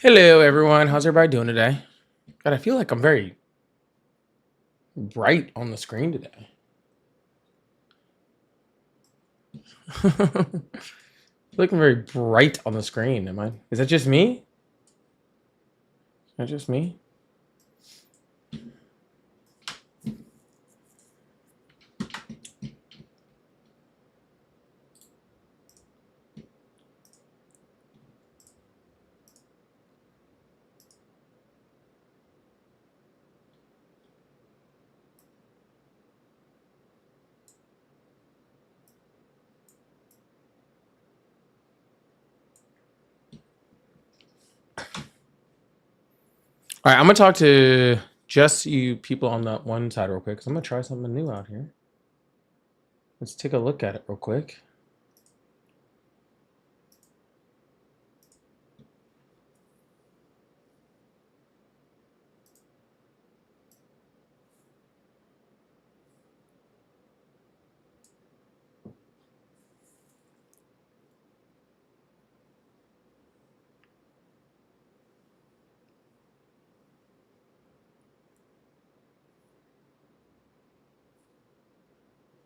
Hello, everyone. How's everybody doing today? God, I feel like I'm very bright on the screen today. Looking very bright on the screen. Am I? Is that just me? Is that just me? All right, I'm gonna talk to just you people on that one side real quick because I'm gonna try something new out here. Let's take a look at it real quick.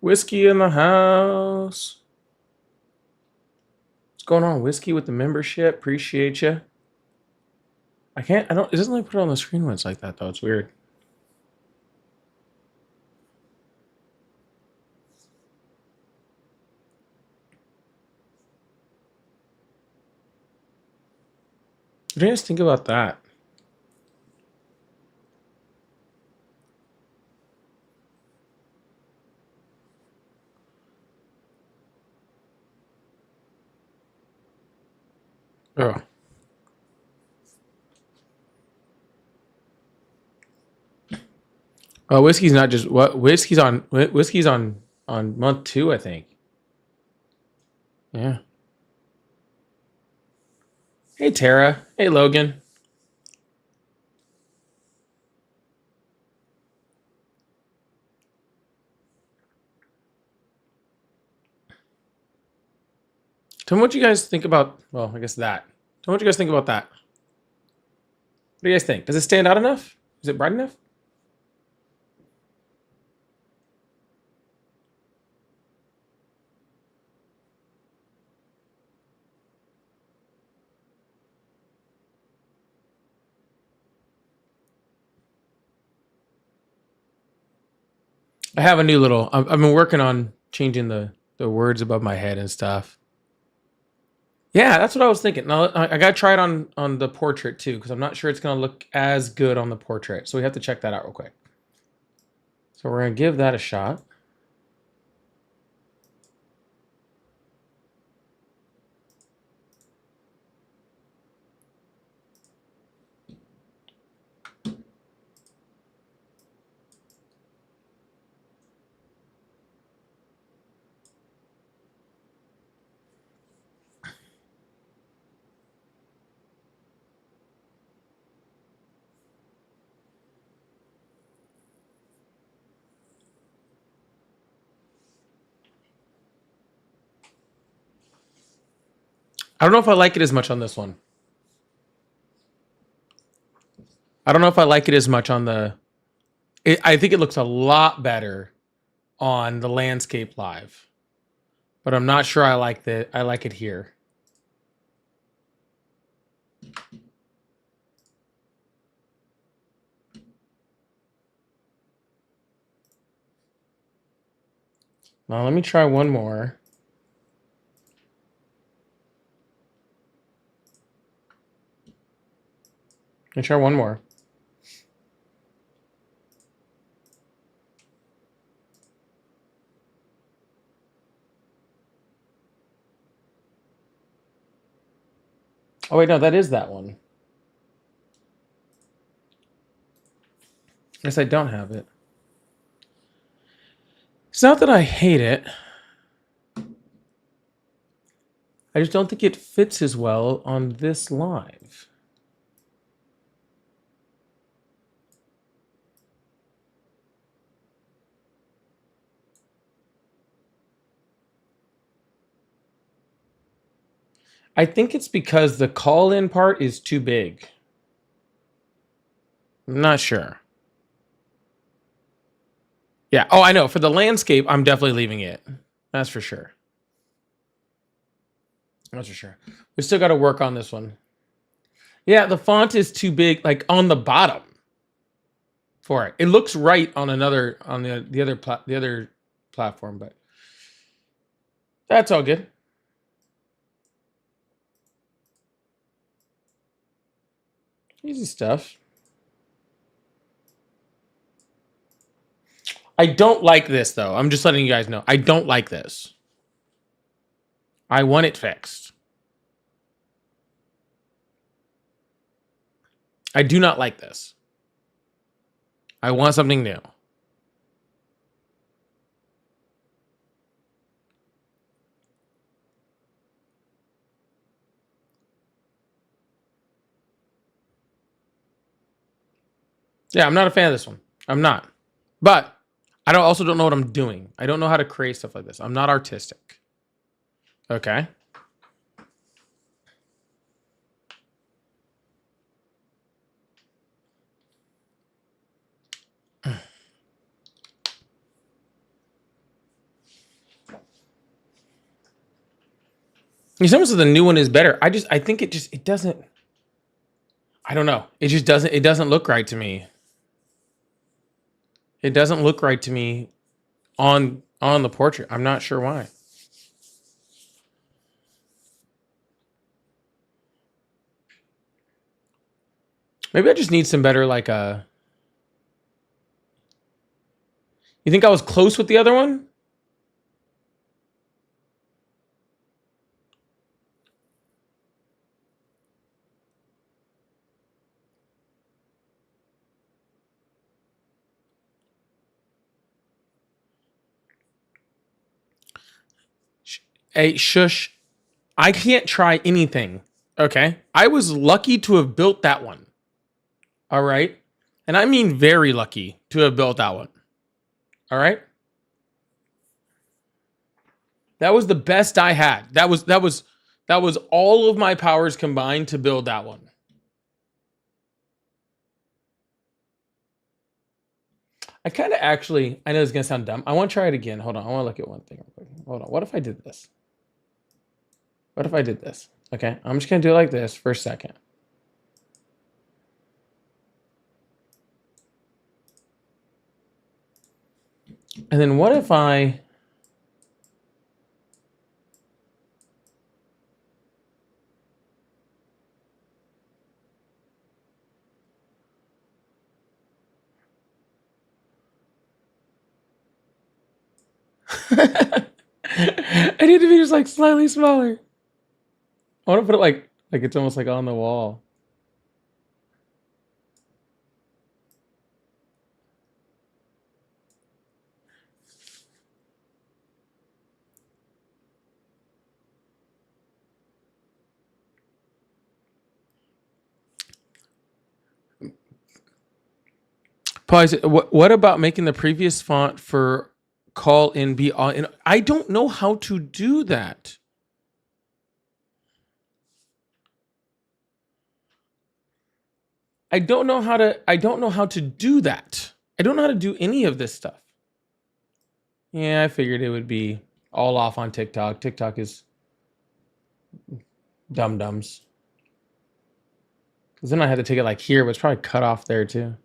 Whiskey in the house. What's going on, Whiskey, with the membership? Appreciate you. I can't. I don't. It doesn't let me put it on the screen when it's like that though. It's weird. What do you guys think about that? Oh. Whiskey's not just what whiskey's on month 2, I think. Yeah. Hey Tara. Hey Logan. Tell me what you guys think about. Well, I guess that. Tell me what you guys think about that. What do you guys think? Does it stand out enough? Is it bright enough? I have a new little. I've been working on changing the words above my head and stuff. Yeah, that's what I was thinking. Now I gotta try it on the portrait too because I'm not sure it's gonna look as good on the portrait. So we have to check that out real quick. So we're gonna give that a shot. I don't know if I like it as much on this one. I don't know if I like it as much on the. I think it looks a lot better on the landscape live, but I'm not sure I like the. I like it here. Now let me try one more. Let me try one more. Oh wait, no, that is that one. Guess I don't have it. It's not that I hate it. I just don't think it fits as well on this live. I think it's because the call-in part is too big. I'm not sure. Yeah. Oh, I know. For the landscape, I'm definitely leaving it. That's for sure. That's for sure. We still got to work on this one. Yeah, the font is too big, like on the bottom for it. It looks right on another on the other platform, but that's all good. Easy stuff. I don't like this though. I'm just letting you guys know. I don't like this. I want it fixed. I do not like this. I want something new. Yeah, I'm not a fan of this one. I'm not. But I also don't know what I'm doing. I don't know how to create stuff like this. I'm not artistic. Okay. Someone says the new one is better. I think it doesn't. I don't know. It just doesn't. It doesn't look right to me. It doesn't look right to me on the portrait. I'm not sure why. Maybe I just need some better like You think I was close with the other one? Hey, shush. I can't try anything. Okay. I was lucky to have built that one. All right. And I mean very lucky to have built that one. All right. That was the best I had. That was all of my powers combined to build that one. I kind of actually, I know it's gonna sound dumb. I want to try it again. Hold on. I want to look at one thing real quick. Hold on. What if I did this? What if I did this? Okay. I'm just gonna do it like this for a second. And then what if I I need to be just like slightly smaller. I want to put it like it's almost like on the wall. Pause. What about making the previous font for call in be on? I don't know how to do that. I don't know how to do that. I don't know how to do any of this stuff. Yeah, I figured it would be all off on TikTok. TikTok is dum-dums. Because then I had to take it like here, but it's probably cut off there too.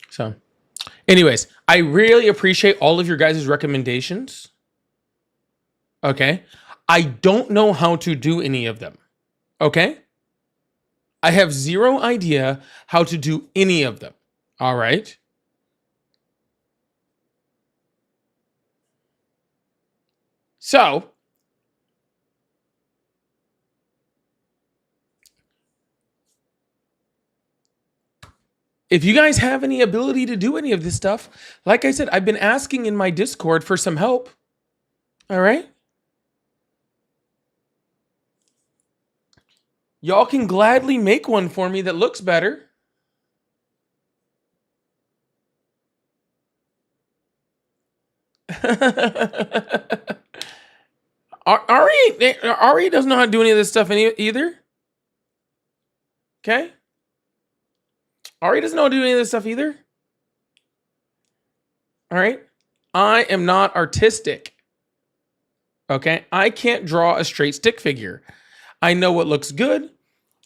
So, anyways, I really appreciate all of your guys' recommendations. Okay. I don't know how to do any of them. Okay. I have zero idea how to do any of them. All right. So, if you guys have any ability to do any of this stuff, like I said, I've been asking in my Discord for some help. All right. Y'all can gladly make one for me that looks better. Ari doesn't know how to do any of this stuff either. Okay. Ari doesn't know how to do any of this stuff either. All right. I am not artistic. Okay. I can't draw a straight stick figure. I know what looks good,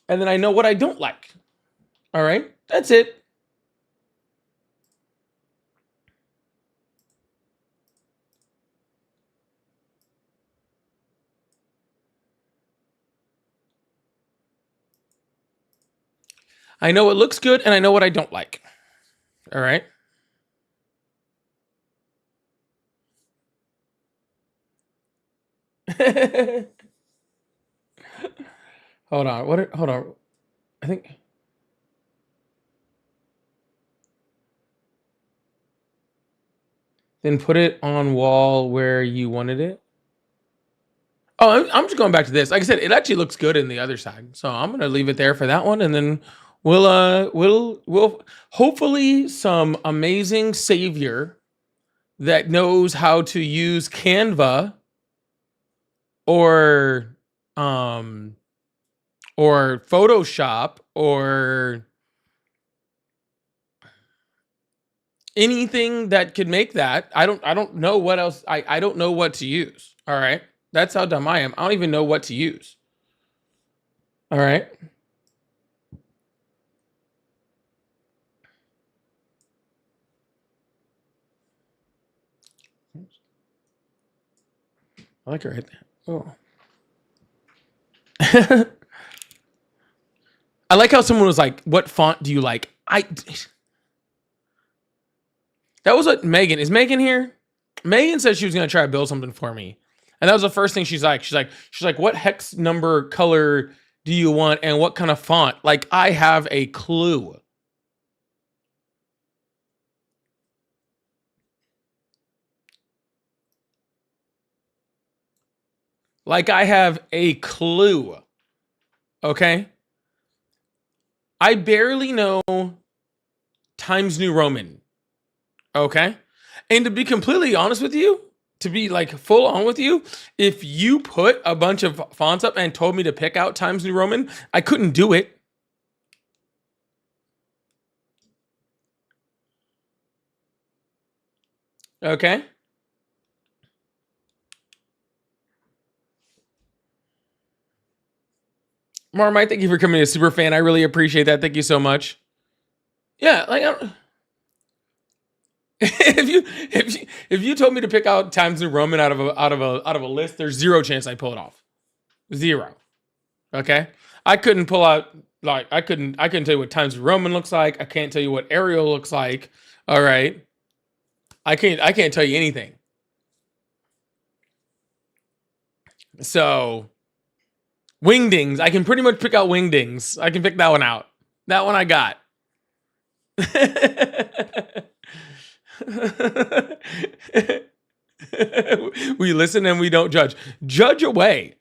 and then I know what I don't like. All right. That's it. I know what looks good, and I know what I don't like. All right. Hold on. Hold on. I think. Then put it on wall where you wanted it. Oh, I'm just going back to this. Like I said, it actually looks good in the other side, so I'm gonna leave it there for that one, and then we'll hopefully some amazing savior that knows how to use Canva or Photoshop or anything that could make that. I don't know what else. I don't know what to use. All right. That's how dumb I am. I don't even know what to use. All right. I like it right there. Oh. I like how someone was like, "What font do you like?" That was what Megan. Is Megan here? Megan said she was gonna try to build something for me. And that was the first thing she's like, what hex number color do you want and what kind of font? Like, I have a clue. Like, I have a clue. Okay? I barely know Times New Roman. Okay? And to be completely honest with you, to be like full on with you, if you put a bunch of fonts up and told me to pick out Times New Roman, I couldn't do it. Okay? Marmite, thank you for coming to super fan. I really appreciate that. Thank you so much. Yeah, like if you told me to pick out Times New Roman out of a list, there's zero chance I pull it off. Zero. Okay? I couldn't pull out like I couldn't tell you what Times New Roman looks like. I can't tell you what Arial looks like. All right. I can't tell you anything. So Wingdings, I can pretty much pick out Wingdings. I can pick that one out. That one I got. We listen and we don't judge. Judge away.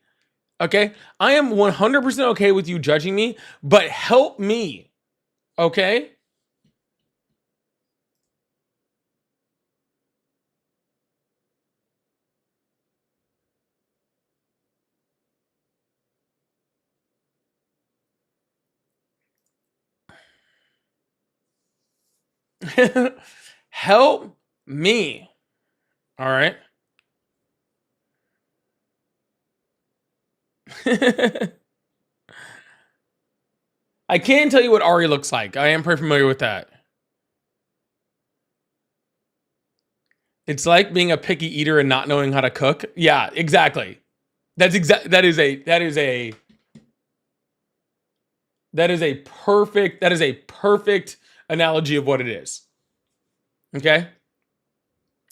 Okay? I am 100% okay with you judging me, but help me. Okay? Help me. All right? I can tell you what Ari looks like. I am pretty familiar with that. It's like being a picky eater and not knowing how to cook. Yeah, exactly. That is a perfect analogy of what it is. Okay?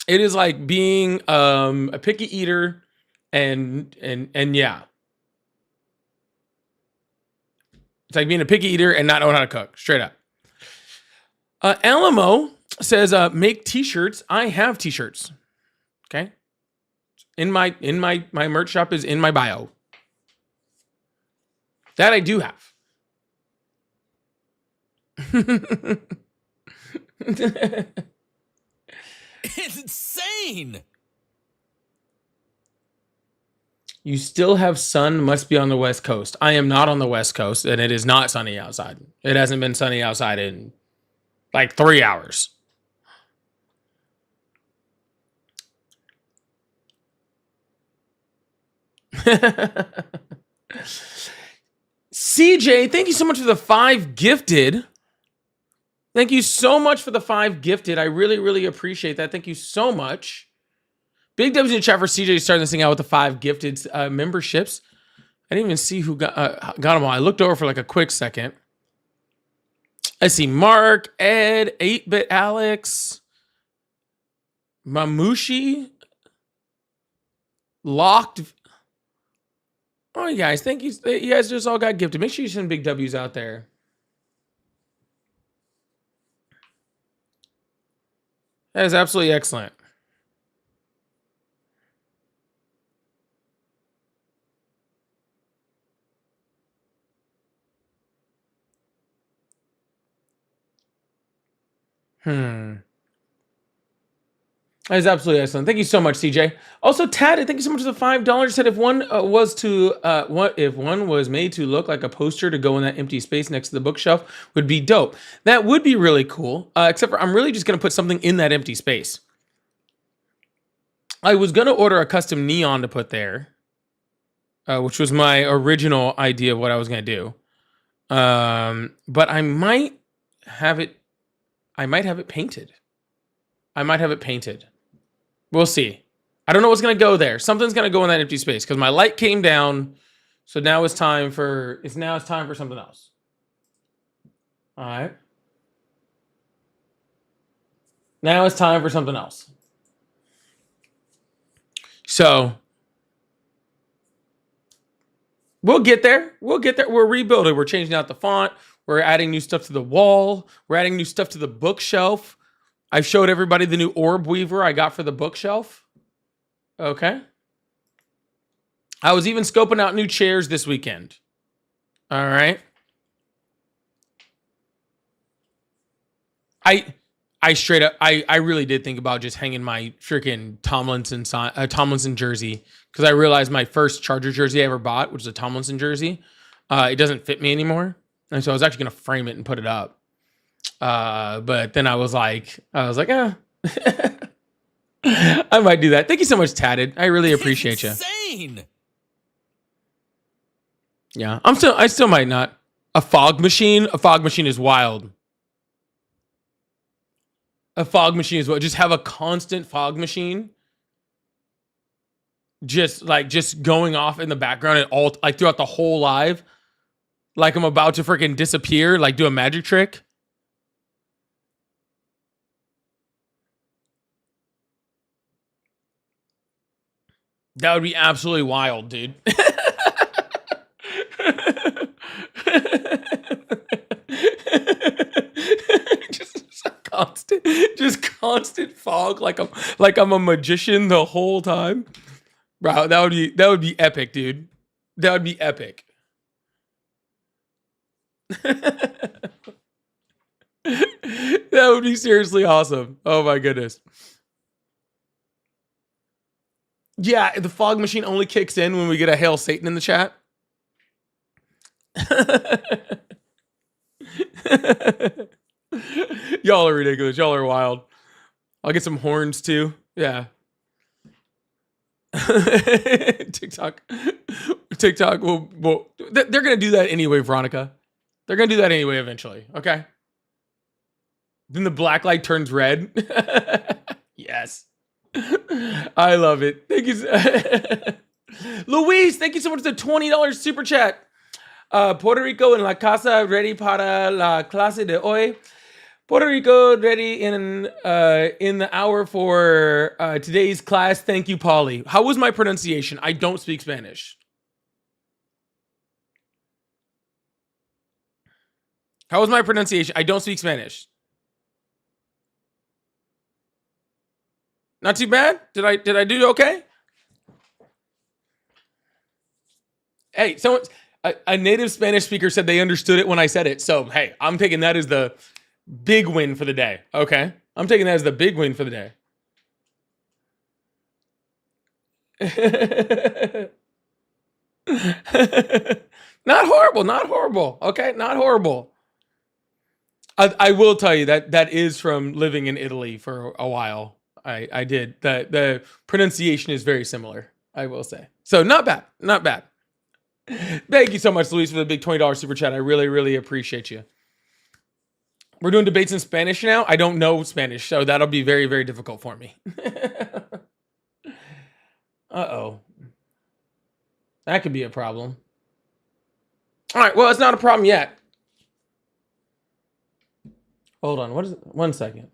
It is like being a picky eater and yeah. It's like being a picky eater and not knowing how to cook. Straight up. Alamo says, make t-shirts. I have t-shirts. Okay. In my merch shop is in my bio. That I do have. It's insane. You still have sun, must be on the West Coast. I am not on the West Coast, and it is not sunny outside. It hasn't been sunny outside in like 3 hours. CJ, thank you so much for the 5 gifted. Thank you so much for the 5 gifted. I really, really appreciate that. Thank you so much. Big W's in the chat for CJ starting this thing out with the 5 gifted memberships. I didn't even see who got them all. I looked over for like a quick second. I see Mark, Ed, 8-Bit Alex, Mamushi, Locked. Oh, you guys, thank you. You guys just all got gifted. Make sure you send big W's out there. That is absolutely excellent. That is absolutely excellent. Thank you so much, CJ. Also, Tad, thank you so much for the $5. Said if one if one was made to look like a poster to go in that empty space next to the bookshelf, would be dope. That would be really cool. Except for I'm really just gonna put something in that empty space. I was gonna order a custom neon to put there, which was my original idea of what I was gonna do. But I might have it. I might have it painted. We'll see. I don't know what's going to go there. Something's going to go in that empty space because my light came down. So now it's time for something else. All right. Now it's time for something else. So we'll get there. We're rebuilding. We're changing out the font. We're adding new stuff to the wall. We're adding new stuff to the bookshelf. I've showed everybody the new orb weaver I got for the bookshelf. Okay. I was even scoping out new chairs this weekend. All right. I straight up, I really did think about just hanging my freaking Tomlinson jersey because I realized my first Charger jersey I ever bought, which is a Tomlinson jersey, it doesn't fit me anymore. And so I was actually going to frame it and put it up. But then I was like, I might do that. Thank you so much, Tatted. I really appreciate you. Insane. Yeah, I still might not. A fog machine is wild. A fog machine is what? Just have a constant fog machine. Just going off in the background and all like throughout the whole live. Like I'm about to freaking disappear, like do a magic trick. That would be absolutely wild, dude. just constant fog, like I'm a magician the whole time. Bro, that would be epic, dude. That would be epic. That would be seriously awesome. Oh my goodness. Yeah, the fog machine only kicks in when we get a Hail Satan in the chat. Y'all are ridiculous. Y'all are wild. I'll get some horns too. Yeah. TikTok will they're gonna do that anyway, Veronica. They're gonna do that anyway eventually. Okay. Then the black light turns red. Yes. I love it. Thank you. Luis, thank you so much for the $20 super chat. Puerto Rico en la casa ready para la clase de hoy. Puerto Rico ready in the hour for today's class. Thank you, Polly. How was my pronunciation? I don't speak Spanish. How was my pronunciation? I don't speak Spanish. Not too bad? Did I do okay? Hey, a native Spanish speaker said they understood it when I said it. So, hey, I'm taking that as the big win for the day. Okay? I'm taking that as the big win for the day. Not horrible, not horrible. Okay, not horrible. I will tell you that that is from living in Italy for a while. I did. The pronunciation is very similar, I will say. So not bad, not bad. Thank you so much, Luis, for the big $20 super chat. I really, really appreciate you. We're doing debates in Spanish now. I don't know Spanish, so that'll be very, very difficult for me. Uh-oh. That could be a problem. All right, well, it's not a problem yet. Hold on, what is it? 1 second.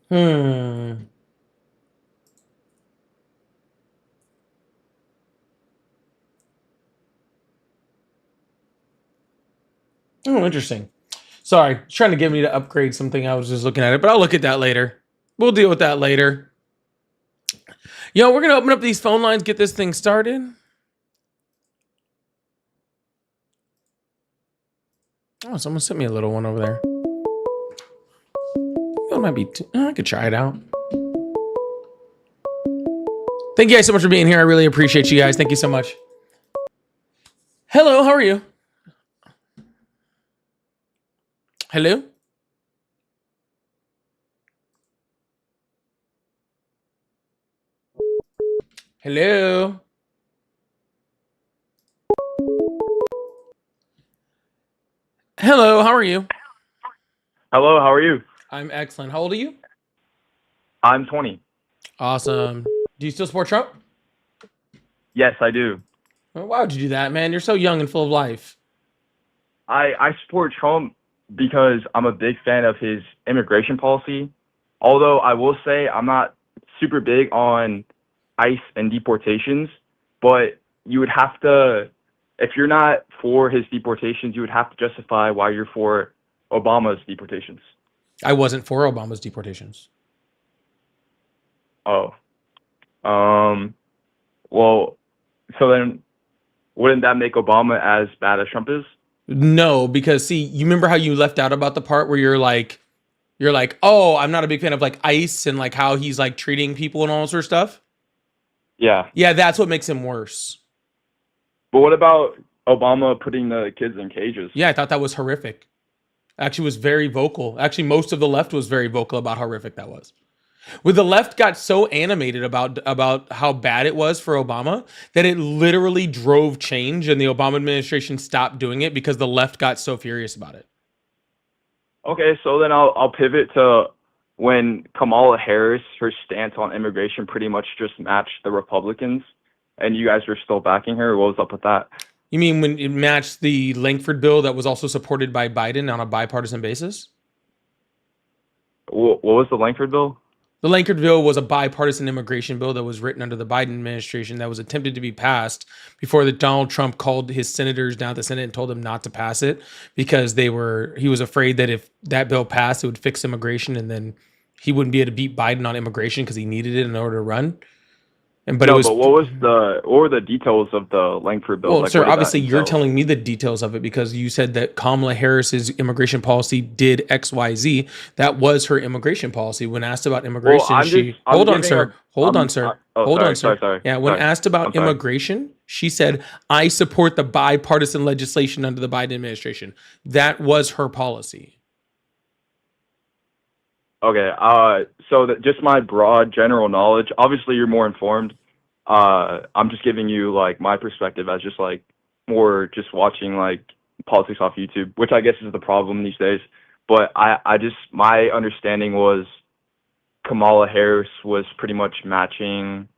Hmm. Oh, interesting. Sorry, trying to get me to upgrade something. I was just looking at it, but I'll look at that later. We'll deal with that later. Yo, we're gonna open up these phone lines, get this thing started. Oh, someone sent me a little one over there. That might be. I could try it out. Thank you guys so much for being here. I really appreciate you guys. Thank you so much. Hello, how are you? Hello? Hello? Hello, how are you? Hello, how are you? I'm excellent. How old are you? I'm 20. Awesome. Do you still support Trump? Yes, I do. Well, why would you do that, man? You're so young and full of life. I support Trump because I'm a big fan of his immigration policy. Although I will say I'm not super big on ICE and deportations, but you would have to, if you're not for his deportations, you would have to justify why you're for Obama's deportations. I wasn't for Obama's deportations. Oh. Well, so then wouldn't that make Obama as bad as Trump is? No, because see, you remember how you left out about the part where you're like, oh, I'm not a big fan of like ICE and like how he's like treating people and all sort of stuff. Yeah. Yeah, that's what makes him worse. But what about Obama putting the kids in cages? Yeah, I thought that was horrific. Actually, was very vocal. Actually, most of the left was very vocal about how horrific that was. Where the left got so animated about how bad it was for Obama that it literally drove change, and the Obama administration stopped doing it because the left got so furious about it. Okay, so then I'll pivot to when Kamala Harris, her stance on immigration pretty much just matched the Republicans, and you guys were still backing her. What was up with that? You mean when it matched the Langford bill that was also supported by Biden on a bipartisan basis? What was the Langford bill? The Langford bill was a bipartisan immigration bill that was written under the Biden administration that was attempted to be passed before that Donald Trump called his senators down to the Senate and told them not to pass it because he was afraid that if that bill passed, it would fix immigration and then he wouldn't be able to beat Biden on immigration because he needed it in order to run. But what were the details of the Langford bill? Well, Like, sir, what did that obviously you're entail? telling me the details of it because you said that Kamala Harris's immigration policy did XYZ. That was her immigration policy. When asked about Well, immigration, I'm hold on, giving sir. Hold on, sir. oh, Hold on, sorry, sir. sorry, Yeah, when sorry. asked I'm about sorry. immigration, she said, I support the bipartisan legislation under the Biden administration. That was her policy. Okay, so that just my broad general knowledge. Obviously, you're more informed. I'm just giving you like my perspective as just like more just watching like politics off YouTube, which I guess is the problem these days. But I just my understanding was Kamala Harris was pretty much matching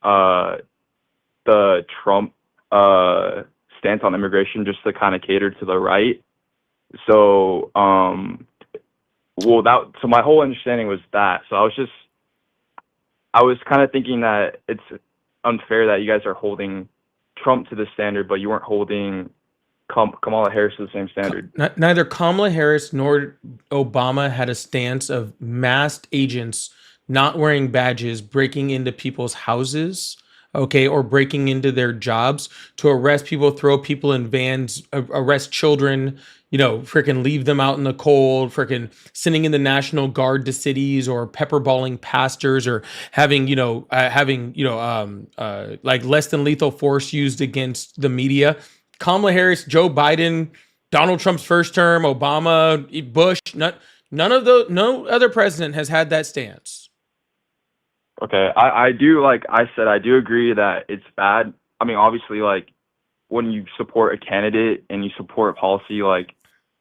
uh the Trump stance on immigration just to kind of cater to the right. So so my whole understanding was that. So I was kind of thinking that it's unfair that you guys are holding Trump to the standard, but you weren't holding Kamala Harris to the same standard. Neither Kamala Harris nor Obama had a stance of masked agents not wearing badges, breaking into people's houses, okay, or breaking into their jobs to arrest people, throw people in vans, arrest children, freaking leave them out in the cold, freaking sending in the National Guard to cities or pepperballing pastors or having, like less than lethal force used against the media. Kamala Harris, Joe Biden, Donald Trump's first term, Obama, Bush, no other president has had that stance. Okay, I do, like I said, I do agree that it's bad. I mean, obviously, like when you support a candidate and you support policy, like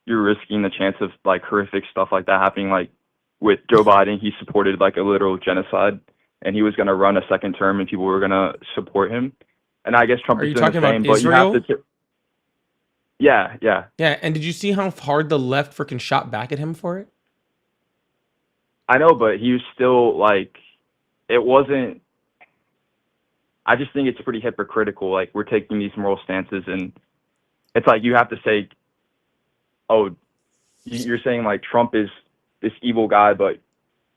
you're risking the chance of like horrific stuff like that happening. Like with Joe Biden, he supported like a literal genocide, and he was going to run a second term, and people were going to support him. And I guess Trump Are is you doing the talking about same, but you have Israel? to. Yeah, yeah. Yeah, and did you see how hard the left freaking shot back at him for it? I know, but he was still like, it wasn't. I just think it's pretty hypocritical. Like we're taking these moral stances, and it's like you have to say, "Oh, you're saying like Trump is this evil guy, but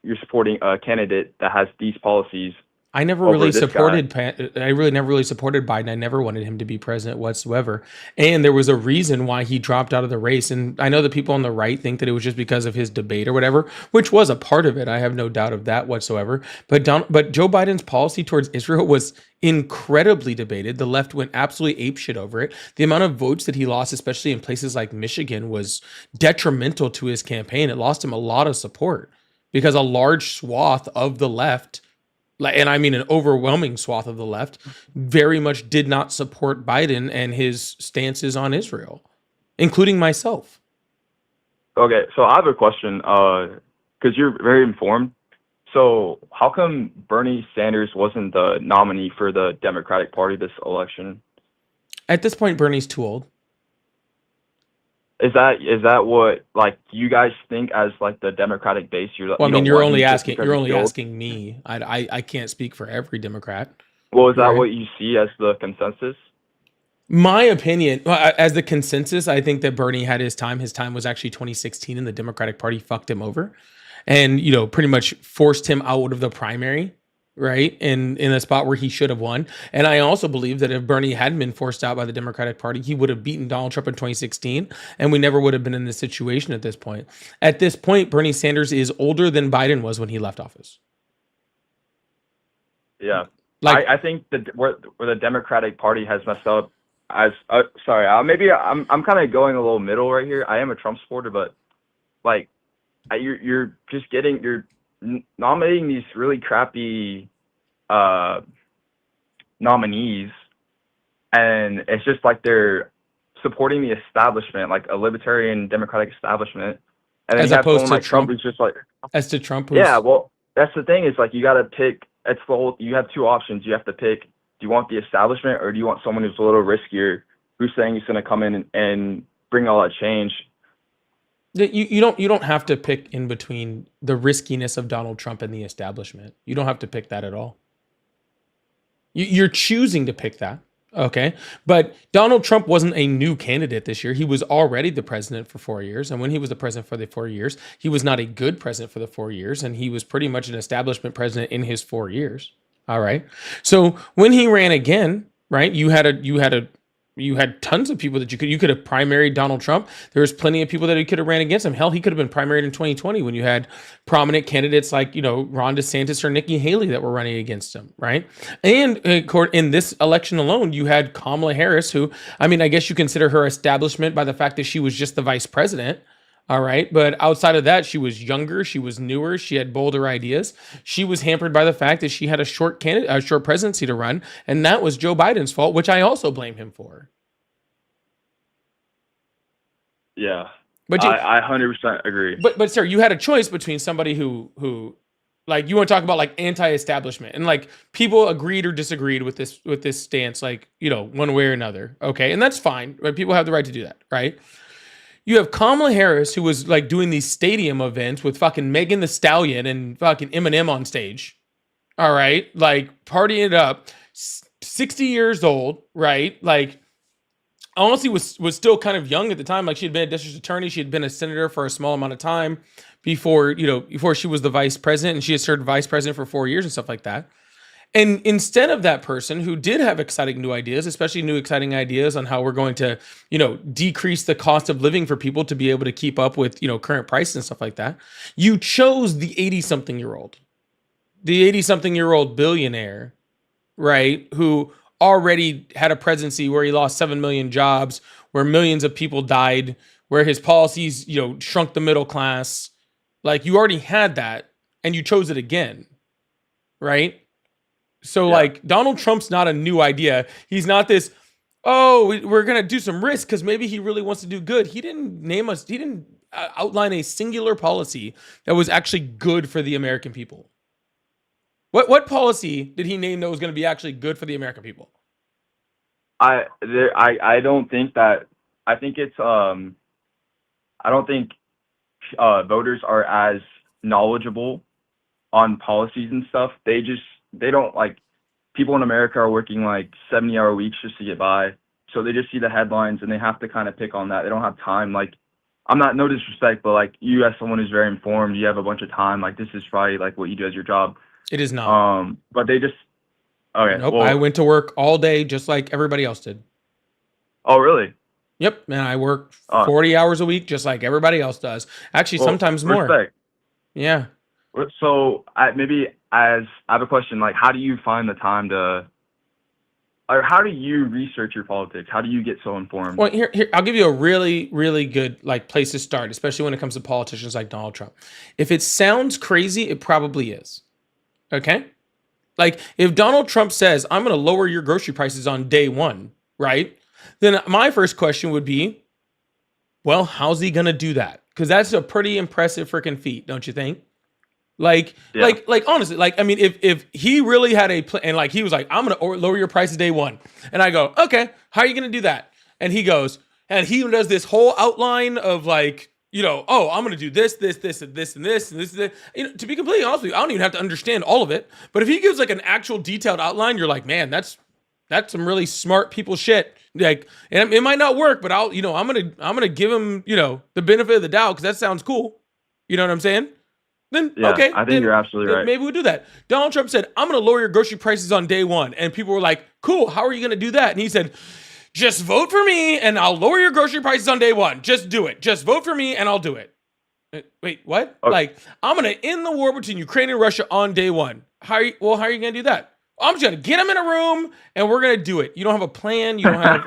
you're supporting a candidate that has these policies I over this guy." never really supported Biden. I never wanted him to be president whatsoever. And there was a reason why he dropped out of the race. And I know that people on the right think that it was just because of his debate or whatever, which was a part of it. I have no doubt of that whatsoever. But Joe Biden's policy towards Israel was incredibly debated. The left went absolutely apeshit over it. The amount of votes that he lost, especially in places like Michigan, was detrimental to his campaign. It lost him a lot of support because a large swath of the left, and I mean an overwhelming swath of the left, very much did not support Biden and his stances on Israel, including myself. Okay, so I have a question, because you're very informed. So how come Bernie Sanders wasn't the nominee for the Democratic Party this election? At this point, Bernie's too old. Is that what like you guys think as like the Democratic base? Well, I You mean, don't want him just because you're he's only too old? asking me. I can't speak for every Democrat, Well, is that right? what you see as the consensus? My opinion, well, as the consensus, I think that Bernie had his time. His time was actually 2016, and the Democratic Party fucked him over, and pretty much forced him out of the primary, right? In a spot where he should have won. And I also believe that if Bernie hadn't been forced out by the Democratic Party, he would have beaten Donald Trump in 2016, and we never would have been in this situation at this point. At this point, Bernie Sanders is older than Biden was when he left office. Yeah, Like, I think that where the Democratic Party has messed up as sorry, maybe I'm kind of going a little middle right here. I am a Trump supporter, but like you're just you're nominating these really crappy uh nominees, and it's just like they're supporting the establishment, like a libertarian democratic establishment, and then as you have opposed someone to like Trump Trump, who's just like, as to Trump, yeah, who's well, that's the thing, is like you got to pick. It's the whole, you have two options. You have to pick, do you want the establishment, or do you want someone who's a little riskier, who's saying he's going to come in and bring all that change? you don't have to pick in between the riskiness of Donald Trump and the establishment. You don't have to pick that at all. You're choosing to pick that. Okay. But Donald Trump wasn't a new candidate this year. He was already the president for 4 years. And when he was the president for the 4 years, he was not a good president for the 4 years. And he was pretty much an establishment president in his 4 years. All right. So when he ran again, right, you had tons of people that you could have primaried Donald Trump. There was plenty of people that he could have ran against him. Hell, he could have been primaried in 2020 when you had prominent candidates like, Ron DeSantis or Nikki Haley that were running against him, right? And in this election alone, you had Kamala Harris, who, I mean, I guess you consider her establishment by the fact that she was just the vice president. All right. But outside of that, she was younger, she was newer, she had bolder ideas. She was hampered by the fact that she had a short presidency to run, and that was Joe Biden's fault, which I also blame him for. Yeah, But I 100% agree. but sir, you had a choice between somebody who like, you want to talk about like anti-establishment, and like people agreed or disagreed with this stance, like, one way or another. Okay. And that's fine. Right? People have the right to do that, right? You have Kamala Harris, who was like doing these stadium events with fucking Megan the Stallion and fucking Eminem on stage. All right. Like partying it up, 60 years old, right? Like, honestly was still kind of young at the time. Like she had been a district attorney, she had been a senator for a small amount of time before she was the vice president, and she had served vice president for 4 years and stuff like that. And instead of that person who did have exciting new ideas, especially new exciting ideas on how we're going to, decrease the cost of living for people to be able to keep up with, current prices and stuff like that, you chose the 80-something-year-old billionaire, right? Who already had a presidency where he lost 7 million jobs, where millions of people died, where his policies, shrunk the middle class. Like you already had that and you chose it again, right? So like Donald Trump's not a new idea. He's not this, we're going to do some risk because maybe he really wants to do good. He didn't outline a singular policy that was actually good for the American people. What policy did he name that was going to be actually good for the American people? I don't think that. I think it's I don't think voters are as knowledgeable on policies and stuff. They don't like, people in America are working like 70-hour weeks just to get by. So they just see the headlines and they have to kind of pick on that. They don't have time. Like, no disrespect, but like you as someone who's very informed, you have a bunch of time. Like this is probably like what you do as your job. It is not. But they just, okay. Nope. Well, I went to work all day just like everybody else did. Oh, really? Yep. And I work 40 hours a week just like everybody else does. Actually, sometimes more. Respect. Yeah. So I have a question, like, how do you find the time to, or how do you research your politics? How do you get so informed? Well, here, I'll give you a really, really good like place to start, especially when it comes to politicians like Donald Trump. If it sounds crazy, it probably is. Okay? Like, if Donald Trump says, I'm going to lower your grocery prices on day one, right? Then my first question would be, well, how's he going to do that? Because that's a pretty impressive freaking feat, don't you think? Like honestly, like, I mean, if he really had a plan and like, he was like, I'm going to lower your prices day one. And I go, okay, how are you going to do that? And he goes, and he does this whole outline of like, I'm going to do this, this, this, and this, and this, and this, and this. To be completely honest with you, I don't even have to understand all of it. But if he gives like an actual detailed outline, you're like, man, that's some really smart people shit. Like, and it might not work, but I'm going to give him, the benefit of the doubt because that sounds cool. You know what I'm saying? Then, yeah, okay. I think you're absolutely right. Maybe we'll do that. Donald Trump said, I'm going to lower your grocery prices on day one. And people were like, cool, how are you going to do that? And he said, just vote for me and I'll lower your grocery prices on day one. Just do it. Just vote for me and I'll do it. Wait, what? Okay. Like, I'm going to end the war between Ukraine and Russia on day one. How are you going to do that? I'm just going to get them in a room and we're going to do it. You don't have a plan. You don't have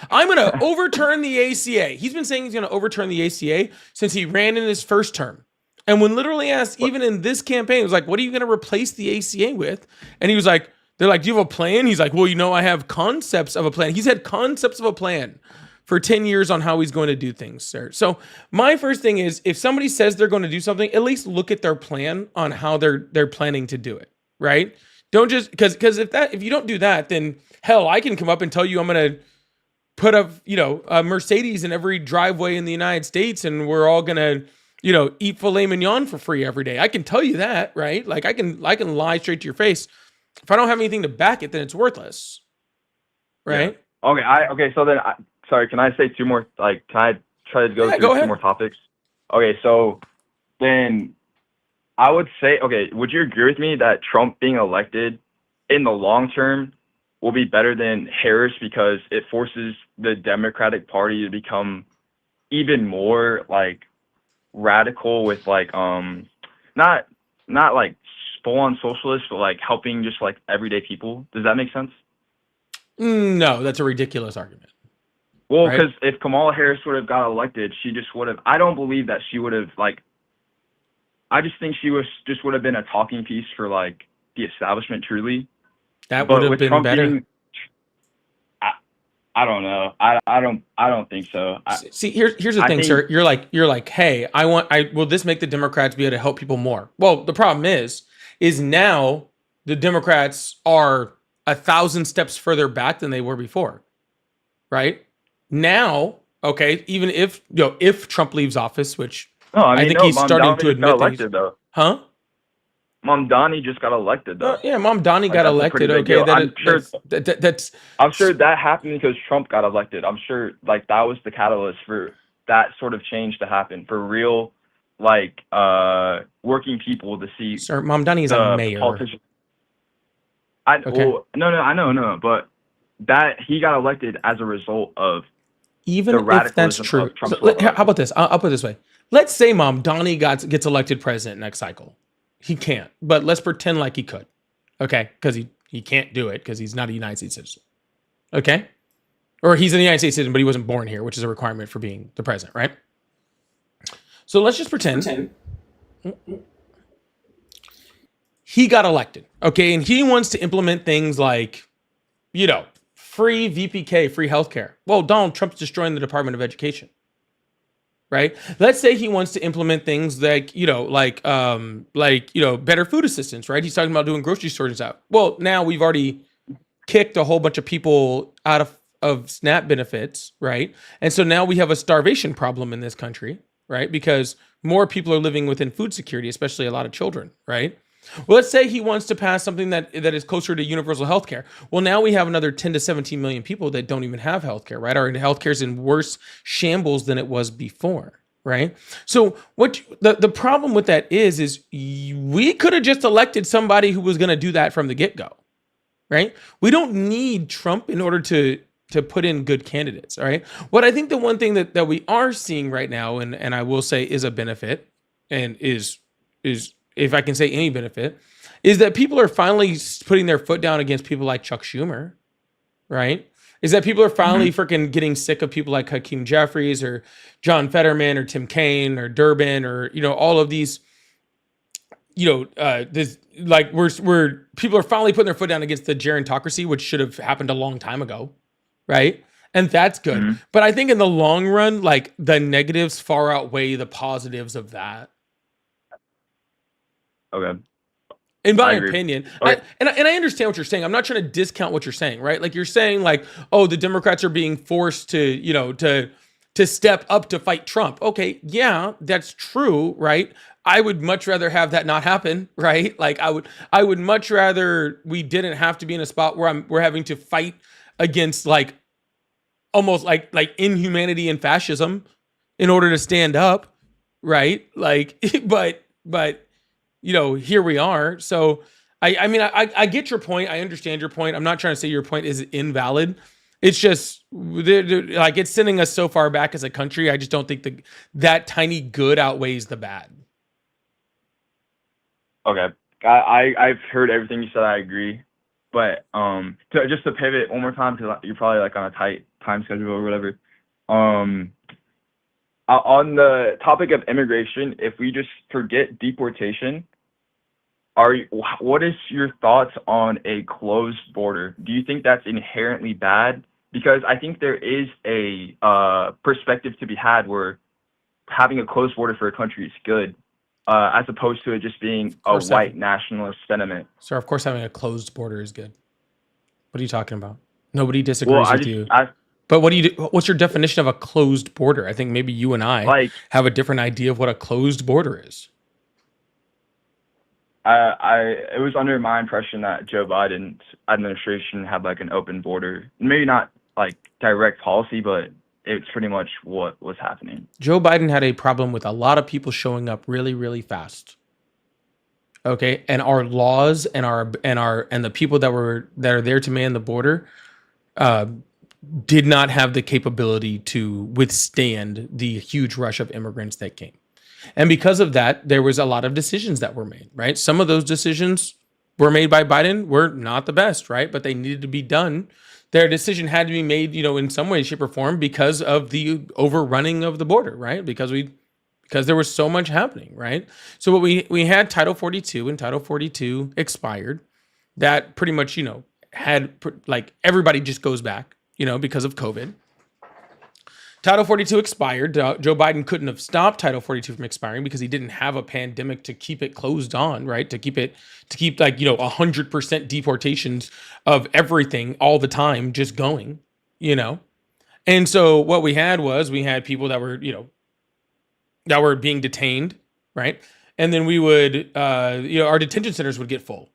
I'm going to overturn the ACA. He's been saying he's going to overturn the ACA since he ran in his first term. And when literally asked, even in this campaign, it was like, what are you going to replace the ACA with? And he was like, they're like, do you have a plan? He's like, well, I have concepts of a plan. He's had concepts of a plan for 10 years on how he's going to do things, sir. So my first thing is, if somebody says they're going to do something, at least look at their plan on how they're planning to do it, right? Don't just, because if you don't do that, then hell, I can come up and tell you I'm going to put a Mercedes in every driveway in the United States and we're all going to, eat filet mignon for free every day. I can tell you that, right? Like I can lie straight to your face. If I don't have anything to back it, then it's worthless, right? Yeah. Okay. So then, sorry, can I say two more? Like, can I try to go through two more topics? Okay. So then, I would say, okay, would you agree with me that Trump being elected in the long term will be better than Harris because it forces the Democratic Party to become even more like radical with like not like full on socialist, but like helping just like everyday people? Does that make sense? No, that's a ridiculous argument. Well, because if Kamala Harris would have got elected, she just would have, I don't believe that she would have like, I just think she would have been a talking piece for like the establishment truly. That would have been Trump better. I don't know. I don't think so. See, here's the thing, sir. You're like, hey, will this make the Democrats be able to help people more? Well, the problem is now the Democrats are 1,000 steps further back than they were before, right? Now, okay, even if Trump leaves office, which I think he's starting to admit elected, though. Huh? Mamdani just got elected though. Yeah, Mom Donnie Like got that's a pretty elected. big Okay, deal. I'm sure. that's I'm sure that happened because Trump got elected. I'm sure like that was the catalyst for that sort of change to happen for real, like working people to see sir. Mom Donnie is a the mayor. politicians. Okay. Well, no, I know, no, but that he got elected as a result of Even the if that's radicalism true, of Trump's how about this? I'll put it this way. Let's say Mom Donnie gets elected president next cycle. He can't, but let's pretend like he could. Okay, because he can't do it because he's not a United States citizen. Okay, or he's a United States citizen, but he wasn't born here, which is a requirement for being the president, right? So let's just pretend he got elected. Okay, and he wants to implement things like, free VPK, free healthcare. Well, Donald Trump's destroying the Department of Education, right? Let's say he wants to implement things like, better food assistance, right? He's talking about doing grocery stores out. Well, now we've already kicked a whole bunch of people out of SNAP benefits, right? And so now we have a starvation problem in this country, right? Because more people are living within food security, especially a lot of children, right? Well, let's say he wants to pass something that is closer to universal health care. Well, now we have another 10 to 17 million people that don't even have health care, right? Our healthcare is in worse shambles than it was before, right? So the problem with that is we could have just elected somebody who was going to do that from the get-go, right? We don't need Trump in order to put in good candidates, all right? What I think the one thing that we are seeing right now, and I will say is a benefit, and is if I can say any benefit, is that people are finally putting their foot down against people like Chuck Schumer, right? Is that people are finally freaking getting sick of people like Hakeem Jeffries or John Fetterman or Tim Kaine or Durbin or, all of these, this like we're people are finally putting their foot down against the gerontocracy, which should have happened a long time ago, right? And that's good. Mm-hmm. But I think in the long run, like the negatives far outweigh the positives of that. Okay. In my I agree. opinion. Okay. And I understand what you're saying. I'm not trying to discount what you're saying, right? Like you're saying like, oh, the Democrats are being forced to step up to fight Trump. Okay, yeah, that's true, right? I would much rather have that not happen, right? Like I would much rather we didn't have to be in a spot where we're having to fight against like almost like inhumanity and fascism in order to stand up, right? Like but here we are. So I mean, I get your point. I understand your point. I'm not trying to say your point is invalid. It's just like it's sending us so far back as a country. I just don't think that tiny good outweighs the bad. Okay. I've heard everything you said. I agree. But just to pivot one more time, because you're probably like on a tight time schedule or whatever. On the topic of immigration, if we just forget deportation, what is your thoughts on a closed border? Do you think that's inherently bad? Because I think there is a perspective to be had where having a closed border for a country is good, as opposed to it just being a white nationalist sentiment. Sir, of course having a closed border is good. What are you talking about? Nobody disagrees with you. But what's your definition of a closed border? I think maybe you and I have a different idea of what a closed border is. It was under my impression that Joe Biden's administration had like an open border. Maybe not like direct policy, but it's pretty much what was happening. Joe Biden had a problem with a lot of people showing up really, really fast. Okay, and our laws and the people that are there to man the border did not have the capability to withstand the huge rush of immigrants that came. And because of that, there was a lot of decisions that were made, right? Some of those decisions were made by Biden were not the best, right? But they needed to be done. Their decision had to be made, in some way, shape, or form because of the overrunning of the border, right? Because there was so much happening, right? So what we had Title 42, and Title 42 expired. That pretty much, had like everybody just goes back, because of COVID. Title 42 expired. Joe Biden couldn't have stopped Title 42 from expiring because he didn't have a pandemic to keep it closed on, right? To keep like, 100% deportations of everything all the time just going, And so what we had people that were, that were being detained, right? and then we would, our detention centers would get full.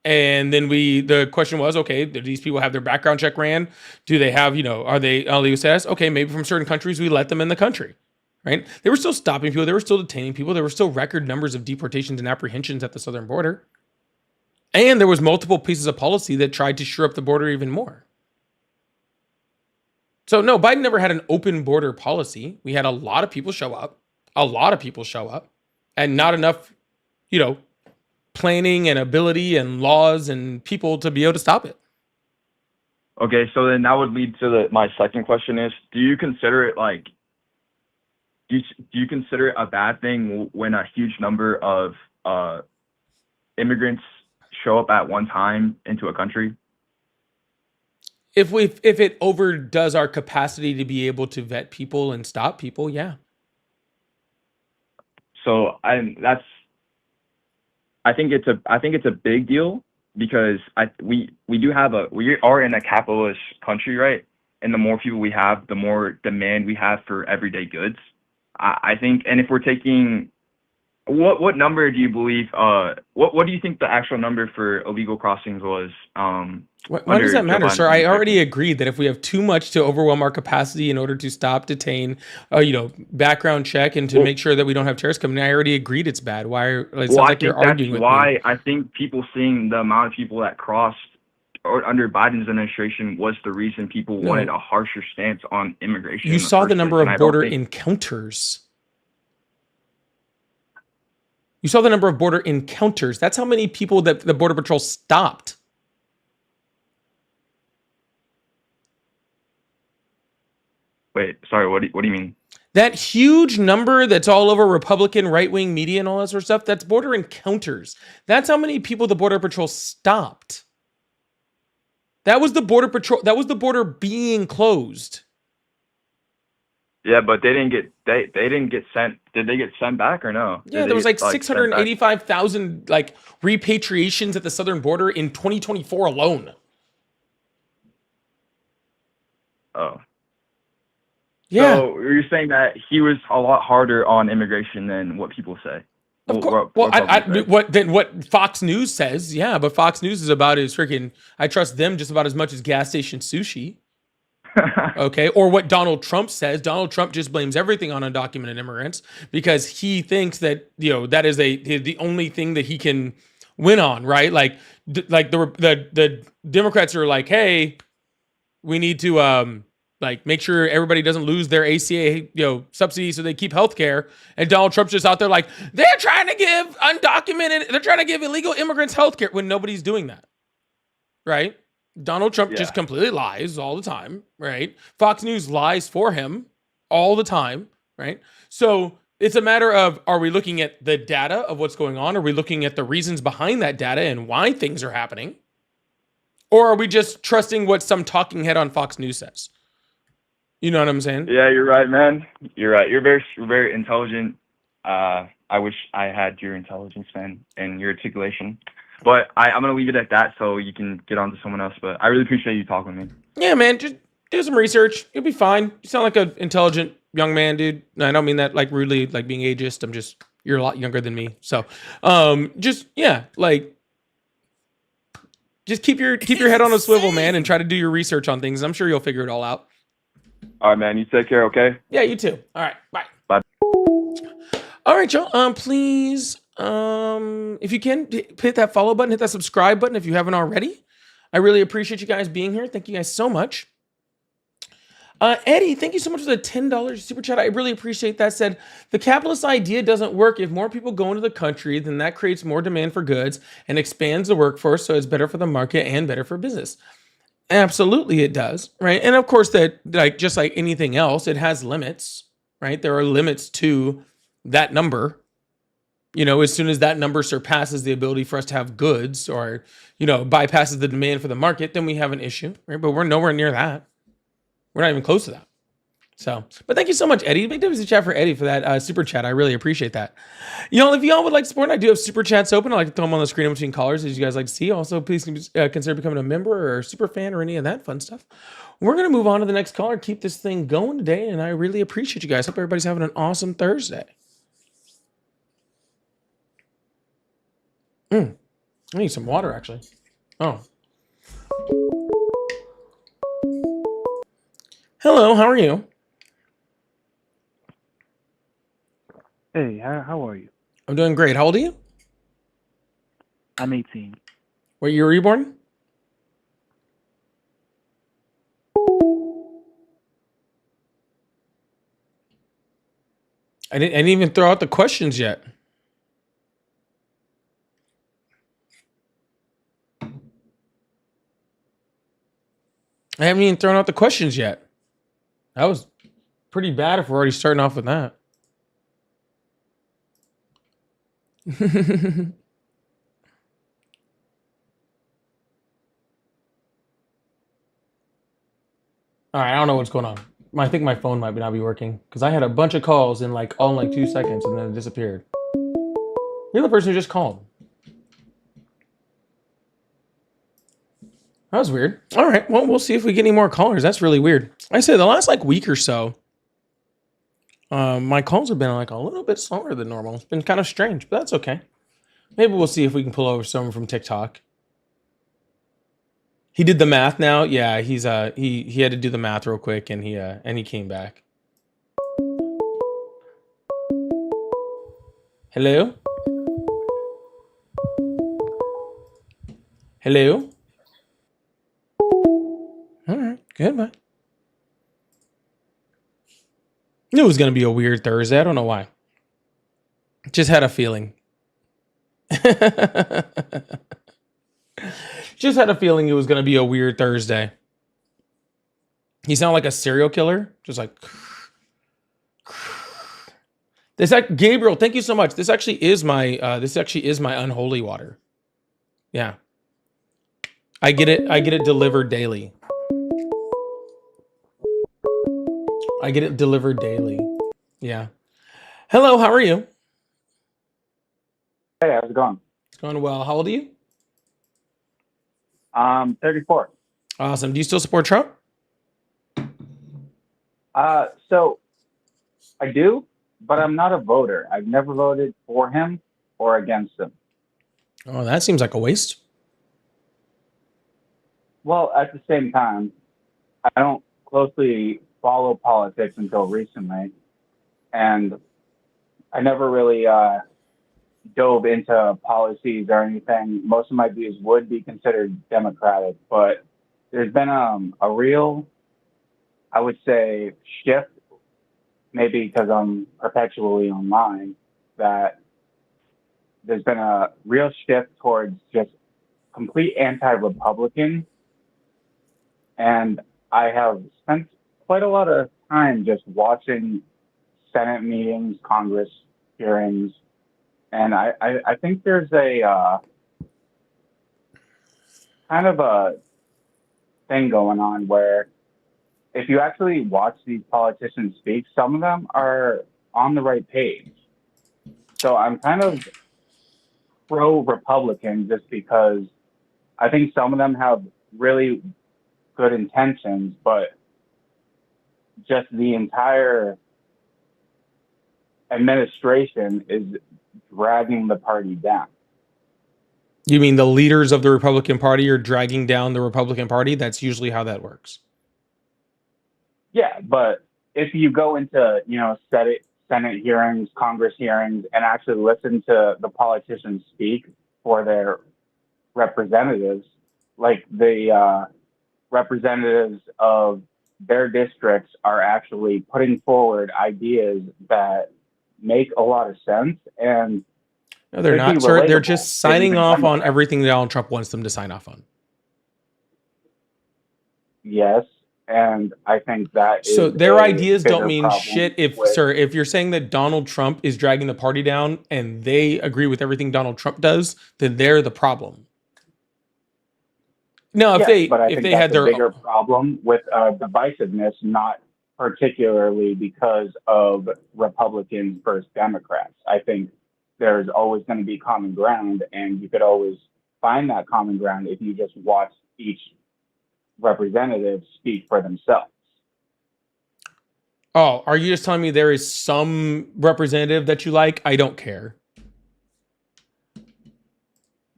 And then the question was, okay, do these people have their background check ran? Do they have, are they illegal status? Okay, maybe from certain countries, we let them in the country, right? They were still stopping people. They were still detaining people. There were still record numbers of deportations and apprehensions at the southern border. And there was multiple pieces of policy that tried to shore up the border even more. So no, Biden never had an open border policy. We had a lot of people show up, and not enough, planning and ability and laws and people to be able to stop it. Okay, so then that would lead to my second question is, do you consider it do you consider it a bad thing when a huge number of immigrants show up at one time into a country? If it overdoes our capacity to be able to vet people and stop people, yeah. So I think it's a big deal because we are in a capitalist country, right? And the more people we have, the more demand we have for everyday goods. I think, and if we're taking, what number do you believe? What do you think the actual number for illegal crossings was? Why does that matter, sir? I already agreed that if we have too much to overwhelm our capacity in order to stop, detain, background check, and to make sure that we don't have terrorists coming in, I already agreed it's bad. Why? It's not like you're arguing with me. Why I think people seeing the amount of people that crossed under Biden's administration was the reason people wanted a harsher stance on immigration. You saw the number of border encounters. You saw the number of border encounters. That's how many people that the Border Patrol stopped. Wait, sorry, what do you mean? That huge number that's all over Republican right-wing media and all that sort of stuff, that's border encounters. That's how many people the Border Patrol stopped. That was the Border Patrol. That was the border being closed. Yeah, but they didn't get sent. Did they get sent back or no? Yeah, there was like 685,000 repatriations at the southern border in 2024 alone. Oh. Yeah. So you're saying that he was a lot harder on immigration than what people say? Of course. What Fox News says, yeah, but Fox News is about as freaking, I trust them just about as much as gas station sushi. Okay. Or what Donald Trump says. Donald Trump just blames everything on undocumented immigrants because he thinks that, that is the only thing that he can win on, right? Like the Democrats are like, hey, we need to, make sure everybody doesn't lose their ACA, subsidy so they keep healthcare. And Donald Trump's just out there like, they're trying to give illegal immigrants healthcare when nobody's doing that. Right? Donald Trump just completely lies all the time, right? Fox News lies for him all the time, right? So it's a matter of, are we looking at the data of what's going on? Are we looking at the reasons behind that data and why things are happening? Or are we just trusting what some talking head on Fox News says? You know what I'm saying? Yeah, you're right, man. You're right. You're very, very intelligent. I wish I had your intelligence, man, and your articulation. But I'm going to leave it at that so you can get on to someone else. But I really appreciate you talking with me. Yeah, man. Just do some research. You'll be fine. You sound like an intelligent young man, dude. I don't mean that rudely, being ageist. You're a lot younger than me. So just keep your head on a swivel, man, and try to do your research on things. I'm sure you'll figure it all out. All right, man. You take care, okay? Yeah, you too. All right. Bye. Bye. All right, y'all. Please, if you can, hit that follow button, hit that subscribe button if you haven't already. I really appreciate you guys being here. Thank you guys so much. Eddie, thank you so much for the $10 super chat. I really appreciate that. Said, the capitalist idea doesn't work. If more people go into the country, then that creates more demand for goods and expands the workforce, so it's better for the market and better for business. Absolutely it does, right? And of course that, just like anything else, it has limits, right? There are limits to that number. As soon as that number surpasses the ability for us to have goods or, bypasses the demand for the market, then we have an issue, right? But we're nowhere near that. We're not even close to that. So, but thank you so much, Eddie. Big WC chat for Eddie for that super chat. I really appreciate that. If y'all would like to support, I do have super chats open. I like to throw them on the screen in between callers, as you guys like to see. Also, please consider becoming a member or a super fan or any of that fun stuff. We're going to move on to the next caller, keep this thing going today, and I really appreciate you guys. Hope everybody's having an awesome Thursday. I need some water, actually. Oh. Hello, how are you? Hey, how are you? I'm doing great. How old are you? I'm 18. What year were you born? I didn't even throw out the questions yet. I haven't even thrown out the questions yet. That was pretty bad if we're already starting off with that. All right, I don't know what's going on. I think my phone might not be working because I had a bunch of calls in like all in like 2 seconds and then it disappeared. You're the person who just called. That was weird. All right, well, we'll see if we get any more callers. That's really weird. I said the last like week or so, my calls have been like a little bit slower than normal. It's been kind of strange, but that's okay. Maybe we'll see if we can pull over someone from TikTok. He did the math now. Yeah, he had to do the math real quick and he came back. Hello? Hello? All right, goodbye. Knew it was gonna be a weird Thursday. I don't know why. Just had a feeling. Just had a feeling it was gonna be a weird Thursday. He sounded like a serial killer, just like this. Gabriel, thank you so much. This actually is my unholy water. Yeah, I get it. I get it delivered daily. I get it delivered daily. Yeah. Hello, how are you? Hey, how's it going? It's going well. How old are you? 34. Awesome. Do you still support Trump? So I do, but I'm not a voter. I've never voted for him or against him. Oh, that seems like a waste. Well, at the same time, I don't closely follow politics until recently, and I never really dove into policies or anything. Most of my views would be considered democratic, but there's been a real, I would say, shift, maybe because I'm perpetually online, that there's been a real shift towards just complete anti-Republican. And I have spent quite a lot of time just watching Senate meetings, Congress hearings, and I think there's a kind of a thing going on where if you actually watch these politicians speak, some of them are on the right page. So I'm kind of pro-Republican just because I think some of them have really good intentions, but just the entire administration is dragging the party down. You mean the leaders of the Republican Party are dragging down the Republican Party? That's usually how that works. Yeah, but if you go into, Senate hearings, Congress hearings, and actually listen to the politicians speak for their representatives, like the representatives of their districts are actually putting forward ideas that make a lot of sense and No, they're not, sir. They're just signing off on everything Donald Trump wants them to sign off on. Yes, and I think that so their ideas don't mean problem shit if you're saying that Donald Trump is dragging the party down and they agree with everything Donald Trump does, then they're the problem. No, if they had their bigger problem with divisiveness, not particularly because of Republicans versus Democrats. I think there's always going to be common ground, and you could always find that common ground if you just watch each representative speak for themselves. Oh, are you just telling me there is some representative that you like? I don't care.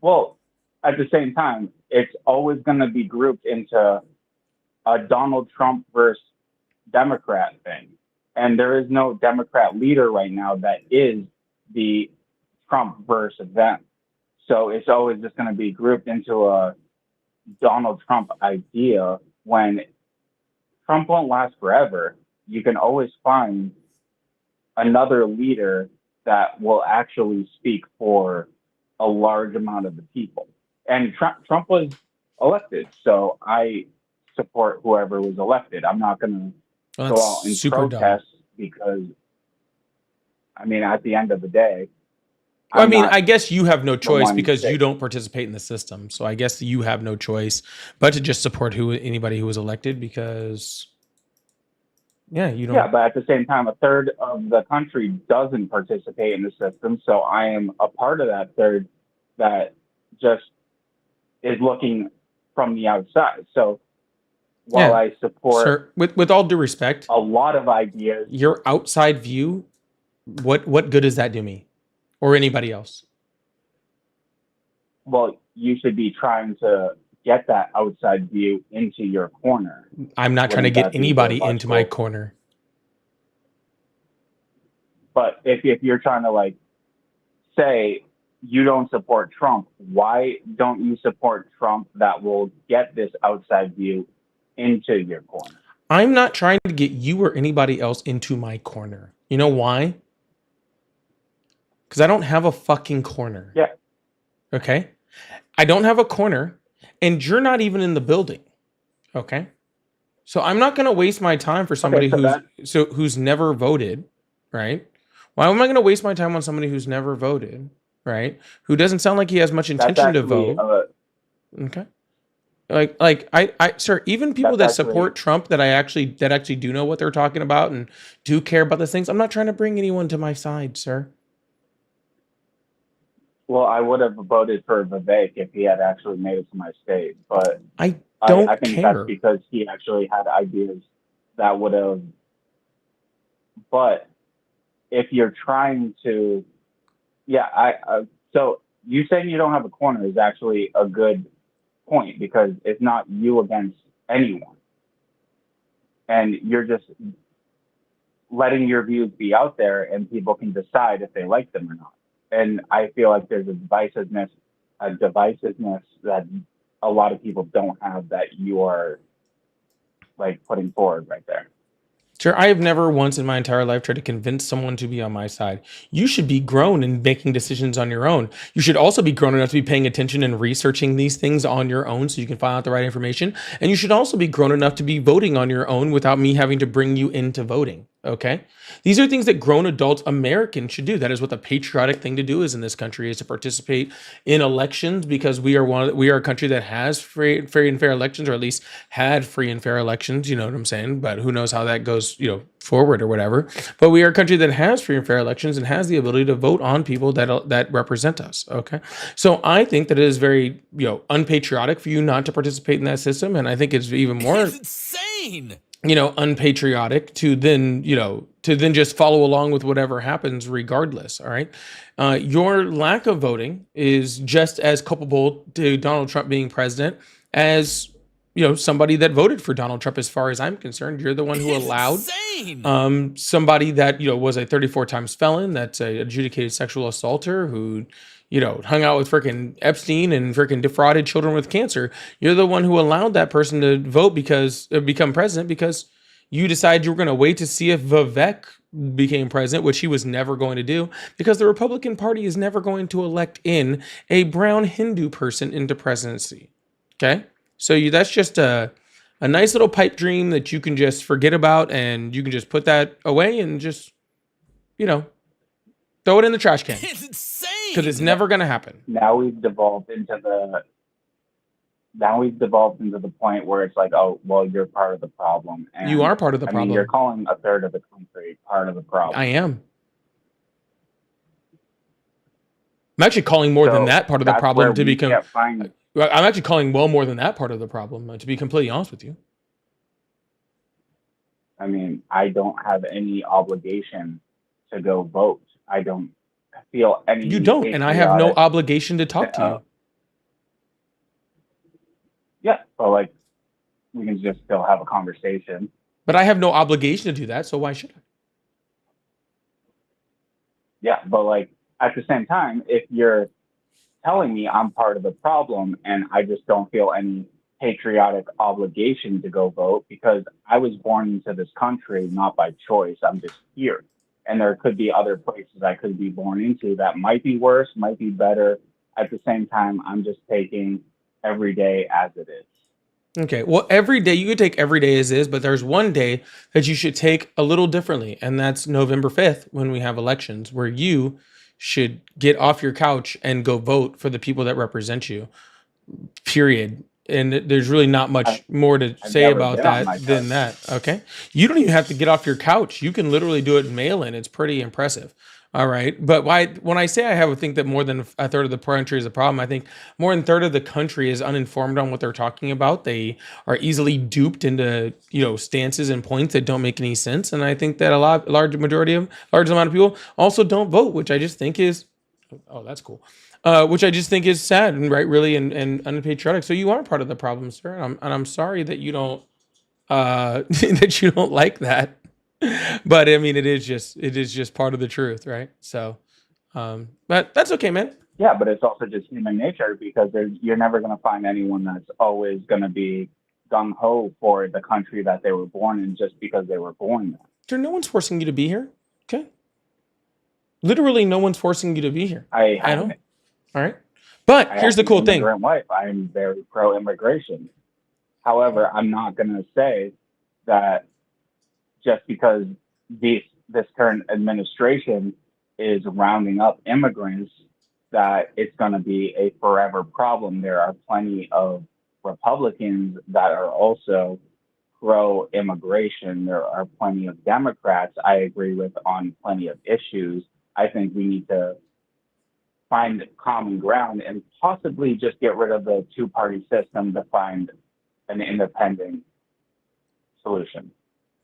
Well, at the same time, it's always going to be grouped into a Donald Trump versus Democrat thing. And there is no Democrat leader right now that is the Trump versus them. So it's always just going to be grouped into a Donald Trump idea when Trump won't last forever. You can always find another leader that will actually speak for a large amount of the people. And Trump was elected, so I support whoever was elected. I'm not going to Well, go out and that's super dumb. protest because, I mean, at the end of the day, Well, I I'm mean, not I guess you have no choice one because that- you don't participate in the system. So I guess you have no choice but to just support anybody who was elected because, yeah, you don't. Yeah, but at the same time, a third of the country doesn't participate in the system. So I am a part of that third that just is looking from the outside. So while Yeah. I support Sir, with all due respect, a lot of ideas, your outside view, what good does that do me or anybody else? well, you should be trying to get that outside view into your corner. I'm not trying to Wouldn't get that be anybody very into my logical? corner. But if you're trying to like say you don't support Trump, why don't you support Trump that will get this outside view into your corner? I'm not trying to get you or anybody else into my corner. You know why? Because I don't have a fucking corner. Yeah. Okay? I don't have a corner, and you're not even in the building. Okay? So I'm not going to waste my time for somebody so who's never voted, right? Why am I going to waste my time on somebody who's never voted, right? Who doesn't sound like he has much That's intention to actually vote. Okay. Like I sir, even people that That's actually- support Trump that actually do know what they're talking about and do care about these things, I'm not trying to bring anyone to my side, sir. well, I would have voted for Vivek if he had actually made it to my state, but I don't I think care. that's because he actually had ideas that would have. But if you're trying to, yeah, so you saying you don't have a corner is actually a good point because it's not you against anyone, and you're just letting your views be out there, and people can decide if they like them or not. And I feel like there's a divisiveness that a lot of people don't have that you are like putting forward right there. Sir, I have never once in my entire life tried to convince someone to be on my side. You should be grown and making decisions on your own. You should also be grown enough to be paying attention and researching these things on your own so you can find out the right information. And you should also be grown enough to be voting on your own without me having to bring you into voting. Okay? These are things that grown adult Americans should do. That is what the patriotic thing to do is in this country, is to participate in elections because we are a country that has free and fair elections, or at least had free and fair elections. You know what I'm saying? But who knows how that goes, forward or whatever. But we are a country that has free and fair elections and has the ability to vote on people that represent us. Okay, so I think that it is very unpatriotic for you not to participate in that system, and I think it's even more It's insane. Unpatriotic to then just follow along with whatever happens regardless. All right. Your lack of voting is just as culpable to Donald Trump being president as, somebody that voted for Donald Trump. As far as I'm concerned, you're the one who It's allowed insane. somebody that, was a 34 times felon, that's a adjudicated sexual assaulter who, hung out with frickin' Epstein and frickin' defrauded children with cancer. You're the one who allowed that person to vote become president because you decided you were going to wait to see if Vivek became president, which he was never going to do because the Republican Party is never going to elect in a brown Hindu person into presidency. Okay. So that's just a nice little pipe dream that you can just forget about, and you can just put that away and just, throw it in the trash can It's insane. because it's never going to happen. Now we've devolved into the point where it's like, oh, well, you're part of the problem. And You are part of the I problem. mean, you're calling a third of the country part of the problem. I am. I'm actually calling more than So that part of the that's problem where to we become. can't find- I'm actually calling well more than that part of the problem, to be completely honest with you. I mean, I don't have any obligation to go vote. I don't feel any. You don't, and I have no patriotic- obligation to talk to you. Yeah, but like we can just still have a conversation. But I have no obligation to do that, so why should I? Yeah, but like at the same time, if you're telling me I'm part of the problem and I just don't feel any patriotic obligation to go vote because I was born into this country not by choice. I'm just here. And there could be other places I could be born into that might be worse, might be better. At the same time, I'm just taking every day as it is. Okay. Well, every day you could take every day as is, but there's one day that you should take a little differently, and that's November 5th when we have elections, where you should get off your couch and go vote for the people that represent you. Period. And there's really not much more to I've say never about been on that my than couch. that. Okay. You don't even have to get off your couch. You can literally do it mail in. It's pretty impressive. All right. But when I say I have a think that more than a third of the country is a problem, I think more than a third of the country is uninformed on what they're talking about. They are easily duped into, stances and points that don't make any sense. And I think that large amount of people also don't vote, which I just think is, oh, that's cool. Which I just think is sad and right, really, and unpatriotic. So you are part of the problem, sir, and I'm sorry that you don't that you don't like that. But I mean, it is just part of the truth, right? So, but that's okay, man. Yeah, but it's also just human nature because you're never going to find anyone that's always going to be gung ho for the country that they were born in just because they were born there. Sir, no one's forcing you to be here. Okay, literally, no one's forcing you to be here. I know. All right, but here's the cool thing. Immigrant wife. I'm very pro immigration. However, I'm not going to say that just because this current administration is rounding up immigrants that it's going to be a forever problem. There are plenty of Republicans that are also pro immigration. There are plenty of Democrats I agree with on plenty of issues. I think we need to find common ground and possibly just get rid of the two-party system to find an independent solution.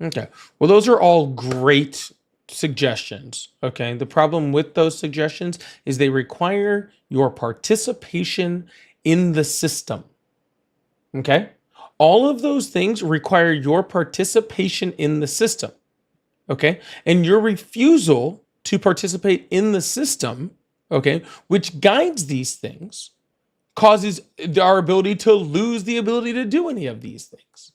Okay. Well, those are all great suggestions. Okay. The problem with those suggestions is they require your participation in the system. Okay. All of those things require your participation in the system. Okay. And your refusal to participate in the system, okay, which guides these things, causes our ability to lose the ability to do any of these things.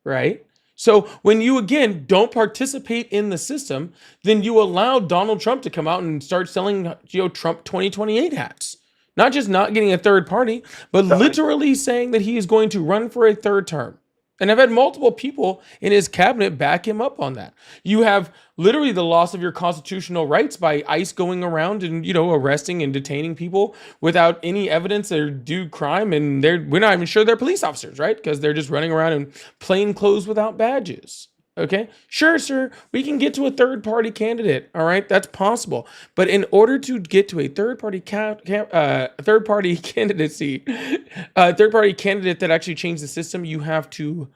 Right. So when you, again, don't participate in the system, then you allow Donald Trump to come out and start selling, Trump 2028 hats. Not just not getting a third party, but literally saying that he is going to run for a third term. And I've had multiple people in his cabinet back him up on that. You have literally the loss of your constitutional rights by ICE going around and, arresting and detaining people without any evidence or due crime. And we're not even sure they're police officers, right? Because they're just running around in plain clothes without badges. Okay, sure, sir, we can get to a third party candidate. All right, that's possible. But in order to get to a third party candidacy, third party candidate that actually changed the system, you have to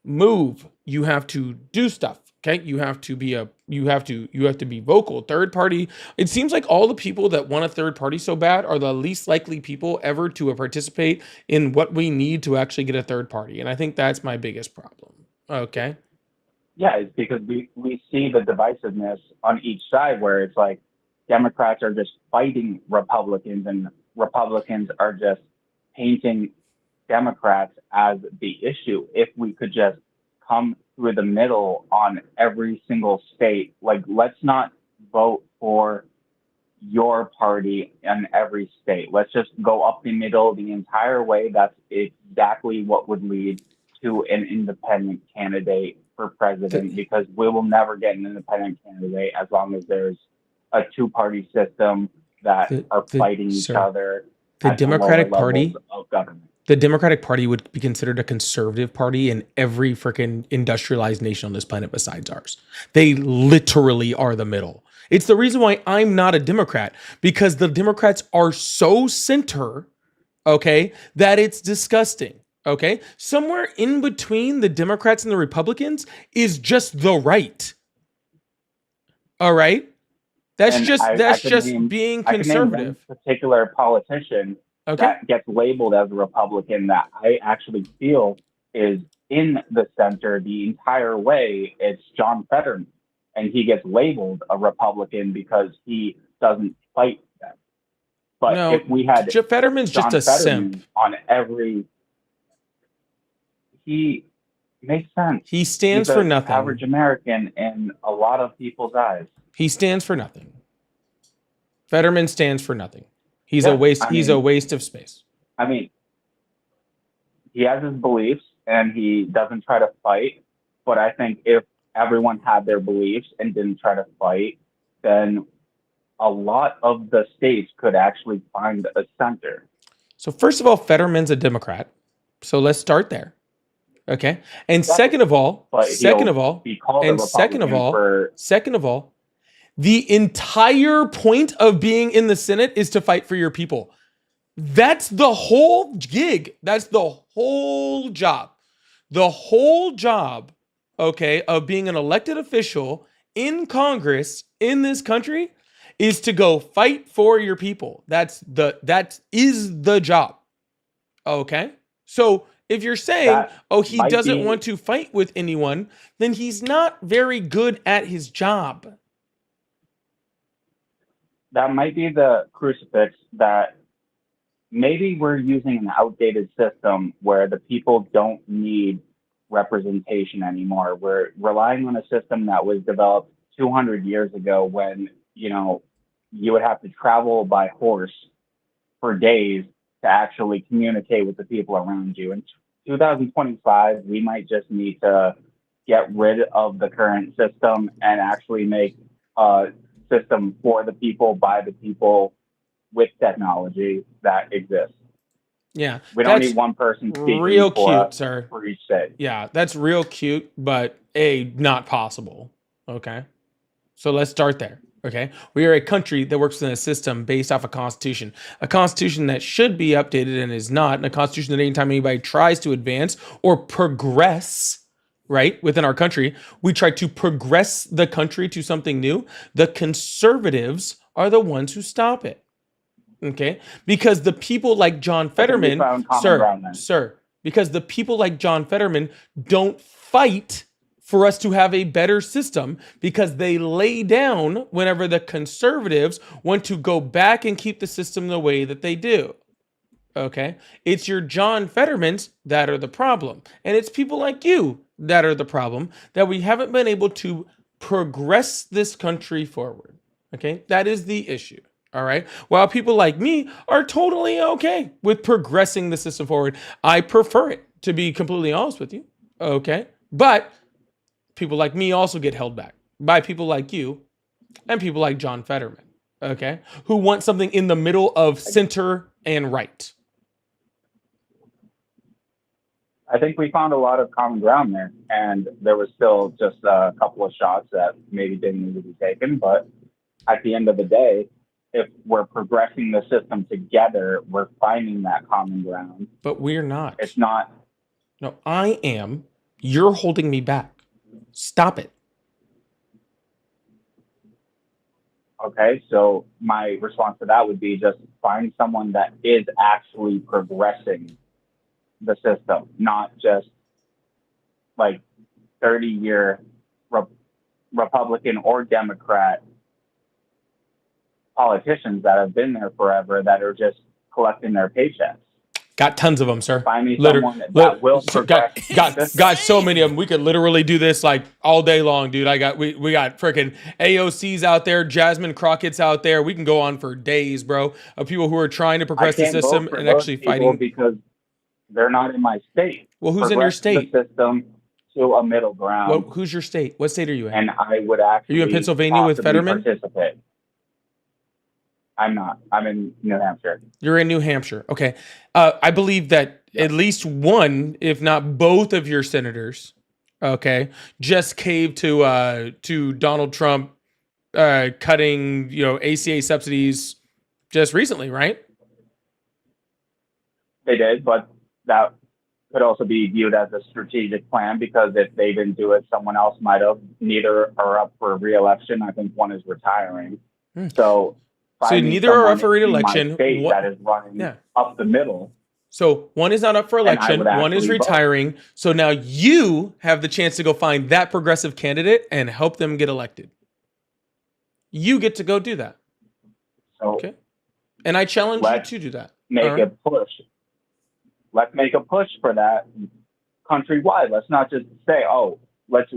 move. You have to do stuff. Okay, you have to be vocal. Third party. It seems like all the people that want a third party so bad are the least likely people ever to participate in what we need to actually get a third party, and I think that's my biggest problem. Okay. Yeah, it's because we see the divisiveness on each side where it's like Democrats are just fighting Republicans and Republicans are just painting Democrats as the issue. If we could just come through the middle on every single state, like let's not vote for your party in every state. Let's just go up the middle the entire way. That's exactly what would lead to an independent candidate for president, because we will never get an independent candidate as long as there's a two-party system that are fighting each other. The Democratic Party of government. The Democratic Party would be considered a conservative party in every freaking industrialized nation on this planet besides ours. They literally are the middle. It's the reason why I'm not a Democrat, because the Democrats are so center, okay, that it's disgusting. Okay, somewhere in between the Democrats and the Republicans is just the right. All right, that's just being conservative. I can name one particular politician Okay. that gets labeled as a Republican that I actually feel is in the center the entire way. It's John Fetterman, and he gets labeled a Republican because he doesn't fight them. But No, if we had Fetterman's just John a simp. Fetterman on every, he makes sense. He stands He's for an nothing. average American in a lot of people's eyes. He stands for nothing. Fetterman stands for nothing. He's Yeah, a waste. I He's a mean- waste of space. I mean, he has his beliefs and he doesn't try to fight. But I think if everyone had their beliefs and didn't try to fight, then a lot of the states could actually find a center. So first of all, Fetterman's a Democrat. So let's start there. Okay. And second of all, But second he'll of all, be called and a second of Republican all, for second of all, the entire point of being in the Senate is to fight for your people. That's the whole gig. That's the whole job. The whole job, okay, of being an elected official in Congress in this country is to go fight for your people. That is the job. Okay? So if you're saying, That oh, he might doesn't be- want to fight with anyone, then he's not very good at his job. that might be the crucifix that maybe we're using an outdated system where the people don't need representation anymore. We're relying on a system that was developed 200 years ago when, you would have to travel by horse for days to actually communicate with the people around you. In 2025, we might just need to get rid of the current system and actually make a system for the people, by the people, with technology that exists. Yeah. We don't That's need one person speaking real for, cute, sir. for each state. Yeah, that's real cute, but not possible. Okay. So let's start there. Okay. We are a country that works in a system based off a constitution that should be updated and is not, and a constitution that anytime anybody tries to advance or progress, right, within our country, we try to progress the country to something new. The conservatives are the ones who stop it. Okay. Because the people like John Fetterman, found common ground then. because the people like John Fetterman don't fight for us to have a better system, because they lay down whenever the conservatives want to go back and keep the system the way that they do. Okay? It's your John Fettermans that are the problem. And it's people like you that are the problem, that we haven't been able to progress this country forward. Okay? That is the issue. All right. While people like me are totally okay with progressing the system forward, I prefer it, to be completely honest with you. Okay. But people like me also get held back by people like you and people like John Fetterman. Okay. Who want something in the middle of center and right. I think we found a lot of common ground there, and there was still just a couple of shots that maybe didn't need to be taken. But at the end of the day, if we're progressing the system together, we're finding that common ground. But we're not. It's not, No, I am. You're holding me back. Stop it. okay. So my response to that would be just find someone that is actually progressing the system, not just like 30-year Republican or Democrat politicians that have been there forever that are just collecting their paychecks. Got tons of them, sir. Find me Liter- someone that lit- will sir, progress. got so many of them. We could literally do this like all day long, dude. We got freaking AOCs out there, Jasmine Crockett's out there. We can go on for days, bro, of people who are trying to progress the I can't vote system for and those actually people fighting. because they're not in my state. Well, who's in your Progress state? The system to a middle ground, Who's your state? What state are you in? and I would actually. Are you in Pennsylvania with possibly Fetterman? Participate. I'm not. I'm in New Hampshire. You're in New Hampshire. Okay. I believe that at least one, if not both of your senators, okay, just caved to Donald Trump cutting, ACA subsidies just recently, right? They did, but that could also be viewed as a strategic plan because if they didn't do it, someone else might have. Neither are up for re-election. I think one is retiring. Hmm. So So Find me neither are up for someone in my reelection. state What? that is running Yeah. up the middle. So one is not up for And I election, would one is actually vote. retiring. So now you have the chance to go find that progressive candidate and help them get elected. You get to go do that. So Okay. And I challenge you Let's to do that. make All right. a push. Let's make a push for that countrywide. Let's not just say, oh, let's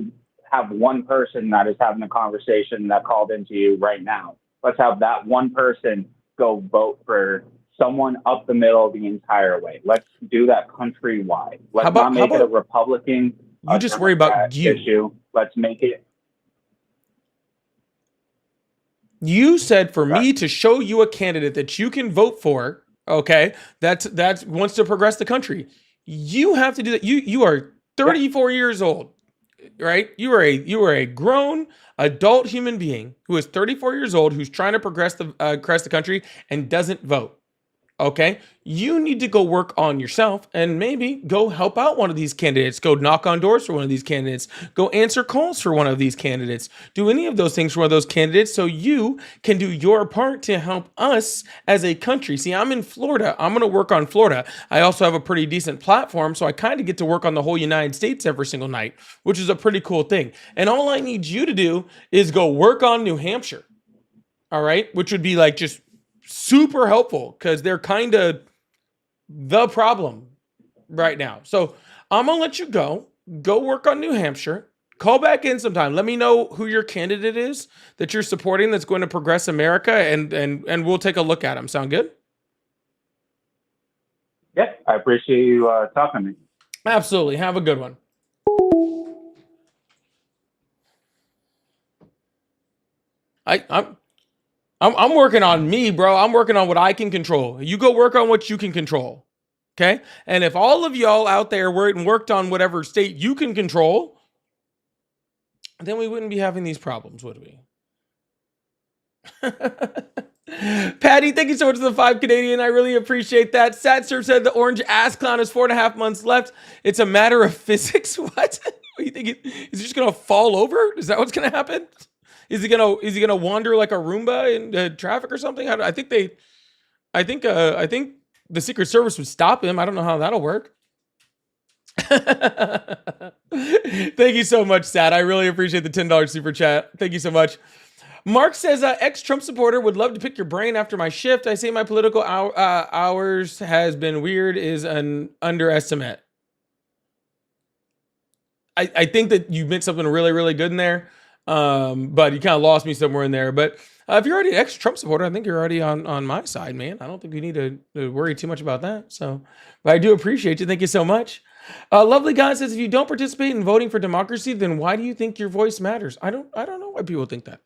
have one person that is having a conversation that called into you right now. Let's have that one person go vote for someone up the middle the entire way. Let's do that countrywide. Let's not make it a Republican. You just worry about you. Issue. Let's make it. You said for me to show you a candidate that you can vote for, okay, that's wants to progress the country. You have to do that. You are 34 years old, right? You are a grown adult human being who is 34 years old who's trying to progress the country and doesn't vote. Okay, you need to go work on yourself and maybe go help out one of these candidates. Go knock on doors for one of these candidates. Go answer calls for one of these candidates. Do any of those things for one of those candidates so you can do your part to help us as a country. See, I'm in Florida. I'm going to work on Florida. I also have a pretty decent platform, so I kind of get to work on the whole United States every single night, which is a pretty cool thing. And all I need you to do is go work on New Hampshire. All right, which would be like just super helpful because they're kind of the problem right now. So I'm gonna let you go work on New Hampshire. Call back in sometime. Let me know who your candidate is that you're supporting that's going to progress America, and we'll take a look at them. Sound good? Yeah, I appreciate you talking to me. Absolutely. Have a good one. I'm working on me, bro. I'm working on what I can control. You go work on what you can control. Okay? And if all of y'all out there worked on whatever state you can control, then we wouldn't be having these problems, would we? Patty, thank you so much for the 5 Canadian. I really appreciate that. Satsurf said the orange ass clown has 4.5 months left. It's a matter of physics. What? What do you think? Is he just gonna fall over? Is that what's gonna happen? Is he gonna wander like a Roomba in traffic or something? I think the Secret Service would stop him. I don't know how that'll work. Thank you so much, Sat. I really appreciate the $10 super chat. Thank you so much. Mark says, ex-Trump supporter would love to pick your brain after my shift. I say my political hours has been weird is an underestimate. I think that you meant something really, really good in there. But you kind of lost me somewhere in there. But if you're already an ex-Trump supporter, I think you're already on my side, man. I don't think you need to worry too much about that. So, but I do appreciate you. Thank you so much. Lovely God says, if you don't participate in voting for democracy, then why do you think your voice matters? I don't know why people think that.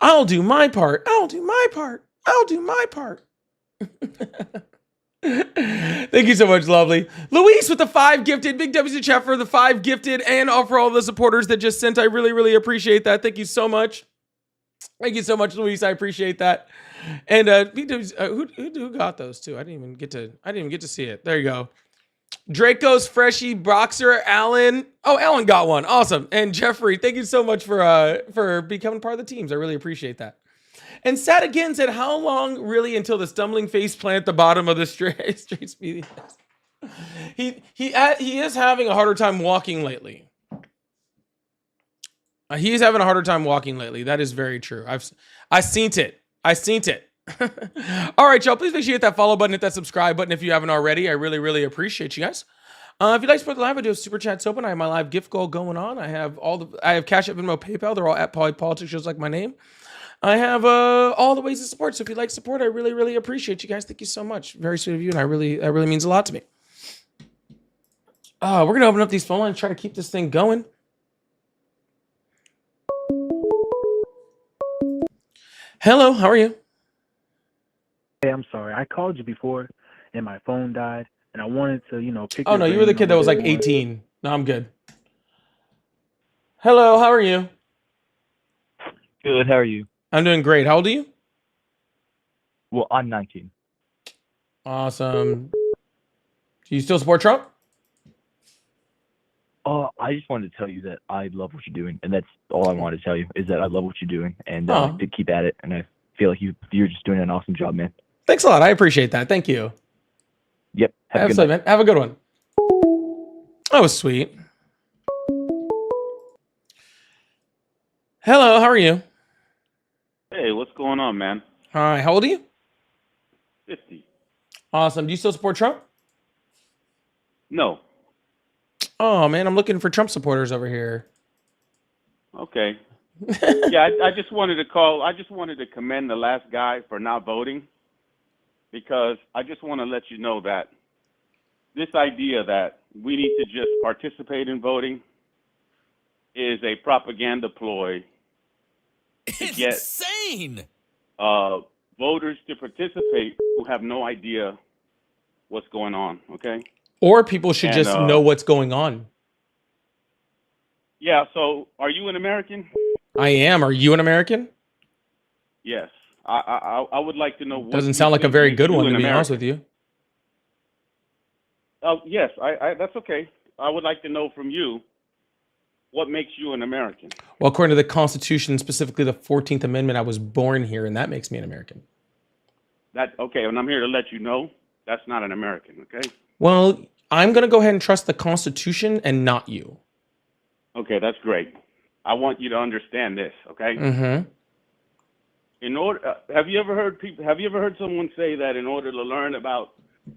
I'll do my part. I'll do my part. I'll do my part. Thank you so much, lovely. Luis with the 5 gifted. Big W's in chat for the 5 gifted and for all the supporters that just sent. I really, really appreciate that. Thank you so much. Thank you so much, Luis. I appreciate that. And Big W's, who got those two? I didn't even get to see it. There you go. Draco's Freshie Boxer Alan. Oh, Alan got one. Awesome. And Jeffrey, thank you so much for becoming part of the teams. I really appreciate that. And Sat again said, how long really until the stumbling face plant at the bottom of the straight speedy? He is having a harder time walking lately. He is having a harder time walking lately. That is very true. I seen it. All right, y'all. Please make sure you hit that follow button, hit that subscribe button if you haven't already. I really, really appreciate you guys. If you'd like to support the live, I do have super chats open. I have my live gift goal going on. I have Cash App, Venmo, PayPal. They're all at Politics, just like my name. I have all the ways to support. So if you'd like support, I really, really appreciate you guys. Thank you so much. Very sweet of you, and that really means a lot to me. We're gonna open up these phone lines, try to keep this thing going. Hello, how are you? Hey, I'm sorry. I called you before, and my phone died, and I wanted to, pick. Oh no, you were the kid that was like 18. No, I'm good. Hello, how are you? Good. How are you? I'm doing great. How old are you? Well, I'm 19. Awesome. Do you still support Trump? I just wanted to tell you that I love what you're doing, and that's all I wanted to tell you is that I love what you're doing, and Aw. to keep at it. And I feel like you're just doing an awesome job, man. Thanks a lot. I appreciate that. Thank you. Yep. Have a good Absolutely, night. man. Have a good one. That was sweet. Hello, how are you? Hey, what's going on, man? Hi, how old are you? 50. Awesome. Do you still support Trump? No. Oh man, I'm looking for Trump supporters over here. Okay. Yeah, I just wanted to call. I just wanted to commend the last guy for not voting, because I just want to let you know that this idea that we need to just participate in voting is a propaganda ploy to get Insane. voters to participate who have no idea what's going on. Okay. Or people should And, just know what's going on. Yeah. So, are you an American? I am. Are you an American? Yes. I would like to know. What Doesn't you sound like a think very makes good you one, an to be honest American. with you. Oh, yes, I that's okay. I would like to know from you what makes you an American. Well, according to the Constitution, specifically the 14th Amendment, I was born here, and that makes me an American. That okay, and I'm here to let you know that's not an American, okay? Well, I'm going to go ahead and trust the Constitution and not you. Okay, that's great. I want you to understand this, okay? Mm-hmm. In order have you ever heard someone say that in order to learn about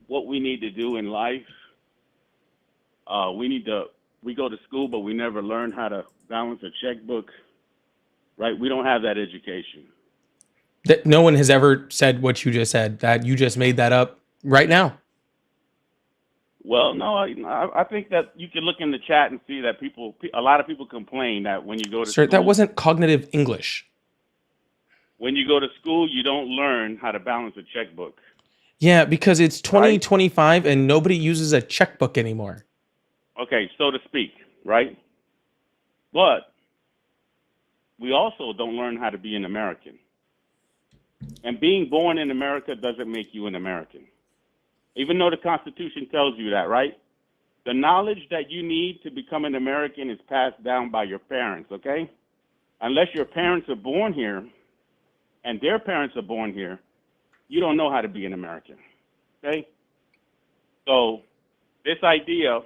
what we need to do in life, we go to school but we never learn how to balance a checkbook, right? We don't have that education. That no one has ever said what you just said. That you just made that up right now. Well, no, I think that you can look in the chat and see that a lot of people complain that when you go to Sir, school, that wasn't cognitive English. when you go to school, you don't learn how to balance a checkbook. Yeah, because it's Right. 2025 and nobody uses a checkbook anymore. Okay, so to speak, right? But we also don't learn how to be an American. And being born in America doesn't make you an American. Even though the Constitution tells you that, right? The knowledge that you need to become an American is passed down by your parents, okay? Unless your parents are born here and their parents are born here, you don't know how to be an American, okay? So this idea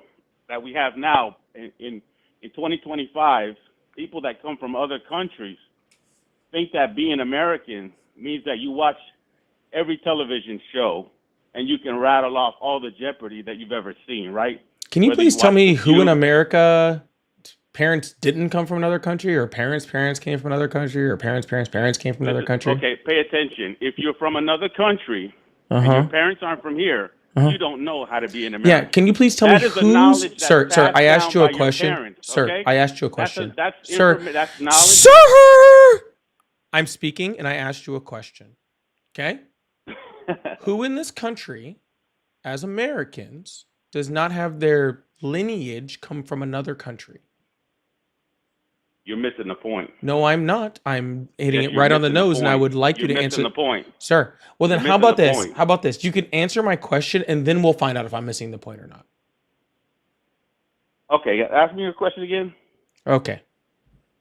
that we have now in 2025, people that come from other countries think that being American means that you watch every television show and you can rattle off all the Jeopardy that you've ever seen, right? Can you Whether please tell watch me The who in Feud- America parents didn't come from another country, or parents came from another country, or parents came from another country? Okay, pay attention. If you're from another country and Uh-huh. your parents aren't from here, Uh-huh. you don't know how to be an Yeah, American. can you please tell That me is a knowledge who's that's sir, passed I asked down you a by your question. parents, Sir, okay? I asked you a question. That's Sir, knowledge. Sir, I'm speaking and I asked you a question. Okay? Who in this country, as Americans, does not have their lineage come from another country? You're missing the point. No, I'm not. I'm hitting Yes, it you're right on the missing the nose, and I point. would like You're you to missing answer. the point. Sir, well then You're how missing about the this? point. How about this? You can answer my question, and then we'll find out if I'm missing the point or not. Okay, ask me your question again. Okay.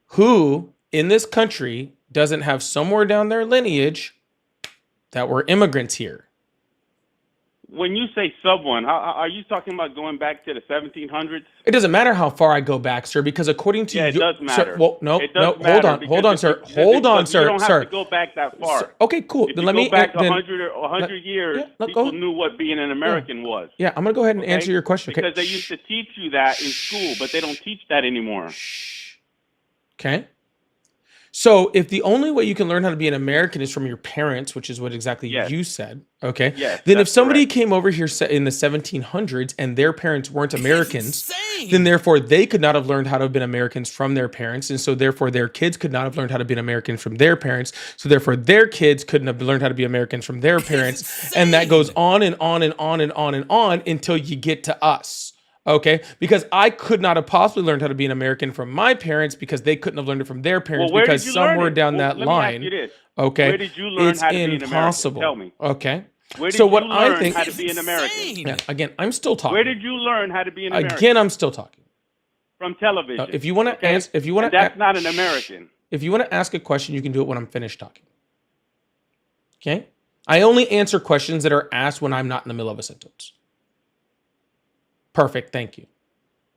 Who in this country doesn't have somewhere down their lineage that were immigrants here? When you say someone, are you talking about going back to the 1700s? It doesn't matter how far I go back, sir, because according to Yeah, it you, does matter. Sir, well, no, It no, does matter hold on, sir, because hold on, you sir, don't have sir. to go back that far. Sir, okay, cool. If Then you let go me back then- 100 years, yeah, look, people go- knew what being an American was. Yeah, I'm gonna go ahead and Okay? answer your question. Okay. Because they used to teach you that in school, but they don't teach that anymore. Okay. So if the only way you can learn how to be an American is from your parents, which is what exactly Yes. you said, okay? Yes, Then if that's somebody correct. came over here in the 1700s and their parents weren't Americans, Insane. then therefore they could not have learned how to have been Americans from their parents, and so therefore their kids could not have learned how to be an American from their parents, so therefore their kids couldn't have learned how to be Americans from their parents, and that goes on and on and on and on and on until you get to us. Okay, because I could not have possibly learned how to be an American from my parents because they couldn't have learned it from their parents Well, where because did you learn somewhere it? down Well, that let me ask line. you this. Okay, Where did you learn it's how to be an American? impossible. Tell me. Okay, Where did so you what I learn think, how to be an American? Insane. yeah, again, I'm still talking. Where did you learn how to be an American? Again, I'm still talking. from television. If you want to okay? answer, if you want And to, that's not an American. If you want to ask a question, you can do it when I'm finished talking. Okay? I only answer questions that are asked when I'm not in the middle of a sentence. Perfect. Thank you.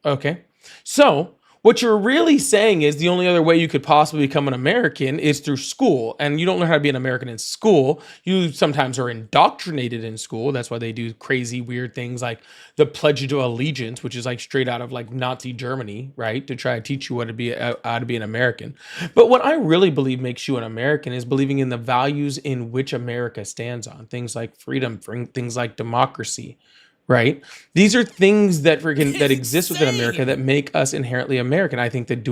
Okay. So what you're really saying is the only other way you could possibly become an American is through school. And you don't learn how to be an American in school. You sometimes are indoctrinated in school. That's why they do crazy, weird things like the Pledge of Allegiance, which is like straight out of like Nazi Germany, right? To try to teach you how to be an American. But what I really believe makes you an American is believing in the values in which America stands on. Things like freedom, things like democracy, right? These are things that that exist within America that make us inherently American. I think that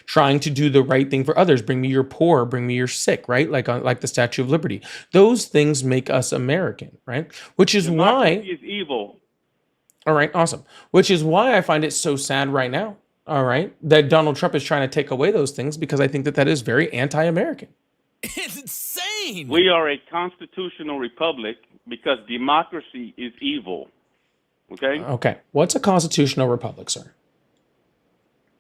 trying to do the right thing for others, bring me your poor, bring me your sick, right? Like the Statue of Liberty. Those things make us American, right? Which is Democracy why is evil. all right, awesome. Which is why I find it so sad right now, all right, that Donald Trump is trying to take away those things, because I think that is very anti-American. It's insane. We are a constitutional republic because democracy is evil. Okay? Okay. What's a constitutional republic, sir?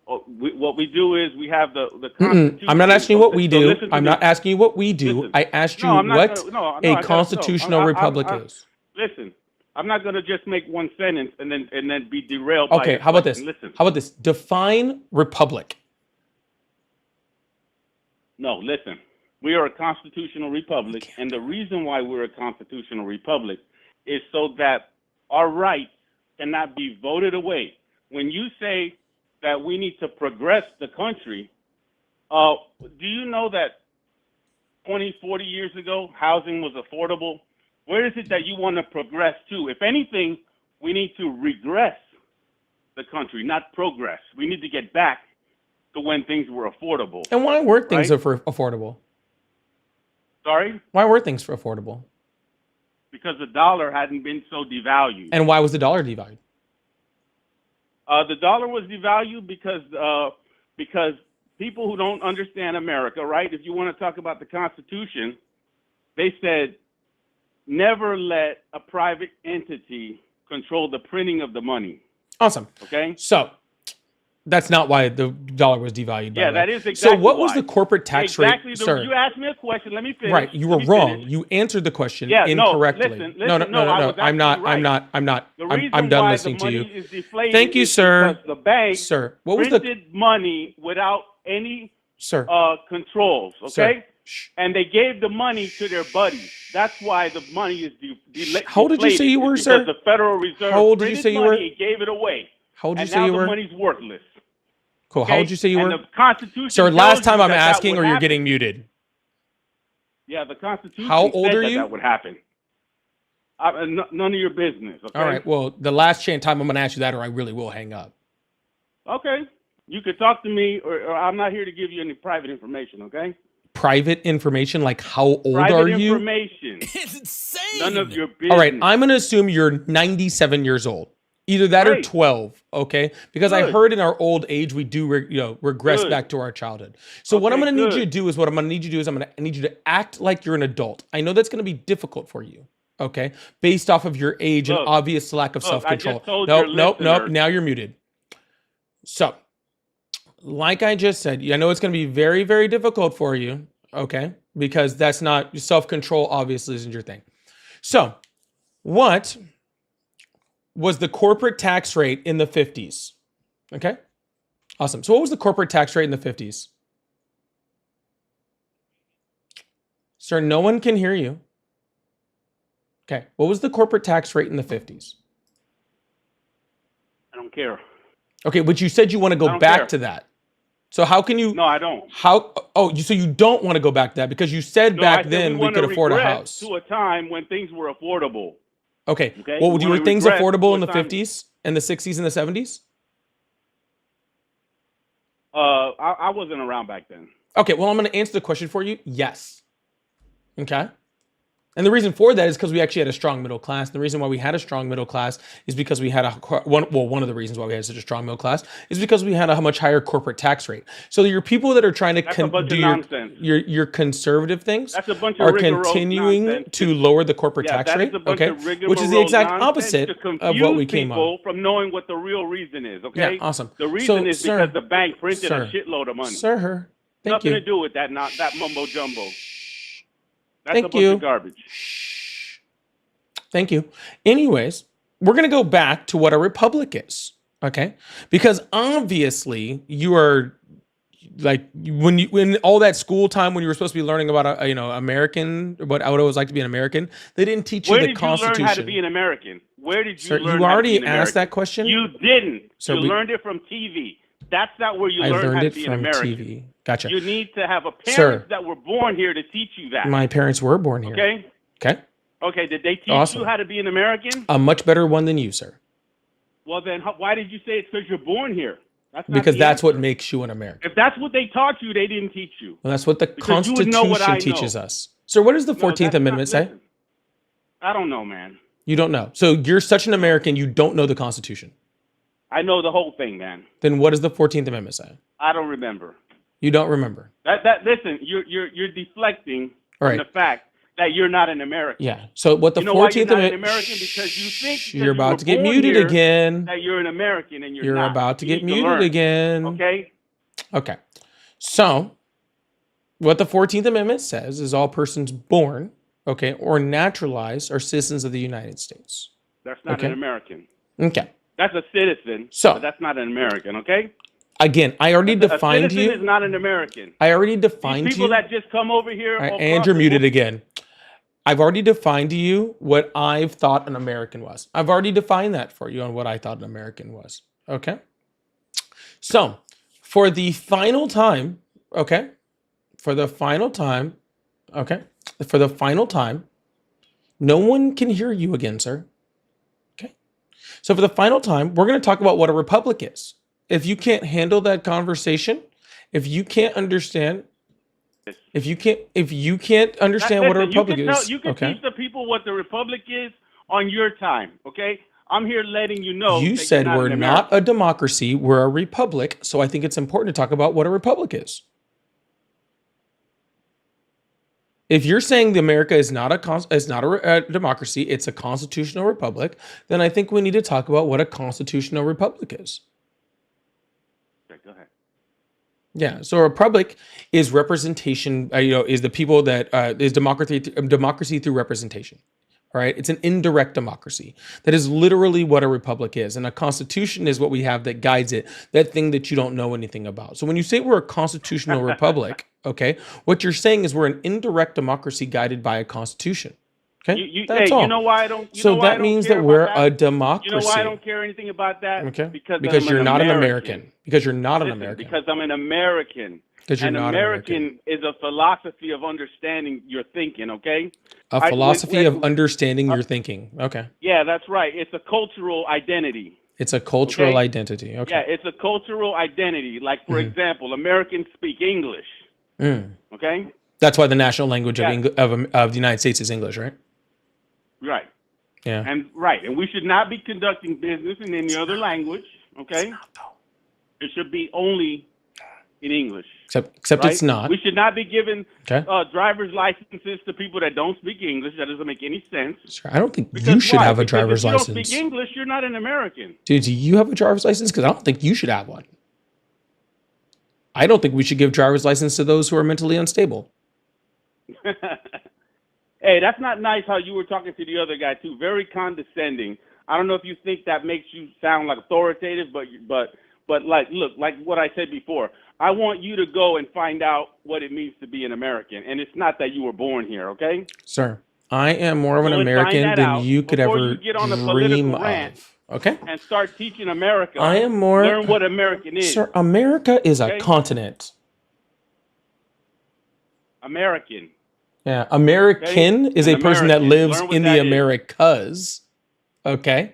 What we do is we have the Constitution. I'm not asking you what we So do. listen to I'm this. not asking you what we do. Listen. I asked you No, I'm not what gonna- no, I a said- constitutional no, republic I- is. Listen, I'm not going to just make one sentence and then be derailed by Okay, your how about this? question. Listen. How about this? Define republic. No, listen. We are a constitutional republic, and the reason why we're a constitutional republic is so that our rights cannot be voted away. When you say that we need to progress the country, do you know that 20, 40 years ago, housing was affordable? Where is it that you want to progress to? If anything, we need to regress the country, not progress. We need to get back to when things were affordable. And why were things Right? affordable? Sorry? Why were things affordable? Because the dollar hadn't been so devalued. And why was the dollar devalued? The dollar was devalued because people who don't understand America, right? If you want to talk about the Constitution, they said never let a private entity control the printing of the money. Awesome. Okay? So that's not why the dollar was devalued. By Yeah, the way. that is exactly So what was why. the corporate tax Exactly. rate, sir? You asked me a question. Let me finish. Right, you Let were me wrong. finish. You answered the question Yeah, no, incorrectly. listen, no, I was I'm not. absolutely right. The reason I'm done why listening the to money you. is deflated Thank you, is sir. because the bank Sir, what was the printed money without any sir? controls, Sir, okay? shh. And they gave the money to their buddies. That's why the money is deflated. How old did you say you were, It's sir? because the Federal Reserve How old did you printed say you money were? and gave it away. How old did you And say now you the were? money's worthless. Cool. How okay? old did you say you And were? the Constitution Sir, tells last time you I'm that asking, would or you're happen. getting muted. Yeah, the Constitution How old said are that you? that would happen. None of your business, okay? All right. Well, the last chance time I'm going to ask you that, or I really will hang up. Okay. You could talk to me, or I'm not here to give you any private information, okay? Private information, like how old Private are you? information. It's insane. None of your business. All right, I'm going to assume you're 97 years old. Either that or Great. 12, okay? Because I Good. heard in our old age we do regress Good. back to our childhood. So what I'm Okay, going to need you to good. do is I'm going to need you to act like you're an adult. I know that's going to be difficult for you, okay? Based off of your age and Look, obvious lack of look, I self-control. just told Nope, your nope, nope. listeners- Now you're muted. So, like I just said, I know it's going to be very, very difficult for you, okay? Because that's not self-control, obviously, isn't your thing. So, what was the corporate tax rate in the 50s? Okay? Awesome. So, what was the corporate tax rate in the 50s? Sir, no one can hear you. Okay. What was the corporate tax rate in the 50s? I don't care. Okay, but you said you want to I go don't back care. to that. So how can you No, I don't. so you don't want to go back to that because you said No, back I said then we wanna could afford a regress house. to a time when things were affordable. Okay. Okay, Well, we were wanna things regress affordable to in a the time- 50s and the 60s and the 70s? I wasn't around back then. Okay, well, I'm going to answer the question for you. Yes. Okay. And the reason for that is because we actually had a strong middle class. The reason why we had a strong middle class is because we had one of the reasons why we had such a strong middle class is because we had a much higher corporate tax rate. So your people that are trying to That's a bunch do of nonsense. your conservative things That's a bunch of are rigmarole continuing nonsense. to lower the corporate Yeah, tax that rate, is a bunch okay? of rigmarole Which is the exact nonsense opposite to confuse of what we came people on. from knowing what the real reason is, okay? Yeah, awesome. The reason So, is sir, because the bank printed sir, a shitload of money. Sir, thank Nothing you. to do with that, not that mumbo jumbo. That's Thank a bunch you. of garbage. Thank you. Anyways, we're going to go back to what a republic is, okay? Because obviously you are like when all that school time when you were supposed to be learning about American, what it was like to be an American, they didn't teach you Where the did you Constitution. learn how to be an American? Where did you Sir, learn you how to already be an asked American? that question. You didn't. Sir, You we- learned it from TV. That's not where you I learn how learned to it be an from American. TV. Gotcha. You need to have a parents Sir. that were born here to teach you that. My parents were born here. Okay? Okay. Okay, did they teach Awesome. you how to be an American? A much better one than you, sir. Well, then why did you say it's because you're born here? That's not Because the that's what answer. makes you an American. If that's what they taught you, they didn't teach you. And that's what the Because you would know what Constitution I know. teaches us. Sir, what does the No, 14th that's Amendment not- say? listen, I don't know, man. You don't know. So you're such an American, you don't know the Constitution. I know the whole thing, man. Then what does the 14th Amendment say? I don't remember. You don't remember. Listen, you're deflecting All from right. the fact that you're not an American. Yeah. So what the You know why you're 14th not an Amendment... American? Because you think because You're you about were to get born muted here again. that you're an American and you're You're not. about to You get need muted learn, again. Okay? Okay. So what the 14th Amendment says is all persons born, okay, or naturalized are citizens of the United States. That's not Okay. an American. Okay. That's a citizen, So- but that's not an American, okay? Again, I already A defined citizen is you. not an American. I already These defined people you. that just come over here. All right, across and you're the muted world- again. I've already defined to you what I've thought an American was. I've already defined that for you on what I thought an American was. Okay. So for the final time, okay, for the final time, no one can hear you again, sir. Okay. So for the final time, we're going to talk about what a republic is. If you can't handle that conversation, if you can't understand, if you can't understand what a Listen, republic you can is, you can okay. teach the people what the republic is on your time, okay? I'm here letting you know. You that said you're we're an not American. a democracy, we're a republic. So I think it's important to talk about what a republic is. If you're saying the America is not a democracy, it's a constitutional republic, then I think we need to talk about what a constitutional republic is. Okay, go ahead. Yeah, so a republic is representation. Is the people that is democracy through representation. All right, it's an indirect democracy. That is literally what a republic is, and a constitution is what we have that guides it. That thing that you don't know anything about. So when you say we're a constitutional republic, okay, what you're saying is we're an indirect democracy guided by a constitution. Okay, that's all. You know why I don't? You So know why I that don't means care that we're about a that? democracy. You know why I don't care anything about that? Okay, Because because I'm you're not an American. American. Because you're not an Listen, American. Because I'm an American. Because you're An not American American. is a philosophy of understanding your thinking, okay? A I- philosophy when- of understanding your thinking. Okay. Yeah, that's right. It's a cultural identity. It's a cultural Okay. identity. Okay. Yeah, it's a cultural identity. Like, for example, Americans speak English, Mm. okay? That's why the national language Yeah. of the United States is English, right? Right. Yeah. And we should not be conducting business in any other language, okay? It should be only in English. Except Right? it's not. We should not be giving Okay. driver's licenses to people that don't speak English. That doesn't make any sense. Sure. I don't think you Because should why? have a Because driver's if you license. don't speak English, you're not an American. Dude, do you have a driver's license? Because I don't think you should have one. I don't think we should give driver's license to those who are mentally unstable. Hey, that's not nice how you were talking to the other guy too. Very condescending. I don't know if you think that makes you sound like authoritative, but like, look, like what I said before. I want you to go and find out what it means to be an American, and it's not that you were born here, okay? Sir, I am more of an Go and find American that than out you could before ever you get on a dream political of. rant. Okay? And start teaching America. I am more... Learn what American is. Sir, America is a Okay? continent. American. Yeah, American is a An person that American. lives Learn what in the that is. Americas. Okay?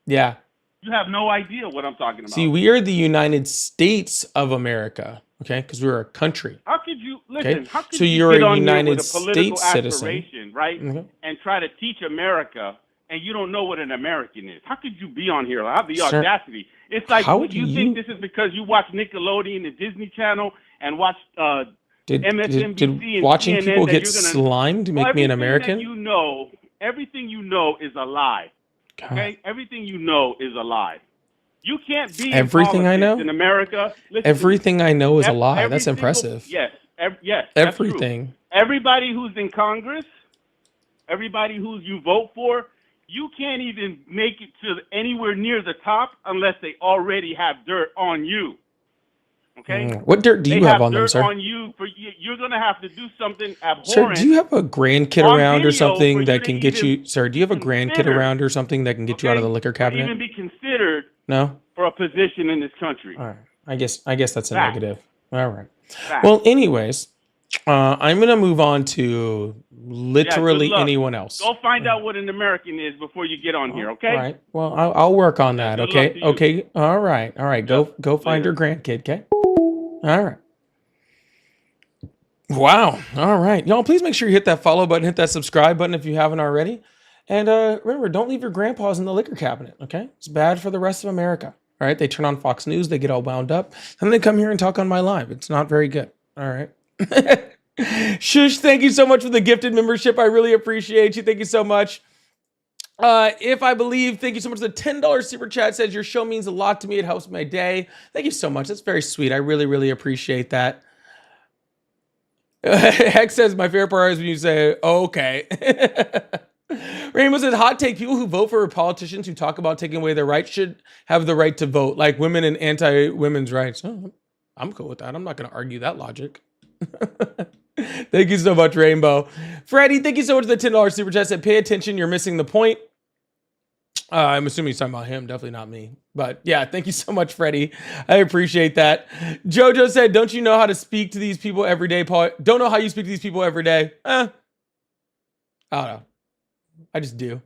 Yeah. You have no idea what I'm talking about. See, we are the United States of America. okay? Because we're a country. How could you Okay. listen? How could So you you're get a on here United with a political States citizen. aspiration, right? Mhm. And try to teach America, and you don't know what an American is? How could you be on here? I have the Sir, audacity. It's like how you do think you- this is because you watch Nickelodeon and Disney Channel and watch Did MSNBC and watching CNN people that get you're gonna slimed make me an everything American? That everything you know is a lie. God. Okay, everything you know is a lie. You can't be Everything I in know? politics in America. Listen to me. Everything I know is a Every lie. That's single- impressive. Yes, yes. That's true. Everything. Everybody who's in Congress, everybody who you vote for, you can't even make it to anywhere near the top unless they already have dirt on you. Okay? What dirt do They you have on dirt them, sir? on you for you're gonna have to do something Sir, abhorrent. do you have a grandkid on around or video something for that you can to get even you? Sir, do you have a grandkid consider, around or something that can get you out of the liquor or cabinet? even be considered No. for a position in this country. All right. I guess that's a Fact. negative. All right. Fact. Well, anyways, I'm gonna move on to literally luck. anyone else. Go find out what an American is before you get on here, okay? All right. Well, I'll work on that. Good luck Okay. to you. Okay. All right. All right. Go find your Later. grandkid. Okay. All right. Wow. All right. Y'all, please make sure you hit that follow button, hit that subscribe button if you haven't already. And remember, don't leave your grandpas in the liquor cabinet, okay? It's bad for the rest of America. All right. They turn on Fox News, they get all wound up, and they come here and talk on my live. It's not very good. All right. Shush, thank you so much for the gifted membership. I really appreciate you. Thank you so much. If I believe, thank you so much. The $10 super chat says your show means a lot to me. It helps my day. Thank you so much. That's very sweet. I really, really appreciate that. Hex says my favorite part is when you say, oh, okay. Rainbow says, hot take, people who vote for politicians who talk about taking away their rights should have the right to vote, like women and anti-women's rights. Oh, I'm cool with that. I'm not going to argue that logic. Thank you so much, Rainbow. Freddie, thank you so much for the $10 super chat. Said, pay attention, you're missing the point. I'm assuming he's talking about him, definitely not me. But yeah, thank you so much, Freddie. I appreciate that. Jojo said, don't you know how to speak to these people every day, Paul? Don't know how you speak to these people every day. I don't know. I just do.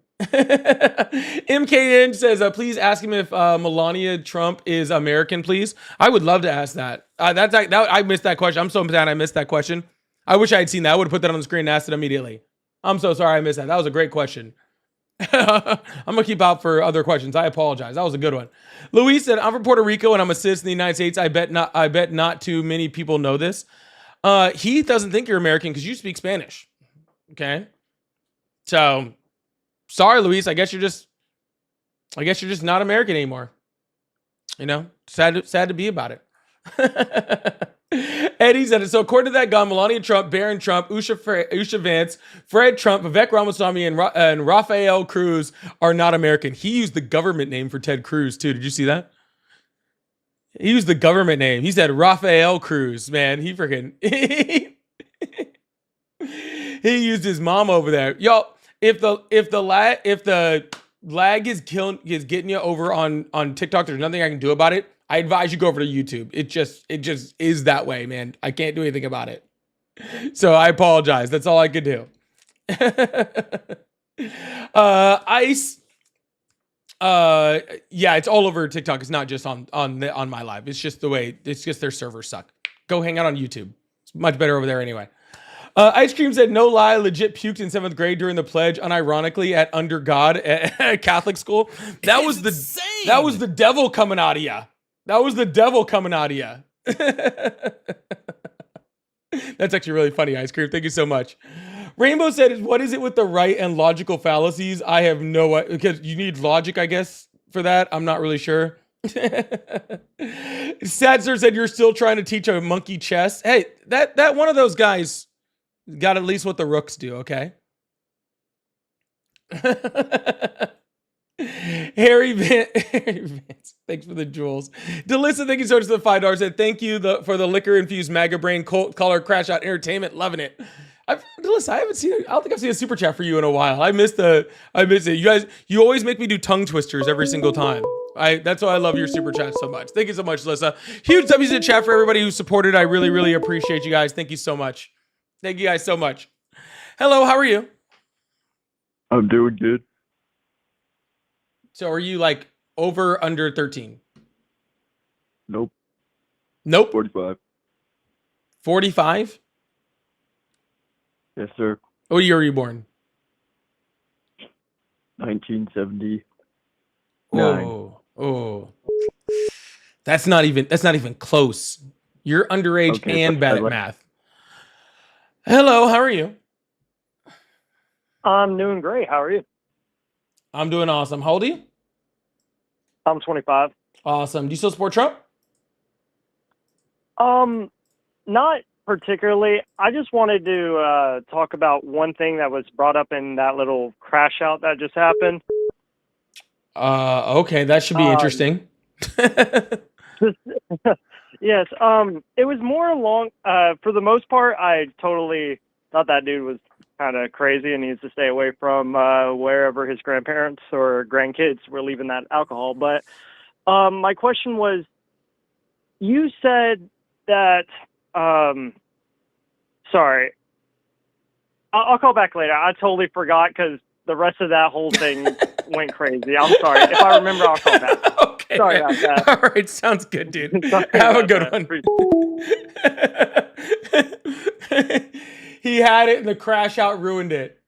MKN says, please ask him if Melania Trump is American, please. I would love to ask that. I missed that question. I'm so mad I missed that question. I wish I had seen that. I would have put that on the screen and asked it immediately. I'm so sorry I missed that. That was a great question. I'm gonna keep out for other questions. I apologize. That was a good one. Luis said, I'm from Puerto Rico and I'm a citizen of the United States. I bet not too many people know this. He doesn't think you're American because you speak Spanish. Okay. So sorry, Luis. I guess you're just not American anymore. You know, sad to be about it. Eddie said it. So according to that gun, Melania Trump, Barron Trump, Usha Vance, Fred Trump, Vivek Ramaswamy, and Rafael Cruz are not American. He used the government name for Ted Cruz too. Did you see that? He used the government name. He said Rafael Cruz. Man, he freaking he used his mom over there. Y'all, if the lag is getting you over on TikTok, there's nothing I can do about it. I advise you go over to YouTube. It just is that way, man. I can't do anything about it. So I apologize. That's all I could do. Ice. Yeah, it's all over TikTok. It's not just on my live. It's just the way. It's just their servers suck. Go hang out on YouTube. It's much better over there anyway. Ice Cream said, no lie, legit puked in 7th grade during the pledge, unironically at Under God at Catholic school. That was the devil coming out of you. That was the devil coming out of you. That's actually really funny, Ice Cream. Thank you so much. Rainbow said, what is it with the right and logical fallacies? I have no idea, because you need logic, I guess, for that. I'm not really sure. Sadster said, you're still trying to teach a monkey chess. Hey, that one of those guys got at least what the rooks do, okay? Harry Vance, thanks for the jewels. Delissa, thank you so much for the $5. Said thank you for the liquor infused MAGA brain cult color crash out entertainment. Loving it. Delissa, I don't think I've seen a super chat for you in a while. I missed it. You guys, you always make me do tongue twisters every single time. That's why I love your super chat so much. Thank you so much, Delissa. Huge W's in chat for everybody who supported. I really, really appreciate you guys. Thank you so much. Thank you guys so much. Hello, how are you? I'm doing good. So are you like over under 13? Nope. 45. 45? Yes, sir. What year were you born? 1970. Oh. That's not even close. You're underage Okay, and but bad I at like- math. Hello, how are you? I'm doing great. How are you? I'm doing awesome. How old are you? I'm 25. Awesome. Do you still support Trump? Not particularly. I just wanted to talk about one thing that was brought up in that little crash out that just happened. Okay, that should be interesting. Yes. It was more along. For the most part, I totally thought that dude was kind of crazy and needs to stay away from wherever his grandparents or grandkids were leaving that alcohol. But my question was, you said that. Sorry, I'll call back later. I totally forgot because the rest of that whole thing went crazy. I'm sorry. If I remember, I'll call back. Okay. Sorry about that. All right, sounds good, dude. Sorry Have a about good that. one. He had it and the crash out ruined it.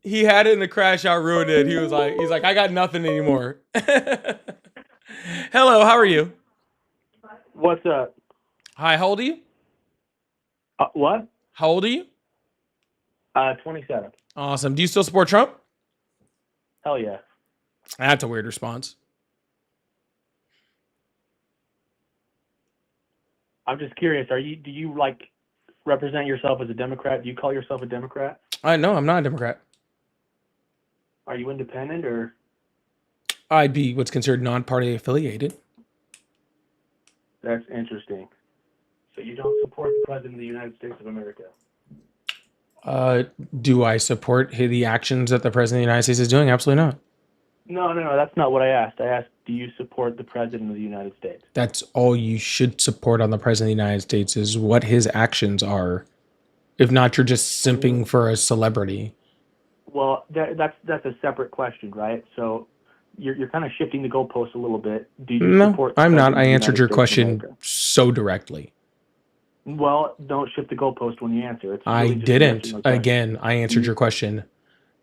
He had it and the crash out ruined it. He's like, I got nothing anymore. Hello, how are you? What's up? Hi, how old are you? What? How old are you? 27. Awesome. Do you still support Trump? Hell yeah. That's a weird response. I'm just curious. Do you like represent yourself as a Democrat? Do you call yourself a Democrat? No, I'm not a Democrat. Are you independent or? I'd be what's considered non-party affiliated. That's interesting. So you don't support the President of the United States of America? Do I support the actions that the President of the United States is doing? Absolutely not. No. That's not what I asked. I asked, do you support the President of the United States? That's all you should support on the President of the United States is what his actions are. If not, you're just simping for a celebrity. Well, that's a separate question, right? So you're kind of shifting the goalposts a little bit. Do you No, support the I'm not. President I of the answered United your States of question America? so directly. Well, don't shift the goalpost when you answer. It's I really just a didn't. yes or no question. Again, I answered your question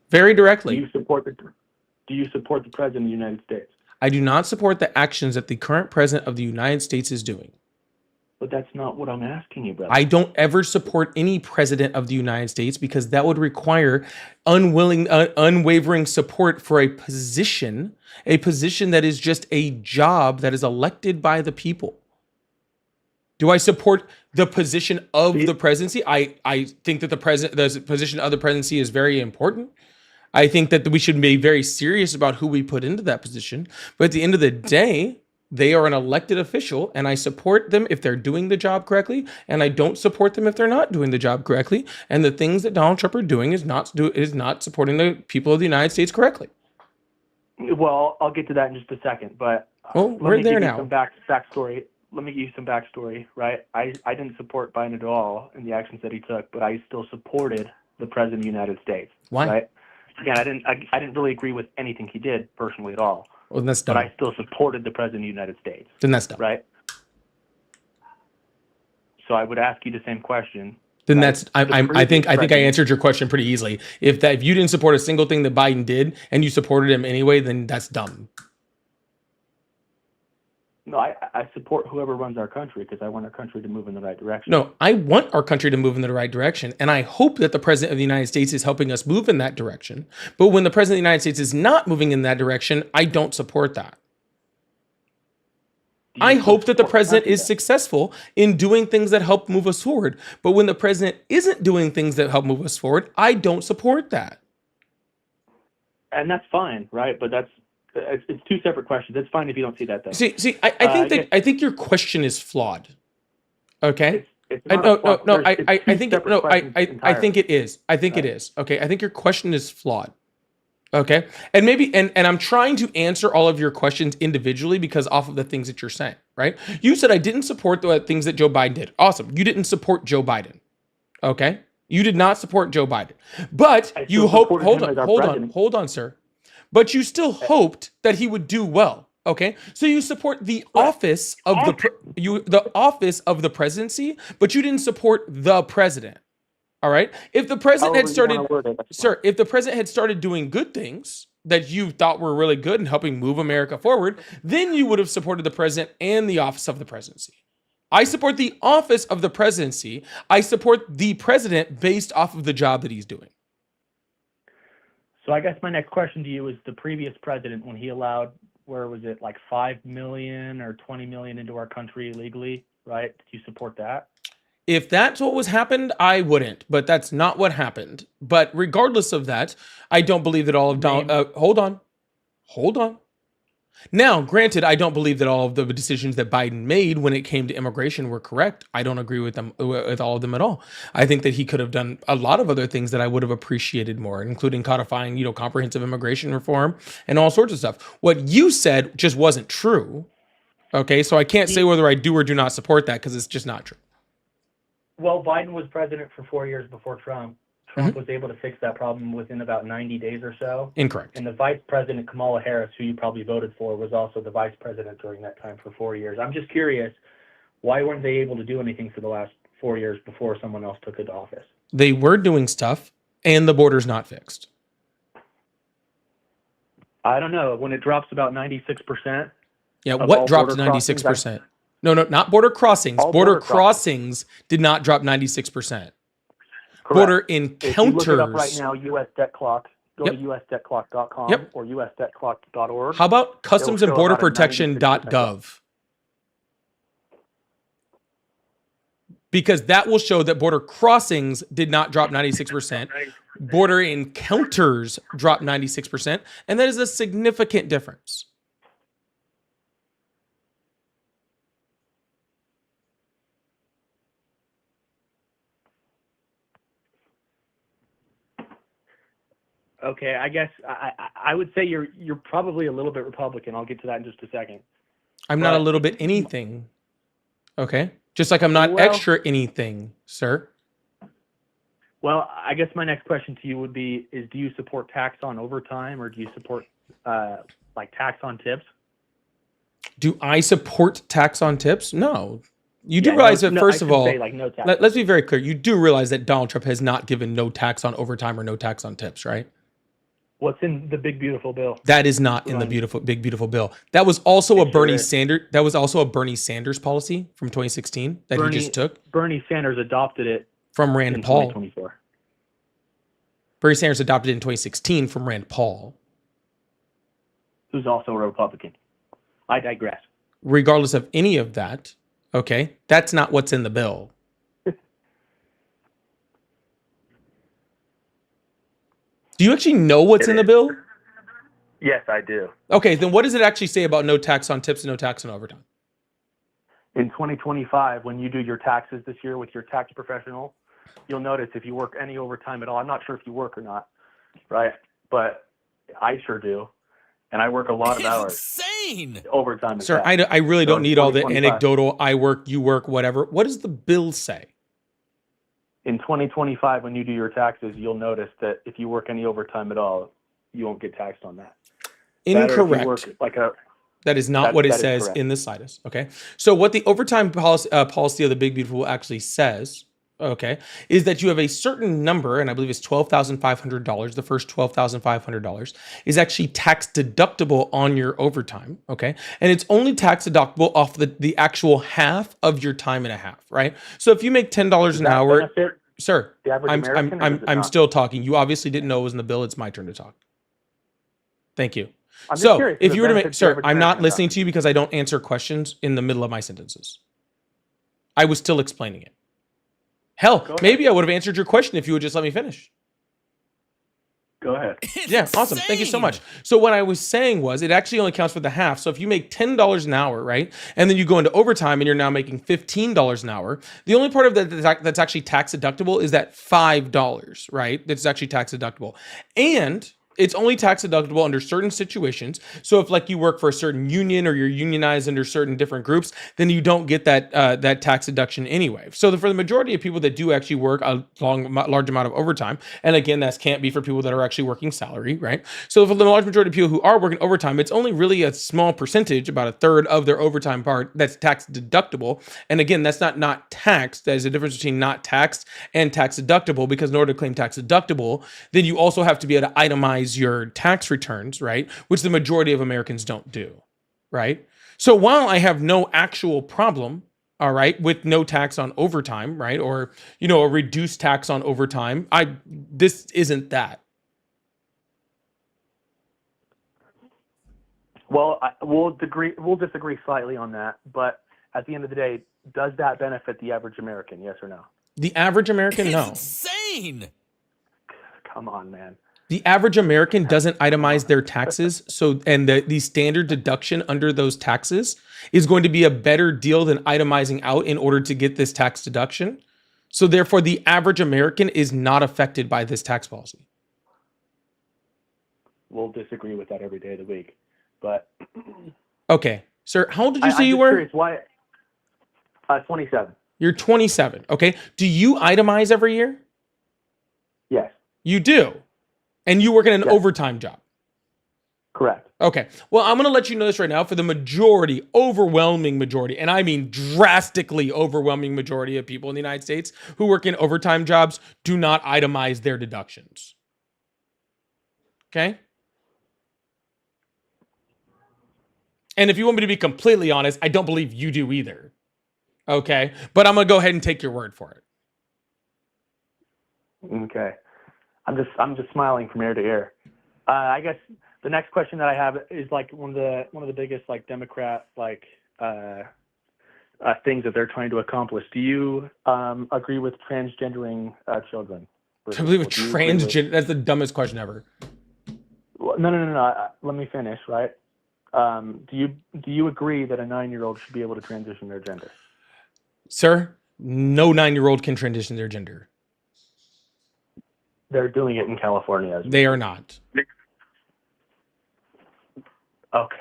very directly. Do you support the President of the United States? I do not support the actions that the current President of the United States is doing. But that's not what I'm asking you, brother. I don't ever support any president of the United States because that would require unwavering support for a position that is just a job that is elected by the people. Do I support the position of the presidency? I think that the position of the presidency is very important. I think that we should be very serious about who we put into that position. But at the end of the day, they are an elected official, and I support them if they're doing the job correctly, and I don't support them if they're not doing the job correctly. And the things that Donald Trump are doing is not supporting the people of the United States correctly. Well, I'll get to that in just a second, but Well, let we're me there give now. you some backstory. Let me give you some backstory, right? I didn't support Biden at all in the actions that he took, but I still supported the President of the United States. Why? Right? Again, I didn't really agree with anything he did personally at all, Well, that's but dumb. I still supported the President of the United States. Then that's dumb. Right? So I would ask you the same question. Then Right. that's I The think previous I president- answered your question pretty easily. If you didn't support a single thing that Biden did and you supported him anyway, then that's dumb. No, I support whoever runs our country because I want our country to move in the right direction. No, I want our country to move in the right direction, and I hope that the President of the United States is helping us move in that direction. But when the President of the United States is not moving in that direction, I don't support that. Do you I hope that the support president country is then? successful in doing things that help move us forward. But when the president isn't doing things that help move us forward, I don't support that. And that's fine, right? But it's two separate questions. It's fine if you don't see that, though. See, I think your question is flawed. Okay. It's I, not no, a flaw- no, no. there's- I it's two think separate questions I entirely. think it is. I think it Right. is. Okay. I think your question is flawed. Okay. And maybe and I'm trying to answer all of your questions individually because off of the things that you're saying, right? You said I didn't support the things that Joe Biden did. Awesome. You didn't support Joe Biden. Okay. You did not support Joe Biden. But I you still hope supported hold him on, as our hold on, president. hold on, sir. But you still hoped that he would do well. Okay, so you support the office of the office of the presidency, but you didn't support the president. All right. If the president had started, sir, if the president had started doing good things that you thought were really good and helping move America forward, then you would have supported the president and the office of the presidency. I support the office of the presidency. I support the president based off of the job that he's doing. So I guess my next question to you is the previous president, when he allowed, where was it, like 5 million or 20 million into our country illegally, right? Did you support that? If that's what was happened, I wouldn't, but that's not what happened. But regardless of that, I don't believe that all of hold on. Now, granted, I don't believe that all of the decisions that Biden made when it came to immigration were correct. I don't agree with them, with all of them at all. I think that he could have done a lot of other things that I would have appreciated more, including codifying, comprehensive immigration reform and all sorts of stuff. What you said just wasn't true. Okay, so I can't say whether I do or do not support that because it's just not true. Well, Biden was president for 4 years before Trump. Trump was able to fix that problem within about 90 days or so. Incorrect. And the vice president, Kamala Harris, who you probably voted for, was also the vice president during that time for 4 years. I'm just curious, why weren't they able to do anything for the last 4 years before someone else took into office? They were doing stuff, and the border's not fixed. I don't know. When it drops about 96%. Yeah, what dropped 96%? No, not border crossings. Border crossings did not drop 96%. Correct. Border encounters. If you look it up right now, U.S. Debt Clock, go to usdebtclock.com or usdebtclock.org. How about customs and border protection.gov? Because that will show that border crossings did not drop 96%. Border encounters dropped 96%. And that is a significant difference. Okay, I guess I would say you're probably a little bit Republican. I'll get to that in just a second. I'm not a little bit anything. Okay? Just like I'm not extra anything, sir. Well, I guess my next question to you would be, do you support tax on overtime, or do you support like tax on tips? Do I support tax on tips? No. You do realize that, first of all, let's be very clear. You do realize that Donald Trump has not given no tax on overtime or no tax on tips, right? What's in the big beautiful bill? That is not in the big beautiful bill. That was also a Bernie Sanders. That was also a Bernie Sanders policy from 2016 that he just took. Bernie Sanders adopted it from Rand Paul. 2024. Bernie Sanders adopted it in 2016 from Rand Paul, who's also a Republican. I digress. Regardless of any of that, okay, that's not what's in the bill. Do you actually know what's in the bill? Yes, I do. Okay, then what does it actually say about no tax on tips and no tax on overtime? In 2025, when you do your taxes this year with your tax professional, you'll notice if you work any overtime at all. I'm not sure if you work or not, right? But I sure do. And I work a lot of hours. Insane. Overtime. Sir, I really don't need all the anecdotal, I work, you work, whatever. What does the bill say? In 2025, when you do your taxes, you'll notice that if you work any overtime at all, you won't get taxed on that. Incorrect. That is not what it says in the CITES. Okay. So what the overtime policy of the Big Beautiful actually says, okay, is that you have a certain number, and I believe it's $12,500. The first $12,500 is actually tax deductible on your overtime, okay? And it's only tax deductible off the actual half of your time and a half, right? So if you make $10 an hour, sir, I'm still talking. You obviously didn't know it was in the bill. It's my turn to talk. Thank you. So if you were to make, sir, I'm not listening to you because I don't answer questions in the middle of my sentences. I was still explaining it. Hell, maybe I would have answered your question if you would just let me finish. Go ahead. Yeah, awesome. Thank you so much. So what I was saying was it actually only counts for the half. So if you make $10 an hour, right, and then you go into overtime and you're now making $15 an hour, the only part of that that's actually tax deductible is that $5, right? That's actually tax deductible. And It's only tax deductible under certain situations. So if like you work for a certain union or you're unionized under certain different groups, then you don't get that tax deduction anyway. So for the majority of people that do actually work a large amount of overtime, and again, that can't be for people that are actually working salary, right? So for the large majority of people who are working overtime, it's only really a small percentage, about a third of their overtime part, that's tax deductible. And again, that's not taxed. There's a difference between not taxed and tax deductible, because in order to claim tax deductible, then you also have to be able to itemize your tax returns, right? Which the majority of Americans don't do, right? So while I have no actual problem, all right, with no tax on overtime, right? Or, a reduced tax on overtime, this isn't that. Well, we'll disagree slightly on that, but at the end of the day, does that benefit the average American? Yes or no? The average American, no. Insane. Come on, man. The average American doesn't itemize their taxes, and the standard deduction under those taxes is going to be a better deal than itemizing out in order to get this tax deduction. So therefore, the average American is not affected by this tax policy. We'll disagree with that every day of the week, but Okay, sir, how old did you say I'm you just were? curious, why? 27. You're 27. Okay, do you itemize every year? Yes, You do, and you work in an Yes. overtime job. correct. Okay. Well, I'm going to let you know this right now. For the majority, overwhelming majority, and I mean drastically overwhelming majority of people in the United States who work in overtime jobs do not itemize their deductions. Okay? And if you want me to be completely honest, I don't believe you do either. Okay? But I'm going to go ahead and take your word for it. Okay. I'm just smiling from ear to ear. I guess the next question that I have is like one of the biggest like Democrat things that they're trying to accomplish. Do you agree with transgendering children? I believe a Do you agree with- transgender, that's the dumbest question ever. Well, no. Let me finish. Right. Do you agree that a 9-year-old should be able to transition their gender? Sir, no 9-year-old can transition their gender. They're doing it in California. As They are not. Okay.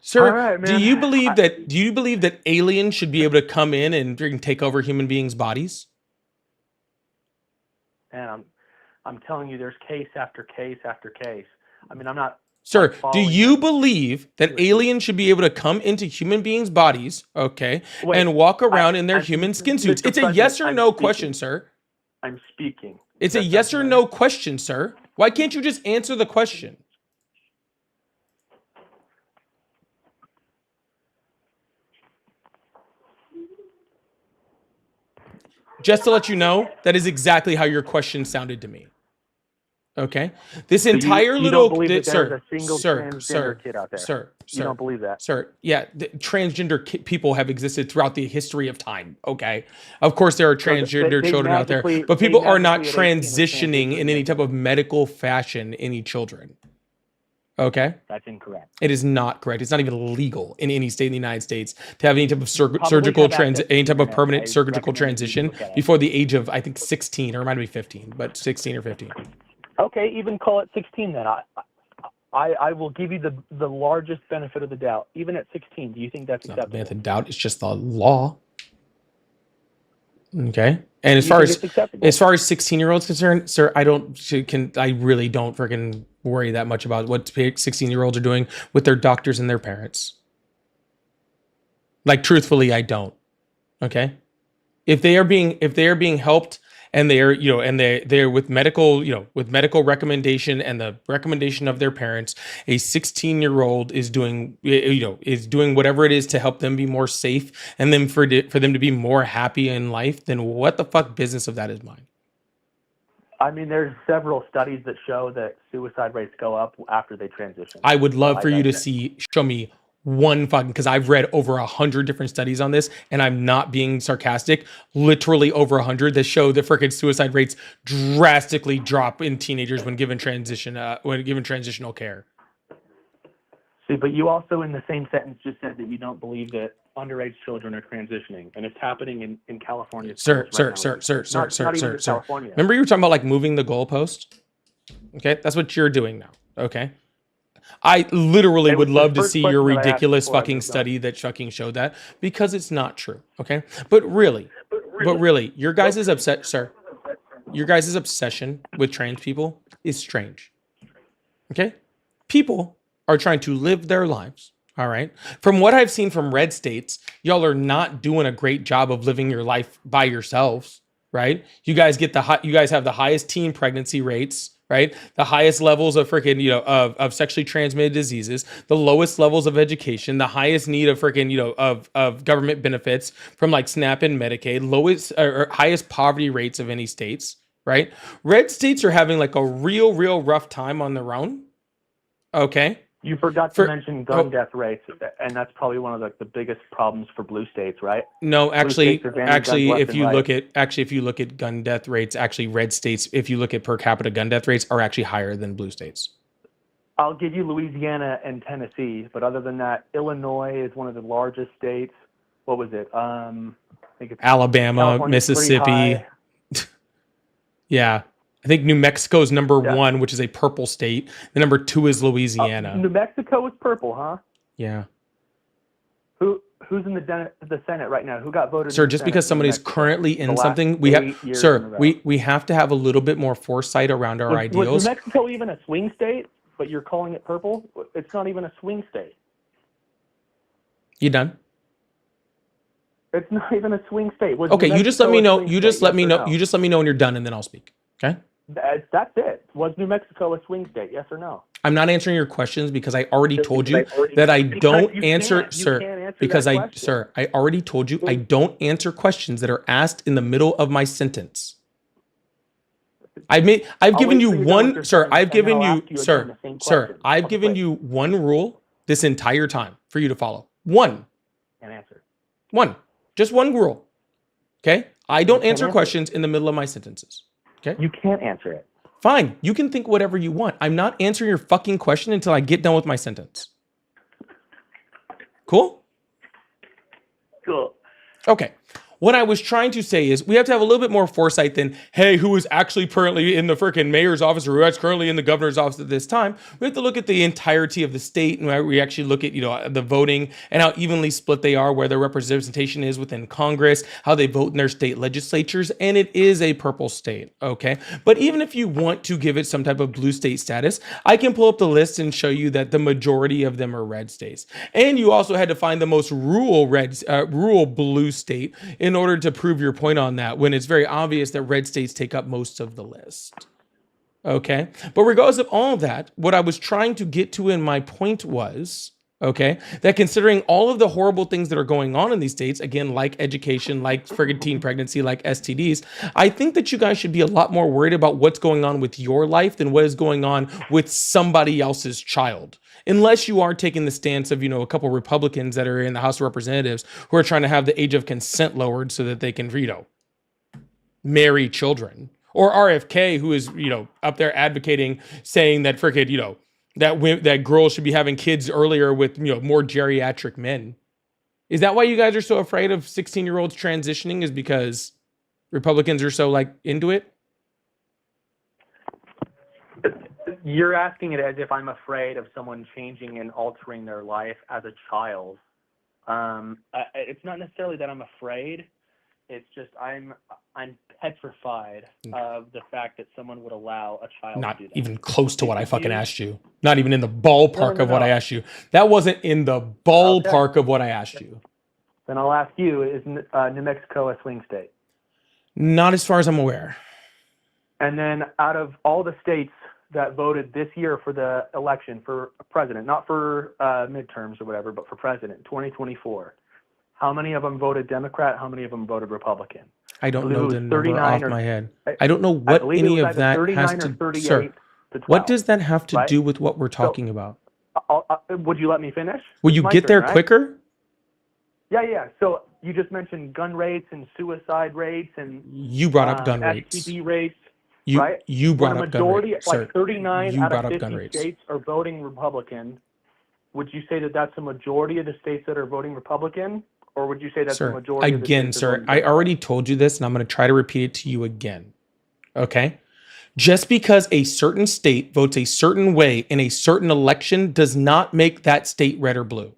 Sir, All right, do man. you believe that aliens should be able to come in and freaking take over human beings' bodies? And I'm telling you, there's case after case after case. I mean, I'm not. Sir, do following you them. believe that aliens should be able to come into human beings' bodies, okay, Wait, and walk around in their I'm- human skin suits? Mr. It's a President, yes or I'm no speaking. question, sir. I'm speaking. It's a That's yes or not- no question, sir. Why can't you just answer the question? Just to let you know, that is exactly how your question sounded to me. Okay? This So entire you little don't believe that sir, there's a single sir, transgender sir, kid out there. sir, You sir, don't believe that? sir. Yeah, transgender people have existed throughout the history of time. Okay, of course there are transgender they children out there, magically- but they people are not magically at 18 transitioning in any type of medical fashion any children. Okay, That's incorrect. it is not correct. It's not even legal in any state in the United States to have any type of Probably surgical have access to any type of internet. permanent I surgical recommend you transition look at it. before the age of, I think, 16, or it might be 15, but 16 or 15. Okay, even call it 16 then. I will give you the largest benefit of the doubt. Even at 16, do you think that's It's not the acceptable? benefit of doubt. It's just the law. Okay. And as Do you far think as it's acceptable? 16-year-olds concerned, sir, I really don't freaking worry that much about what 16-year-olds are doing with their doctors and their parents. Like, truthfully, I don't. Okay. If they are being helped, and they're with medical, with medical recommendation and the recommendation of their parents, a 16-year-old is doing whatever it is to help them be more safe, and then for them to be more happy in life, then what the fuck business of that is mine? I mean, there's several studies that show that suicide rates go up after they transition. I would love I for you to digress. show me one fucking, because I've read over 100 different studies on this, and I'm not being sarcastic, literally over 100 that show that freaking suicide rates drastically drop in teenagers when given transitional care. See, but you also in the same sentence just said that you don't believe that underage children are transitioning, and it's happening in California. Sir, schools right sir, now. sir, Not even in sir. California. Remember you were talking about like moving the goalpost? Okay, that's what you're doing now. Okay, I literally It would was the love to first see your question that I asked ridiculous before I fucking was done. study that fucking showed that, because it's not true. Okay, but really, your guys' upset, sir. Your guys' obsession with trans people is strange. Okay, people are trying to live their lives. All right. From what I've seen from red states, y'all are not doing a great job of living your life by yourselves, right? You guys you guys have the highest teen pregnancy rates, right? The highest levels of freaking, of sexually transmitted diseases, the lowest levels of education, the highest need of freaking, of government benefits from like SNAP and Medicaid, lowest or highest poverty rates of any states, right? Red states are having like a real rough time on their own. Okay. You forgot For- to mention gun death rates, and that's probably one of the biggest problems for blue states, right? No, actually, states are banning guns left if and you right. look at gun death rates, actually red states, if you look at per capita gun death rates, are actually higher than blue states. I'll give you Louisiana and Tennessee, but other than that, Illinois is one of the largest states. What was it? I think it's Alabama, California's pretty Mississippi. high. Yeah. I think New Mexico's number Yeah. 1, which is a purple state. The number 2 is Louisiana. New Mexico is purple, huh? Yeah. Who's in the Senate right now? Who got voted? Sir, in the just Senate because in New somebody's Mexico? currently The in last something, we 8 have, years in a sir, row. we have to have a little bit more foresight around our Was ideals. New Mexico even a swing state? But you're calling it purple? It's not even a swing state. You done? It's not even a swing state. Was Okay, New you just let me Mexico a know. swing You just state, let yes me or know. no? You just let me know when you're done, and then I'll speak. Okay? That's it. Was New Mexico a swing state? Yes or no? I'm not answering your questions because I already told you that I don't answer, sir. Because I already told you I don't answer questions that are asked in the middle of my sentence. I've given wait you till you're done with one, your sir. sentence, I've and given then I'll you, ask you again sir, the same sir. question. I've Okay, given wait. you one rule this entire time for you to follow. One, Can't answer. just one rule. Okay. I don't can't answer answer. questions in the middle of my sentences. Okay. You can't answer it. Fine. You can think whatever you want. I'm not answering your fucking question until I get done with my sentence. Cool? Cool. Okay. What I was trying to say is we have to have a little bit more foresight than, hey, who is actually currently in the freaking mayor's office or who is currently in the governor's office at this time. We have to look at the entirety of the state, and we actually look at, the voting and how evenly split they are, where their representation is within Congress, how they vote in their state legislatures, and it is a purple state, okay? But even if you want to give it some type of blue state status, I can pull up the list and show you that the majority of them are red states. And you also had to find the most rural blue state in order to prove your point on that, when it's very obvious that red states take up most of the list. Okay. But regardless of all of that, what I was trying to get to in my point was, okay, that considering all of the horrible things that are going on in these states, again, like education, like friggin' teen pregnancy, like STDs, I think that you guys should be a lot more worried about what's going on with your life than what is going on with somebody else's child. Unless you are taking the stance of, a couple Republicans that are in the House of Representatives who are trying to have the age of consent lowered so that they can, marry children. Or RFK, who is, up there advocating, saying that freaking, that girls should be having kids earlier with, more geriatric men. Is that why you guys are so afraid of 16-year-olds transitioning, is because Republicans are so into it? You're asking it as if I'm afraid of someone changing and altering their life as a child. It's not necessarily that I'm afraid. It's just I'm petrified of the fact that someone would allow a child Not to do that. even close to what I fucking asked you. Not even in the ballpark No, of what no. I asked you. That wasn't in the ballpark of what I asked you. Then I'll ask you, is New Mexico a swing state? Not as far as I'm aware. And then out of all the states that voted this year for the election for president, not for midterms or whatever, but for president, 2024, how many of them voted Democrat? How many of them voted Republican? I don't believe it know was the number 39 off or- my head. I don't know what believe it any was of either that 39 has or to, 38 sir. to 12, What does that have to right? do with what we're talking about? Would you let me finish? Will It's you my get turn, there right? quicker? Yeah. So you just mentioned gun rates and suicide rates and You brought up gun rates. STD rates, You right? you brought When a up gun majority, rates, sir. like 39 You out brought of up gun 50 rates. states are voting Republican. Would you say that that's a majority of the states that are voting Republican? Or would you say that's the Sir, majority of the again, states that are sir, voting I Democrat? already told you this, and I'm going to try to repeat it to you again. Okay? Just because a certain state votes a certain way in a certain election does not make that state red or blue.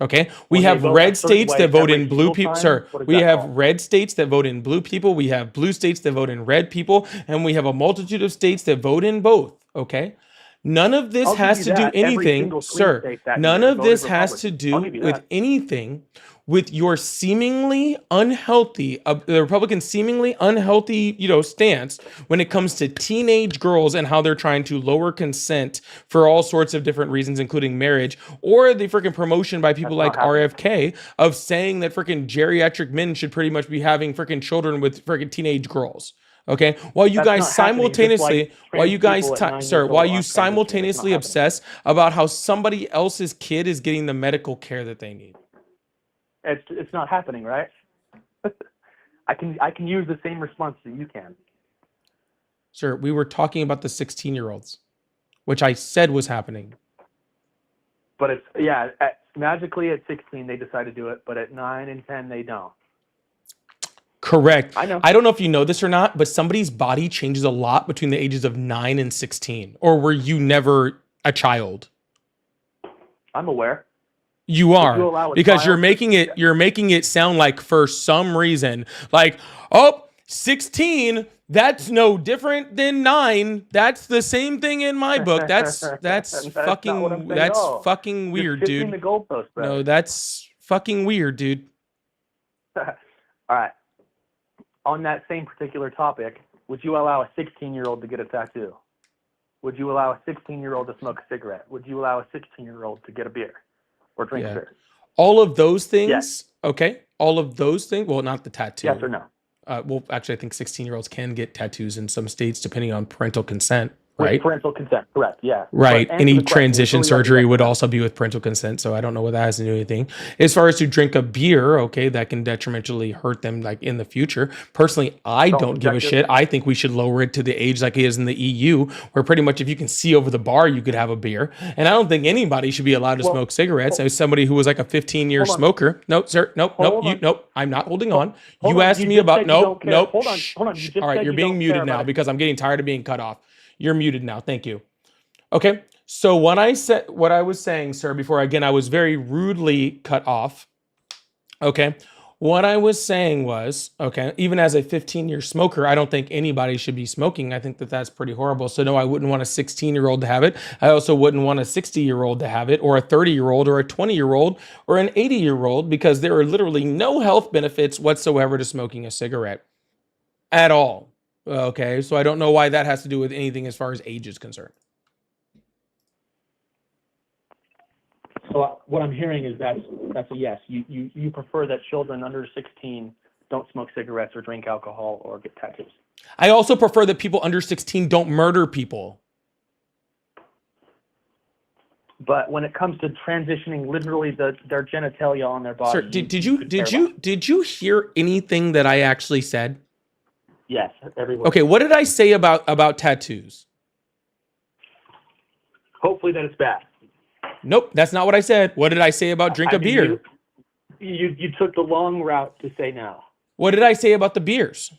Okay, we When they have vote a red certain states way that vote every in blue single people. time, Sir, what is we that have called? red states that vote in blue people. We have blue states that vote in red people, and we have a multitude of states that vote in both. Okay, none of this I'll give has you to do that. Every anything, single swing sir. state that None year of voted this has to Republican. I'll do give you with that. anything with your seemingly unhealthy, the Republican seemingly unhealthy, stance when it comes to teenage girls and how they're trying to lower consent for all sorts of different reasons, including marriage, or the freaking promotion by people That's like not happening. RFK of saying that freaking geriatric men should pretty much be having freaking children with freaking teenage girls. Okay, while you That's guys not happening, just simultaneously, like while you trans guys, people at 9 sir, years while old you aren't transitioning. It's simultaneously not happening. obsess about how somebody else's kid is getting the medical care that they need. It's not happening, right? I can use the same response that you can. Sir, we were talking about the 16-year-olds, which I said was happening. But magically at 16 they decide to do it, but at 9 and 10 they don't. Correct. I know. I don't know if you know this or not, but somebody's body changes a lot between the ages of 9 and 16. Or were you never a child? I'm aware. You you are, allow a because child you're making it sound like for some reason, like, oh, 16, that's no different than 9. That's the same thing in my book. That's Not what I'm fucking saying at all. fucking You're weird, shifting dude. the goalpost, brother. No, that's fucking weird, dude. All right. On that same particular topic, would you allow a 16-year-old to get a tattoo? Would you allow a 16-year-old to smoke a cigarette? Would you allow a 16-year-old to get a beer or drink Yeah. beer? All of those things, Yes. okay? All of those things, well, not the tattoo. Yes or no? Well, actually, I think 16-year-olds can get tattoos in some states depending on parental consent, With right? parental consent, correct? Yeah. Right. But answer Any the question. transition It's really up to surgery you. would also be with parental consent. So I don't know what that has to do with anything. As far as to drink a beer, okay, that can detrimentally hurt them like in the future. Personally, I Don't don't give a objective. shit. I think we should lower it to the age like it is in the EU, where pretty much if you can see over the bar, you could have a beer. And I don't think anybody should be allowed to Well, smoke cigarettes. As somebody who was like a 15-year hold on. smoker. Nope, sir. Nope, Hold on. nope. I'm not holding on. Hold You on, asked you me just about said you don't care. nope. Hold on, Shh, hold on. You shh. just All right, said you're you being don't muted care now about it. because I'm getting tired of being cut off. You're muted now. Thank you. Okay. So when I said what I was saying, sir, before again, I was very rudely cut off. Okay. What I was saying was, okay, even as a 15-year smoker, I don't think anybody should be smoking. I think that that's pretty horrible. So no, I wouldn't want a 16-year-old to have it. I also wouldn't want a 60-year-old to have it, or a 30-year-old, or a 20-year-old, or an 80-year-old, because there are literally no health benefits whatsoever to smoking a cigarette at all. Okay. So I don't know why that has to do with anything as far as age is concerned. So what I'm hearing is that's a yes. You prefer that children under 16 don't smoke cigarettes or drink alcohol or get tattoos. I also prefer that people under 16 don't murder people. But when it comes to transitioning literally their genitalia on their body, Sir, did you hear anything that I actually said? Yes, everywhere. Okay, what did I say about tattoos? Hopefully that it's bad. Nope, that's not what I said. What did I say about drink a beer? You took the long route to say no. What did I say about the beers?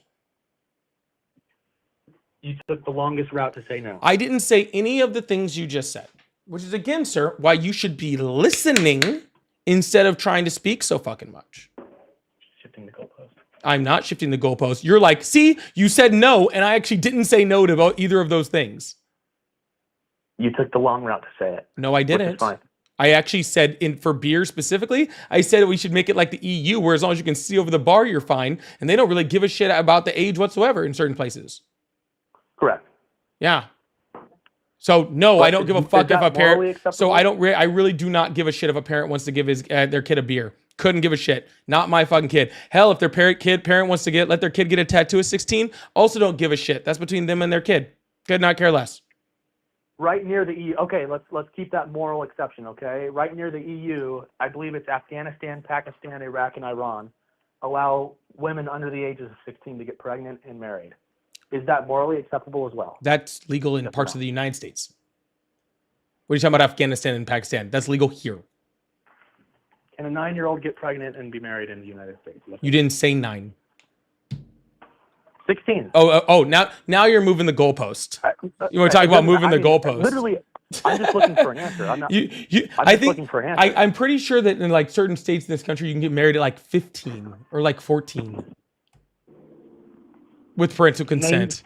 You took the longest route to say no. I didn't say any of the things you just said, which is again, sir, why you should be listening instead of trying to speak so fucking much. Shifting the goalpost. I'm not shifting the goalpost. You're like, see, you said no, and I actually didn't say no to either of those things. You took the long route to say it. No, I Which is didn't. fine. I actually said for beer specifically, I said we should make it like the EU, where as long as you can see over the bar, you're fine. And they don't really give a shit about the age whatsoever in certain places. Correct. Yeah. So no, But I don't give a is fuck if that a parent. morally So acceptable? I really do not give a shit if a parent wants to give their kid a beer. Couldn't give a shit. Not my fucking kid. Hell, if their parent wants to let their kid get a tattoo at 16, also don't give a shit. That's between them and their kid. Could not care less. Right near the EU. Okay, let's keep that moral exception. Okay, right near the EU, I believe it's Afghanistan, Pakistan, Iraq, and Iran, allow women under the ages of 16 to get pregnant and married. Is that morally acceptable as well? That's legal in Yes or parts no? of the United States. What are you talking about, Afghanistan and Pakistan? That's legal here. Can a 9-year-old get pregnant and be married in the United States? Yes. You didn't say 9. 16. Now you're moving the goalpost. You want to talk It about doesn't- moving I the mean, goalpost? Literally, I'm just looking for an answer. I'm not. I'm I'm just looking for an answer. I'm pretty sure that in like certain states in this country, you can get married at like 15 or like 14 with parental consent.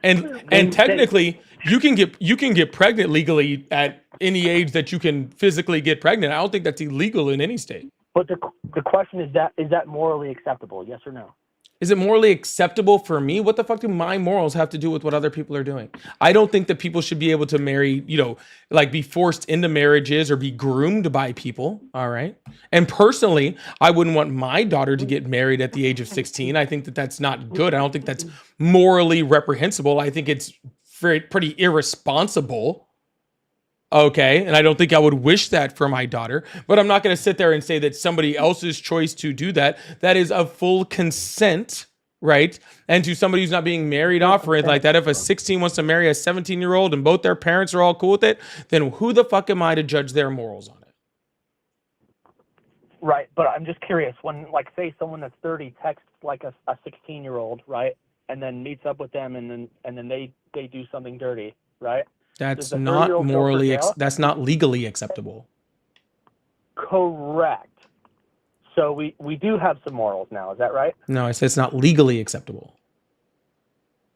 And technically, you can get pregnant legally at any age that you can physically get pregnant. I don't think that's illegal in any state. But the question is that morally acceptable? Yes or no? Is it morally acceptable for me? What the fuck do my morals have to do with what other people are doing? I don't think that people should be able to marry, like be forced into marriages or be groomed by people. All right. And personally, I wouldn't want my daughter to get married at the age of 16. I think that that's not good. I don't think that's morally reprehensible. I think it's pretty irresponsible. Okay, and I don't think I would wish that for my daughter, but I'm not going to sit there and say that somebody else's choice to do that. That is of full consent, right? And to somebody who's not being married off or anything like that, if a 16 wants to marry a 17-year-old and both their parents are all cool with it, then who the fuck am I to judge their morals on it? Right, but I'm just curious. When, like, say someone that's 30 texts like a 16-year-old, right, and then meets up with them, and then they do something dirty, right? That's not morally. That's not legally acceptable. Correct. So we do have some morals now. Is that right? No, I said it's not legally acceptable.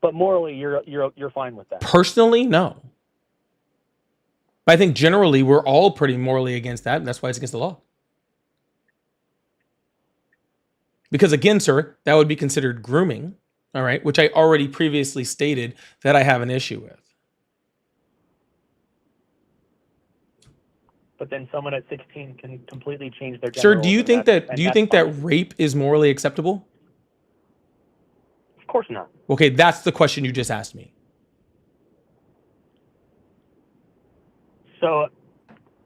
But morally, you're fine with that. Personally, no. But I think generally we're all pretty morally against that, and that's why it's against the law. Because again, sir, that would be considered grooming, all right, which I already previously stated that I have an issue with. But then someone at 16 can completely change their Sir, gender do you roles, think that rape is morally acceptable? Of course not. Okay, that's the question you just asked me. So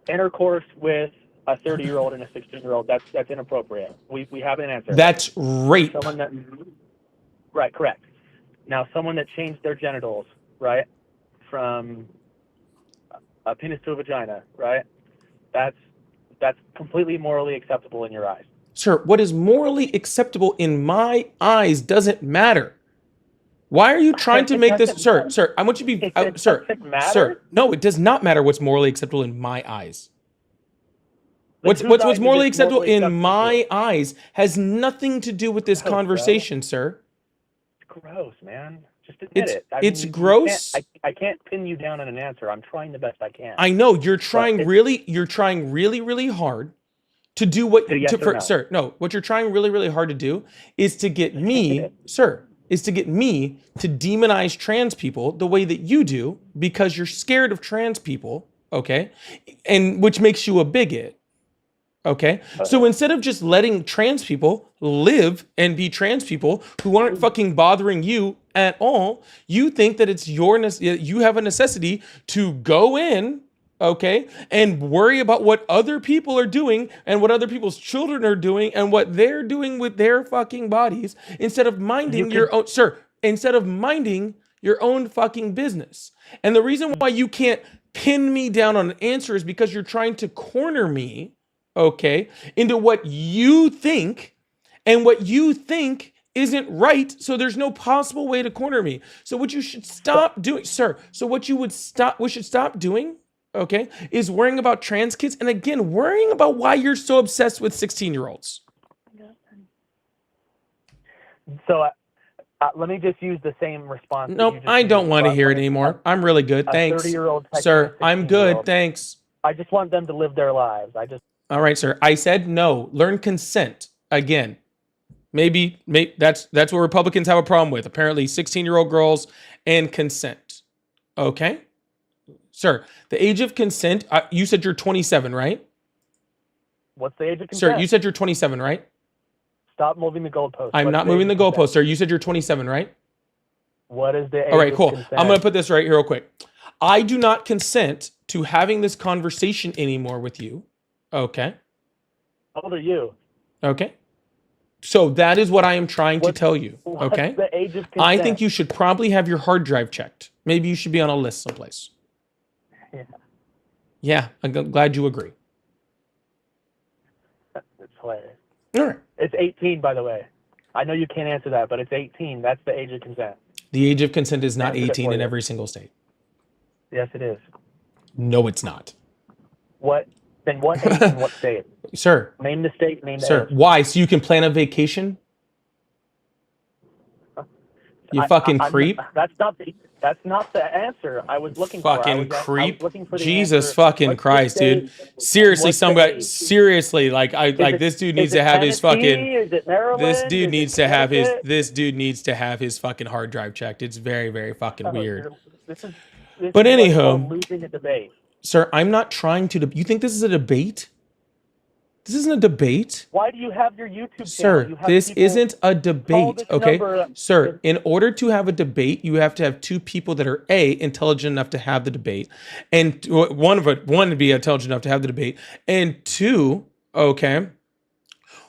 intercourse with a 30-year-old and a 16-year-old, that's inappropriate. We have an answer. That's rape. Someone that, right, correct. Now, someone that changed their genitals, right, from a penis to a vagina, right, that's completely morally acceptable in your eyes. Sir, what is morally acceptable in my eyes doesn't matter. Why are you trying to make this, sir? I want you to be, sir. No, it does not matter what's morally acceptable in my eyes. What's morally acceptable in my eyes has nothing to do with this conversation, sir. It's gross, man. Just admit it. It's gross. I can't pin you down on an answer. I'm trying the best I can. I know you're trying really hard to do what sir. No, what you're trying really hard to do is to get me, sir, is to get me to demonize trans people the way that you do because you're scared of trans people, okay? And which makes you a bigot. Okay, so instead of just letting trans people live and be trans people who aren't fucking bothering you at all, you think that it's you have a necessity to go in, okay, and worry about what other people are doing and what other people's children are doing and what they're doing with their fucking bodies instead of minding instead of minding your own fucking business. And the reason why you can't pin me down on an answer is because you're trying to corner me, okay, into what you think, and what you think isn't right, so there's no possible way to corner me. So what you should stop doing, sir, we should stop doing, okay, is worrying about trans kids, and again, worrying about why you're so obsessed with 16-year-olds. So let me just use the same response. Nope, I don't want to hear it anymore. I'm really good, thanks. 30-year-old Sir, I'm good, thanks. I just want them to live their lives. All right, sir. I said no. Learn consent. Again, maybe that's what Republicans have a problem with. Apparently, 16-year-old girls and consent. Okay, sir. The age of consent. You said you're 27, right? What's the age of consent? Sir, you said you're 27, right? Stop moving the goalpost. I'm not moving the goalpost, sir. You said you're 27, right? What is the age? All right, cool. of consent? I'm gonna put this right here real quick. I do not consent to having this conversation anymore with you. Okay. How old are you? Okay. So that is what I am trying to tell you. Okay. What's the age of consent? I think you should probably have your hard drive checked. Maybe you should be on a list someplace. Yeah. Yeah, I'm glad you agree. It's hilarious. All right. It's 18, by the way. I know you can't answer that, but it's 18. That's the age of consent. The age of consent is not Answered it 18 for in you. every single state. Yes, it is. No, it's not. What? Then what age in what state? Sir, Name the state. Name the sir, age. why? So you can plan a vacation? You fucking creep. That's not the answer I was looking for. Fucking I was creep. looking for the Jesus answer. fucking What's the Christ, state? dude. Seriously, What's the somebody, age? seriously, like this dude needs Is to it have his Tennessee? fucking, Is it Maryland? this dude Is needs it to have his, Connecticut? this dude needs to have his fucking hard drive checked. It's very, very fucking Oh, weird. This is But what's anyhow, called losing a debate. sir, I'm not trying to, you think this is a debate? This isn't a debate. Why do you have your YouTube channel? Sir, You have this people isn't a call debate, this okay? number- Sir, in order to have a debate, you have to have two people that are A, intelligent enough to have the debate, and one to be intelligent enough to have the debate, and two, okay,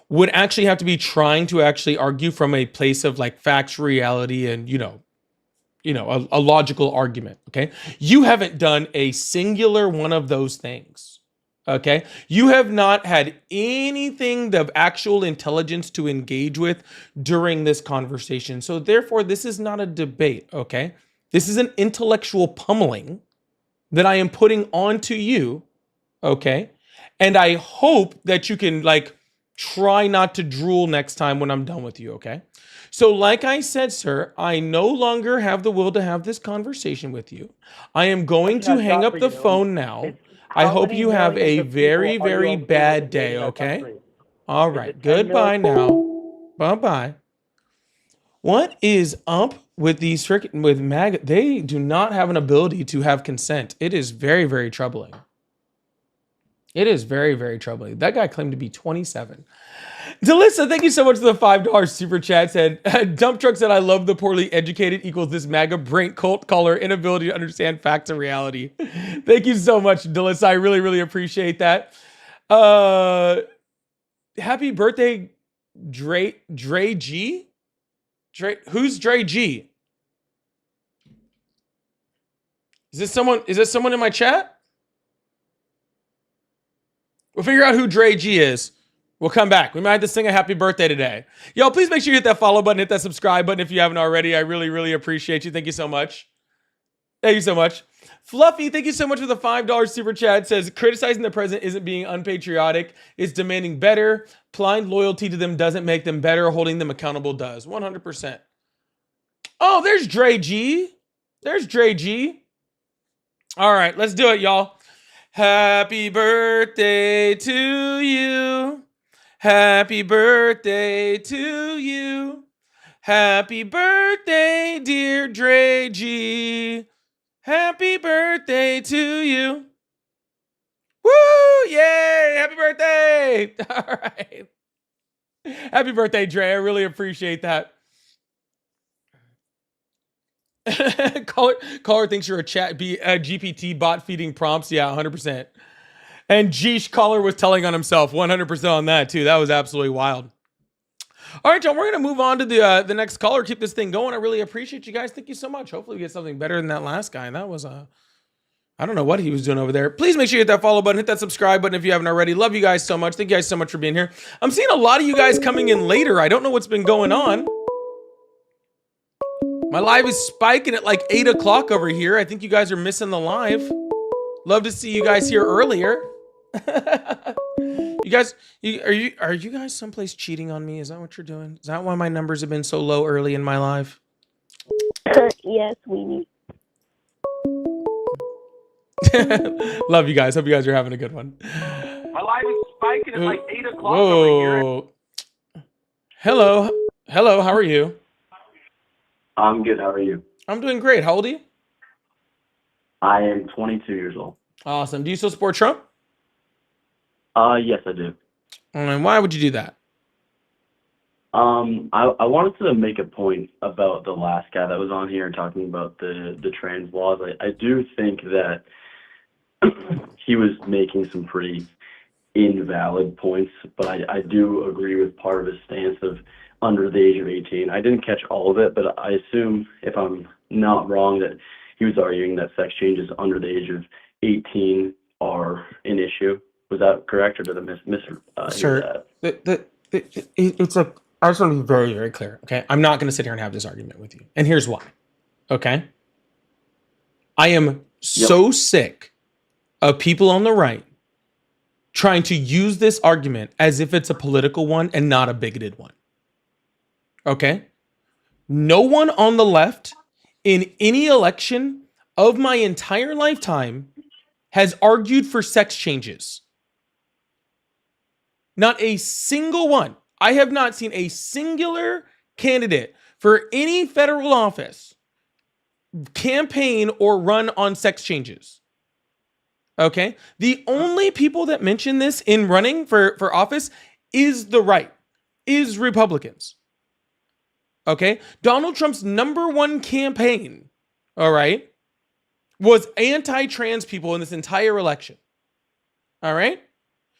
would actually have to be trying to actually argue from a place of like facts, reality, and a logical argument, okay? You haven't done a singular one of those things. Okay, you have not had anything of actual intelligence to engage with during this conversation. So therefore, this is not a debate, okay? This is an intellectual pummeling that I am putting onto you, okay? And I hope that you can like try not to drool next time when I'm done with you, okay? So like I said, sir, I no longer have the will to have this conversation with you. I am going to hang up the phone now. I hope you have a very, very bad day, okay? All right. Goodbye now. Bye-bye. What is up with these freaking, with MAGA? They do not have an ability to have consent. It is very, very troubling. It is very, very troubling. That guy claimed to be 27. Delissa, thank you so much for the $5 super chat. Said, Dump Truck said, I love the poorly educated equals this MAGA brain cult caller inability to understand facts and reality. Thank you so much, Delissa. I really, really appreciate that. Happy birthday, Dre G? Who's Dre G? Is this someone in my chat? We'll figure out who Dre G is. We'll come back. We might have to sing a happy birthday today. Yo, please make sure you hit that follow button, hit that subscribe button if you haven't already. I really, really appreciate you. Thank you so much. Thank you so much. Fluffy, thank you so much for the $5 super chat. It says, criticizing the president isn't being unpatriotic. It's demanding better. Blind loyalty to them doesn't make them better. Holding them accountable does. 100%. Oh, there's Dre G. There's Dre G. All right, let's do it, y'all. Happy birthday to you. Happy birthday to you. Happy birthday, dear Dre G. Happy birthday to you. Woo! Yay! Happy birthday! All right. Happy birthday, Dre. I really appreciate that. Caller thinks you're a GPT bot feeding prompts. Yeah, 100%. And Jeesh Caller was telling on himself 100% on that too. That was absolutely wild. All right, John, we're going to move on to the next caller. Keep this thing going. I really appreciate you guys. Thank you so much. Hopefully we get something better than that last guy. That was I don't know what he was doing over there. Please make sure you hit that follow button, hit that subscribe button if you haven't already. Love you guys so much. Thank you guys so much for being here. I'm seeing a lot of you guys coming in later. I don't know what's been going on. My live is spiking at like 8 o'clock over here. I think you guys are missing the live. Love to see you guys here earlier. You guys, are you guys someplace cheating on me? Is that what you're doing? Is that why my numbers have been so low early in my live? Yes, Weenie. Love you guys. Hope you guys are having a good one. My live is spiking at like 8 o'clock Whoa. over here. Hello. Hello. How are you? I'm good. How are you? I'm doing great. How old are you? I am 22 years old. Awesome. Do you still support Trump? Yes, I do. And why would you do that? I wanted to make a point about the last guy that was on here talking about the trans laws. I do think that he was making some pretty invalid points, but I do agree with part of his stance of under the age of 18. I didn't catch all of it, but I assume, if I'm not wrong, that he was arguing that sex changes under the age of 18 are an issue. Was that correct, or did I miss Sir, that? it's a I just want to be very, very clear. Okay. I'm not going to sit here and have this argument with you. And here's why. Okay. I am so sick of people on the right trying to use this argument as if it's a political one and not a bigoted one. Okay. No one on the left in any election of my entire lifetime has argued for sex changes. Not a single one. I have not seen a singular candidate for any federal office campaign or run on sex changes. Okay? The only people that mention this in running for office is the right, is Republicans. Okay? Donald Trump's number one campaign, all right, was anti-trans people in this entire election. All right?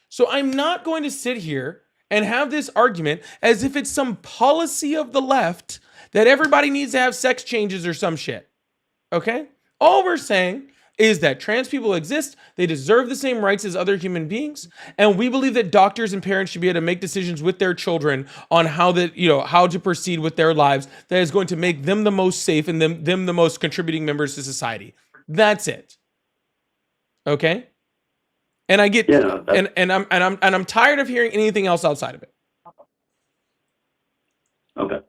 So I'm not going to sit here and have this argument as if it's some policy of the left that everybody needs to have sex changes or some shit. Okay? All we're saying is that trans people exist, they deserve the same rights as other human beings, and we believe that doctors and parents should be able to make decisions with their children on how to proceed with their lives that is going to make them the most safe and them the most contributing members to society. That's it. Okay? And I get and I'm tired of hearing anything else outside of it. Okay.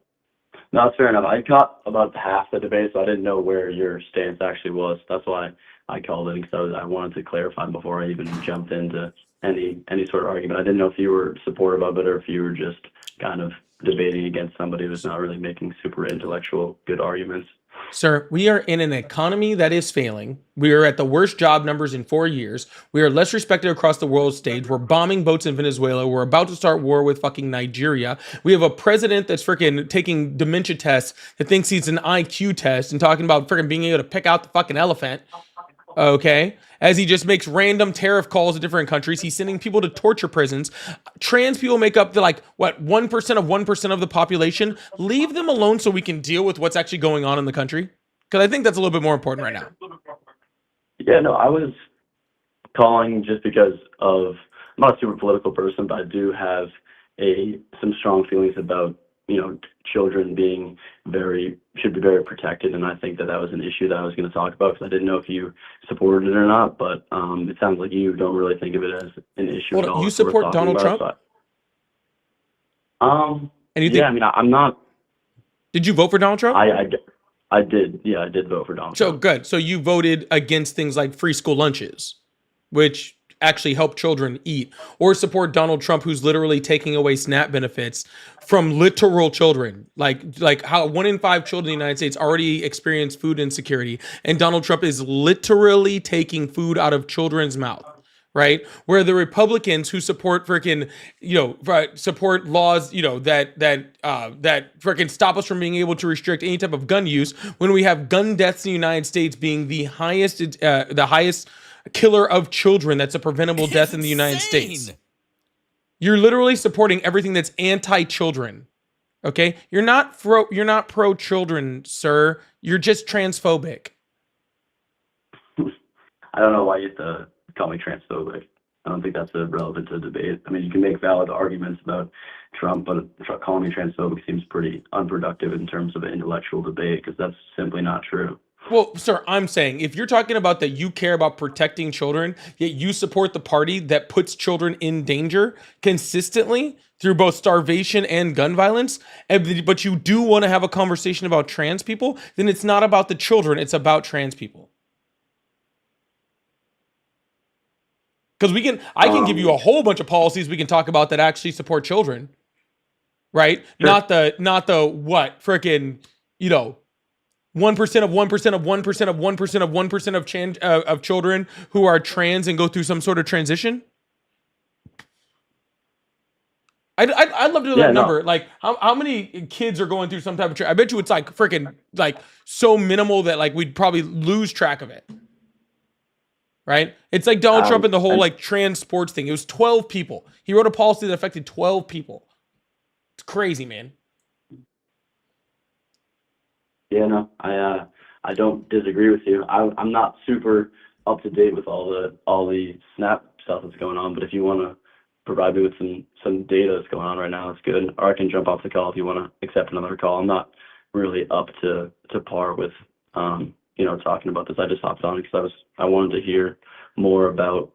No, that's fair enough. I caught about half the debate, so I didn't know where your stance actually was. That's why I called it, because I wanted to clarify before I even jumped into any sort of argument. I didn't know if you were supportive of it or if you were just kind of debating against somebody who's not really making super intellectual good arguments. Sir, we are in an economy that is failing. We are at the worst job numbers in 4 years. We are less respected across the world stage. We're bombing boats in Venezuela. We're about to start war with fucking Nigeria. We have a president that's freaking taking dementia tests that thinks he's an IQ test and talking about freaking being able to pick out the fucking elephant. Okay? As he just makes random tariff calls to different countries. He's sending people to torture prisons. Trans people make up 1% of the population. Leave them alone so we can deal with what's actually going on in the country. Because I think that's a little bit more important right now. Yeah, no, I was calling just because I'm not a super political person, but I do have some strong feelings about, children should be very protected, and I think that was an issue that I was going to talk about, because I didn't know if you supported it or not, but it sounds like you don't really think of it as an issue at all. You support Donald Trump? I'm not. Did you vote for Donald Trump? I did. Yeah, I did vote for Donald Trump. So good. So you voted against things like free school lunches, which actually help children eat, or support Donald Trump, who's literally taking away SNAP benefits from literal children. Like how 1 in 5 children in the United States already experience food insecurity, and Donald Trump is literally taking food out of children's mouth. Right? Where the Republicans who support freaking, support laws, that freaking stop us from being able to restrict any type of gun use, when we have gun deaths in the United States being the highest killer of children, that's a preventable death in the United States. You're literally supporting everything that's anti-children. Okay? You're not pro-children, sir. You're just transphobic. I don't know why you have to call me transphobic. I don't think that's relevant to the debate. I mean, you can make valid arguments about Trump, but calling me transphobic seems pretty unproductive in terms of an intellectual debate, because that's simply not true. Well, sir, I'm saying if you're talking about that you care about protecting children, yet you support the party that puts children in danger consistently through both starvation and gun violence, but you do want to have a conversation about trans people, then it's not about the children, it's about trans people. Because I can give you a whole bunch of policies we can talk about that actually support children, right? Sure. Not the what freaking 1% of 1% of 1% of 1% of 1% of children who are trans and go through some sort of transition. I'd love to know that number. Like how many kids are going through some type of I bet you it's like freaking like so minimal that like we'd probably lose track of it. Right? It's like Donald Trump and the whole like trans sports thing. It was 12 people. He wrote a policy that affected 12 people. It's crazy, man. Yeah, no, I don't disagree with you. I'm not super up to date with all the SNAP stuff that's going on, but if you want to provide me with some data that's going on right now, it's good. Or I can jump off the call if you want to accept another call. I'm not really up to par with talking about this. I just hopped on because I wanted to hear more about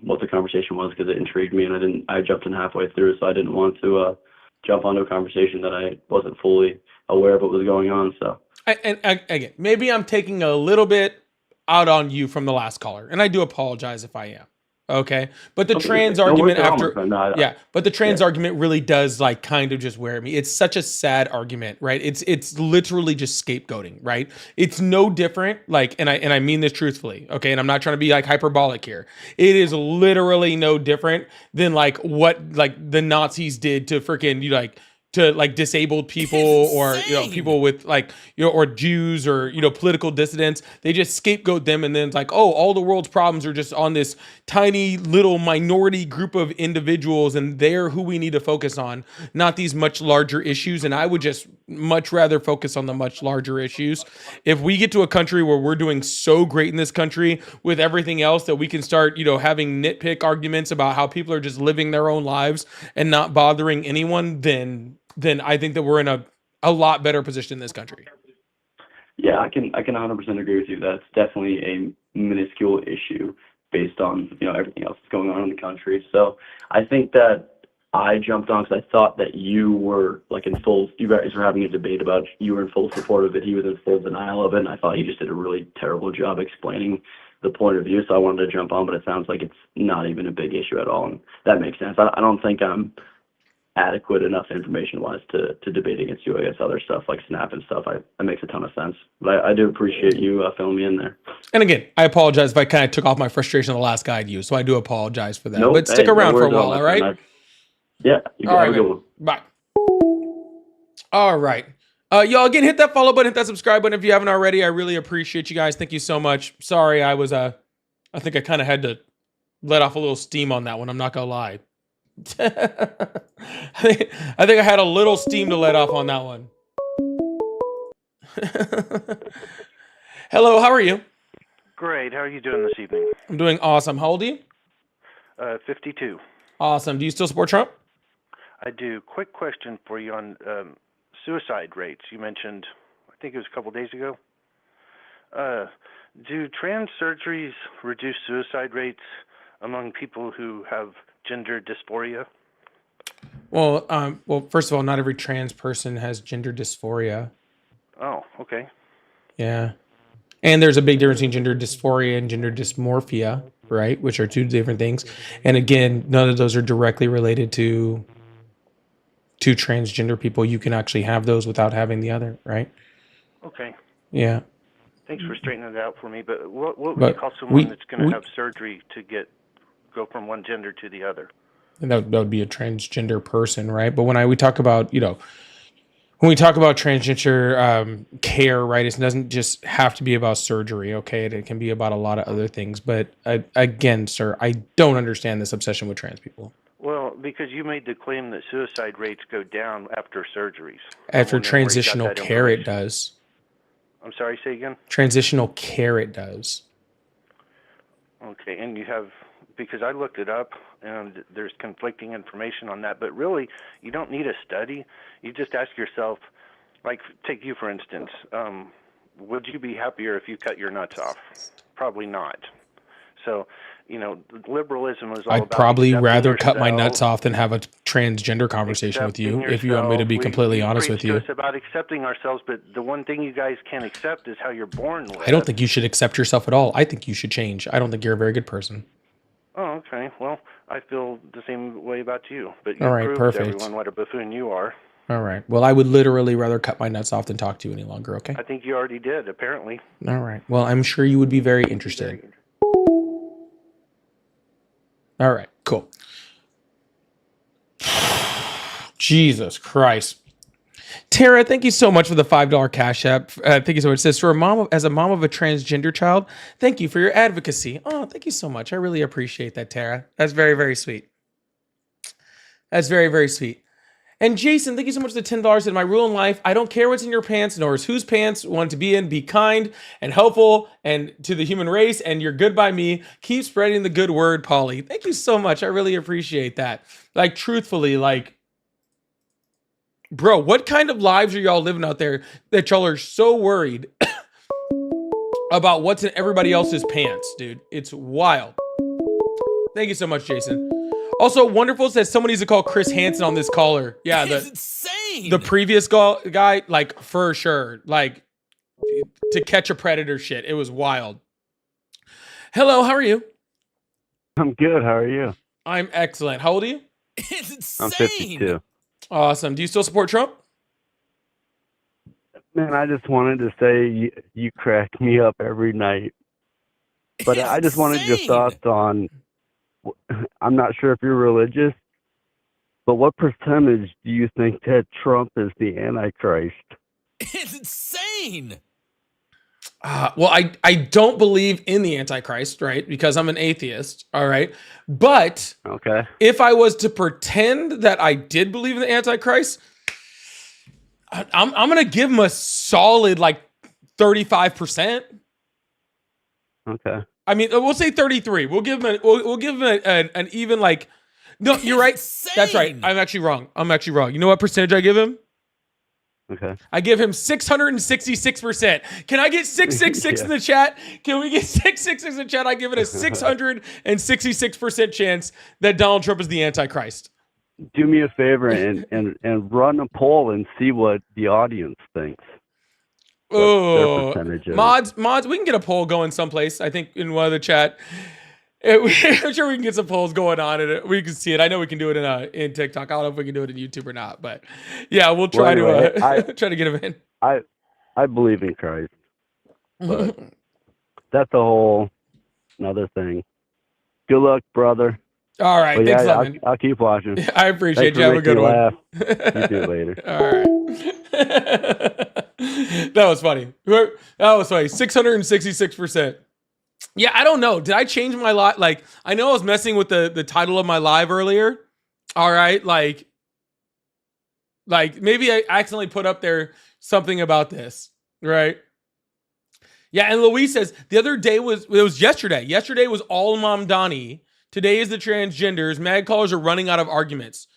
what the conversation was because it intrigued me, and I jumped in halfway through, so I didn't want to jump onto a conversation that I wasn't fully aware of what was going on. So Again, maybe I'm taking a little bit out on you from the last caller, and I do apologize if I am. Okay, but the trans argument but the trans argument really does like kind of just wear me. It's such a sad argument, right? It's literally just scapegoating, right? It's no different, like, and I mean this truthfully, okay? And I'm not trying to be like hyperbolic here. It is literally no different than like what like the Nazis did to freaking to like disabled people or people with like or Jews or political dissidents. They just scapegoat them, and then it's like, oh, all the world's problems are just on this tiny little minority group of individuals, and they're who we need to focus on, not these much larger issues. And I would just much rather focus on the much larger issues. If we get to a country where we're doing so great in this country with everything else that we can start having nitpick arguments about how people are just living their own lives and not bothering anyone, then I think that we're in a lot better position in this country. Yeah, I can 100% agree with you. That's definitely a minuscule issue based on everything else that's going on in the country. So I think that I jumped on because I thought that you were like you guys were having a debate about you were in full support of it, he was in full denial of it, and I thought you just did a really terrible job explaining the point of view. So I wanted to jump on, but it sounds like it's not even a big issue at all, and that makes sense. I don't think I'm adequate enough information-wise to debate against you against other stuff like Snap and stuff. That makes a ton of sense. But I do appreciate you filling me in there. And again, I apologize if I kind of took off my frustration on the last guy I used, so I do apologize for that. Nope, but stick around no for a worries while, all right? Yeah, you all have right, a good one. Bye. All right. Y'all, again, hit that follow button, hit that subscribe button if you haven't already. I really appreciate you guys. Thank you so much. Sorry, I think I kind of had to let off a little steam on that one. I'm not going to lie. I think I had a little steam to let off on that one. Hello, how are you? Great. How are you doing this evening? I'm doing awesome. How old are you? 52. Awesome. Do you still support Trump? I do. Quick question for you on suicide rates. You mentioned, I think it was a couple days ago. Do trans surgeries reduce suicide rates among people who have gender dysphoria? Well, first of all, not every trans person has gender dysphoria. Oh, okay. Yeah. And there's a big difference between gender dysphoria and gender dysmorphia, right? Which are two different things. And again, none of those are directly related to transgender people. You can actually have those without having the other, right? Okay. Yeah. Thanks for straightening it out for me. But what would you call someone that's going to have surgery to go from one gender to the other? And that would be a transgender person, right? But when we talk about, when we talk about transgender care, right, it doesn't just have to be about surgery, okay? It can be about a lot of other things. But again, sir, I don't understand this obsession with trans people. Well, because you made the claim that suicide rates go down after surgeries. After transitional care, it does. I'm sorry, say again? Transitional care, it does. Okay, and you have, because I looked it up, and there's conflicting information on that, but really, you don't need a study. You just ask yourself, like, take you, for instance, would you be happier if you cut your nuts off? Probably not. So, liberalism is all about... I'd probably rather cut yourself, my nuts off than have a transgender conversation with you, if you want me to be completely honest with you. It's about accepting ourselves, but the one thing you guys can't accept is how you're born with. I don't think you should accept yourself at all. I think you should change. I don't think you're a very good person. Oh, okay. Well, I feel the same way about you, but you all right, proved perfect. to everyone what a buffoon you are. All right. Well, I would literally rather cut my nuts off than talk to you any longer, okay? I think you already did, apparently. All right. Well, I'm sure you would be very interested. All right, cool. Jesus Christ. Tara, thank you so much for the $5 Cash App. Thank you so much. It says, as a mom of a transgender child, thank you for your advocacy. Oh, thank you so much. I really appreciate that, Tara. That's very, very sweet. That's very, very sweet. And Jason, thank you so much for the $10. In my rule in life, I don't care what's in your pants, nor is whose pants want to be in. Be kind and helpful and to the human race, and you're good by me. Keep spreading the good word, Polly. Thank you so much. I really appreciate that. Like, truthfully, like, bro, what kind of lives are y'all living out there that y'all are so worried about what's in everybody else's pants, dude? It's wild. Thank you so much, Jason. Also, Wonderful says someone needs to call Chris Hansen on this caller. Yeah, the previous guy, like, for sure. Like, to catch a predator shit. It was wild. Hello, how are you? I'm good. How are you? I'm excellent. How old are you? I'm 52. Awesome. Do you still support Trump? Man, I just wanted to say you crack me up every night. But I just wanted your thoughts on, I'm not sure if you're religious, but what percentage do you think that Trump is the Antichrist? It's insane. Well, I don't believe in the Antichrist, right? Because I'm an atheist, all right? But okay, if I was to pretend that I did believe in the Antichrist, I'm going to give him a solid, like, 35%. Okay. I mean, we'll say 33. We'll give him an even, like, no, you're right. That's right. I'm actually wrong. You know what percentage I give him? Okay. I give him 666%. Can I get 666 in the chat? Can we get 666 in the chat? I give it a 666% chance that Donald Trump is the Antichrist. Do me a favor and run a poll and see what the audience thinks. Oh, mods, we can get a poll going someplace. I think in one of the chat. I'm sure we can get some polls going on and we can see it. I know we can do it in TikTok. I don't know if we can do it in YouTube or not, but yeah, we'll try to try to get them in. I believe in Christ, but that's a whole another thing. Good luck, brother. All right, thanks, man. I'll keep watching. I appreciate you. Have a good one. Laugh. You do it later. All right. That was funny. 666%. Yeah, I don't know. Did I change my live? Like, I know I was messing with the title of my live earlier. All right, like maybe I accidentally put up there something about this, right? Yeah, and Louise says the other day it was yesterday. Yesterday was all Mamdani. Today is the transgenders. Mag callers are running out of arguments.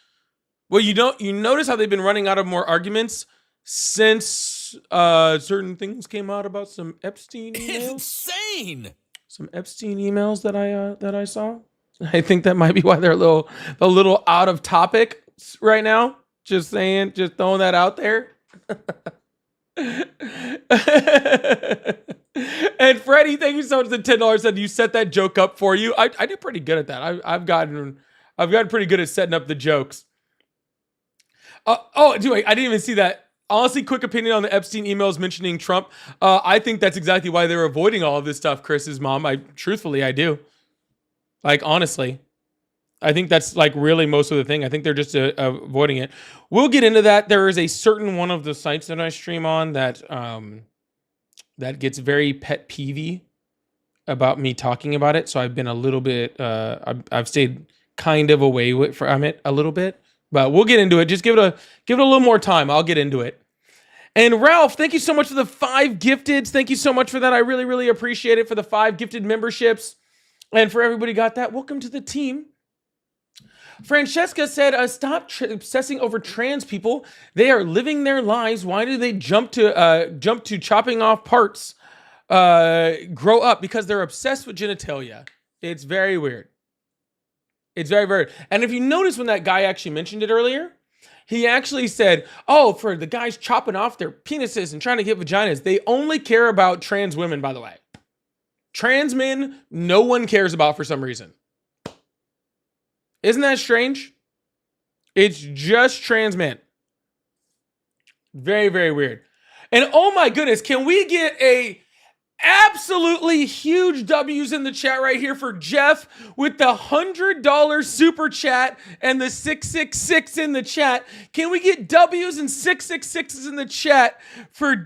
Well, you notice how they've been running out of more arguments since certain things came out about some Epstein emails. It's insane. Some Epstein emails that I saw. I think that might be why they're a little out of topic right now. Just saying, just throwing that out there. And Freddie, thank you so much for the $10. Said you set that joke up for you. I did pretty good at that. I've gotten pretty good at setting up the jokes. Dude, I didn't even see that. Honestly, quick opinion on the Epstein emails mentioning Trump. I think that's exactly why they're avoiding all of this stuff, Chris's mom. Truthfully, I do. Like, honestly. I think that's, like, really most of the thing. I think they're just avoiding it. We'll get into that. There is a certain one of the sites that I stream on that gets very pet peevy about me talking about it. So I've been a little bit, I've stayed kind of away from it a little bit. But we'll get into it. Just give it a little more time. I'll get into it. And Ralph, thank you so much for the 5 gifteds. Thank you so much for that. I really, really appreciate it, for the 5 gifted memberships. And for everybody got that, welcome to the team. Francesca said, stop obsessing over trans people. They are living their lives. Why do they jump to chopping off parts? Grow up, because they're obsessed with genitalia. It's very weird. It's very, very. And if you notice when that guy actually mentioned it earlier, he actually said, oh, for the guys chopping off their penises and trying to get vaginas, they only care about trans women, by the way. Trans men, no one cares about for some reason. Isn't that strange? It's just trans men. Very, very weird. And oh my goodness, can we get a absolutely huge W's in the chat right here for Jeff with the $100 super chat and the 666 in the chat. Can we get W's and 666s in the chat for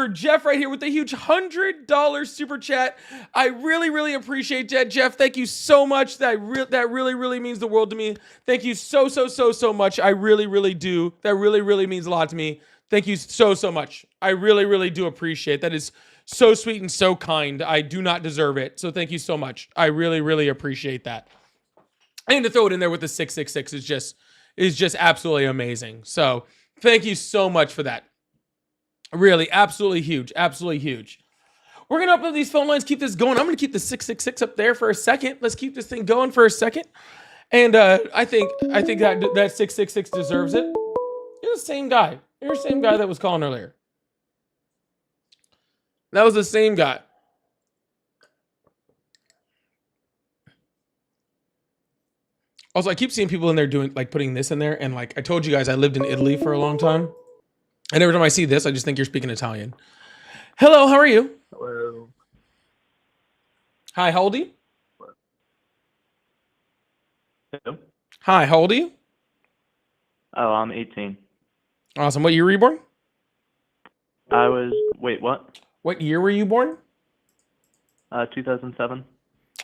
Jeff right here with the huge $100 super chat? I really, really appreciate that, Jeff. Thank you so much. That really, really means the world to me. Thank you so much. I really, really do. That really, really means a lot to me. Thank you so much. I really, really do appreciate that. Is so sweet and so kind. I do not deserve it. So thank you so much. I really, really appreciate that. And to throw it in there with the 666 is just absolutely amazing. So thank you so much for that. Really, absolutely huge. Absolutely huge. We're going to open up these phone lines, keep this going. I'm going to keep the 666 up there for a second. Let's keep this thing going for a second. And I think that 666 deserves it. You're the same guy. You're the same guy that was calling earlier. That was the same guy. Also, I keep seeing people in there doing, like, putting this in there. And, like, I told you guys I lived in Italy for a long time. And every time I see this, I just think you're speaking Italian. Hello, how are you? Hello. Hi, how old are you? Hello. Hi, how old are you? Oh, I'm 18. Awesome. What year were you born? Wait, what? What year were you born? 2007.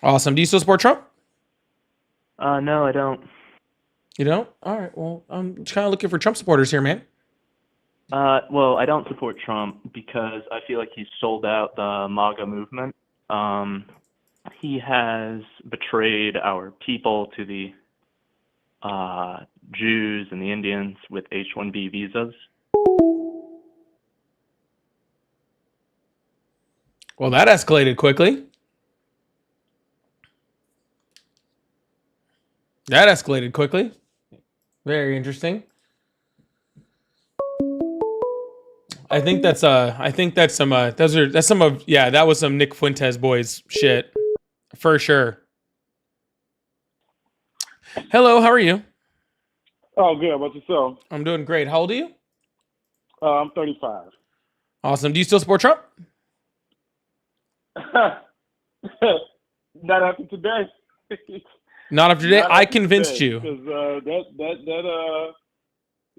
Awesome. Do you still support Trump? No, I don't. You don't? All right. Well, I'm just kind of looking for Trump supporters here, man. Well, I don't support Trump because I feel like he's sold out the MAGA movement. He has betrayed our people to the Jews and the Indians with H-1B visas. Well, that escalated quickly. Very interesting. I think that's some that was some Nick Fuentes boys shit. For sure. Hello, how are you? Oh, good. How about yourself? I'm doing great. How old are you? I'm 35. Awesome. Do you still support Trump? Not after today. Not after today. I convinced you. Because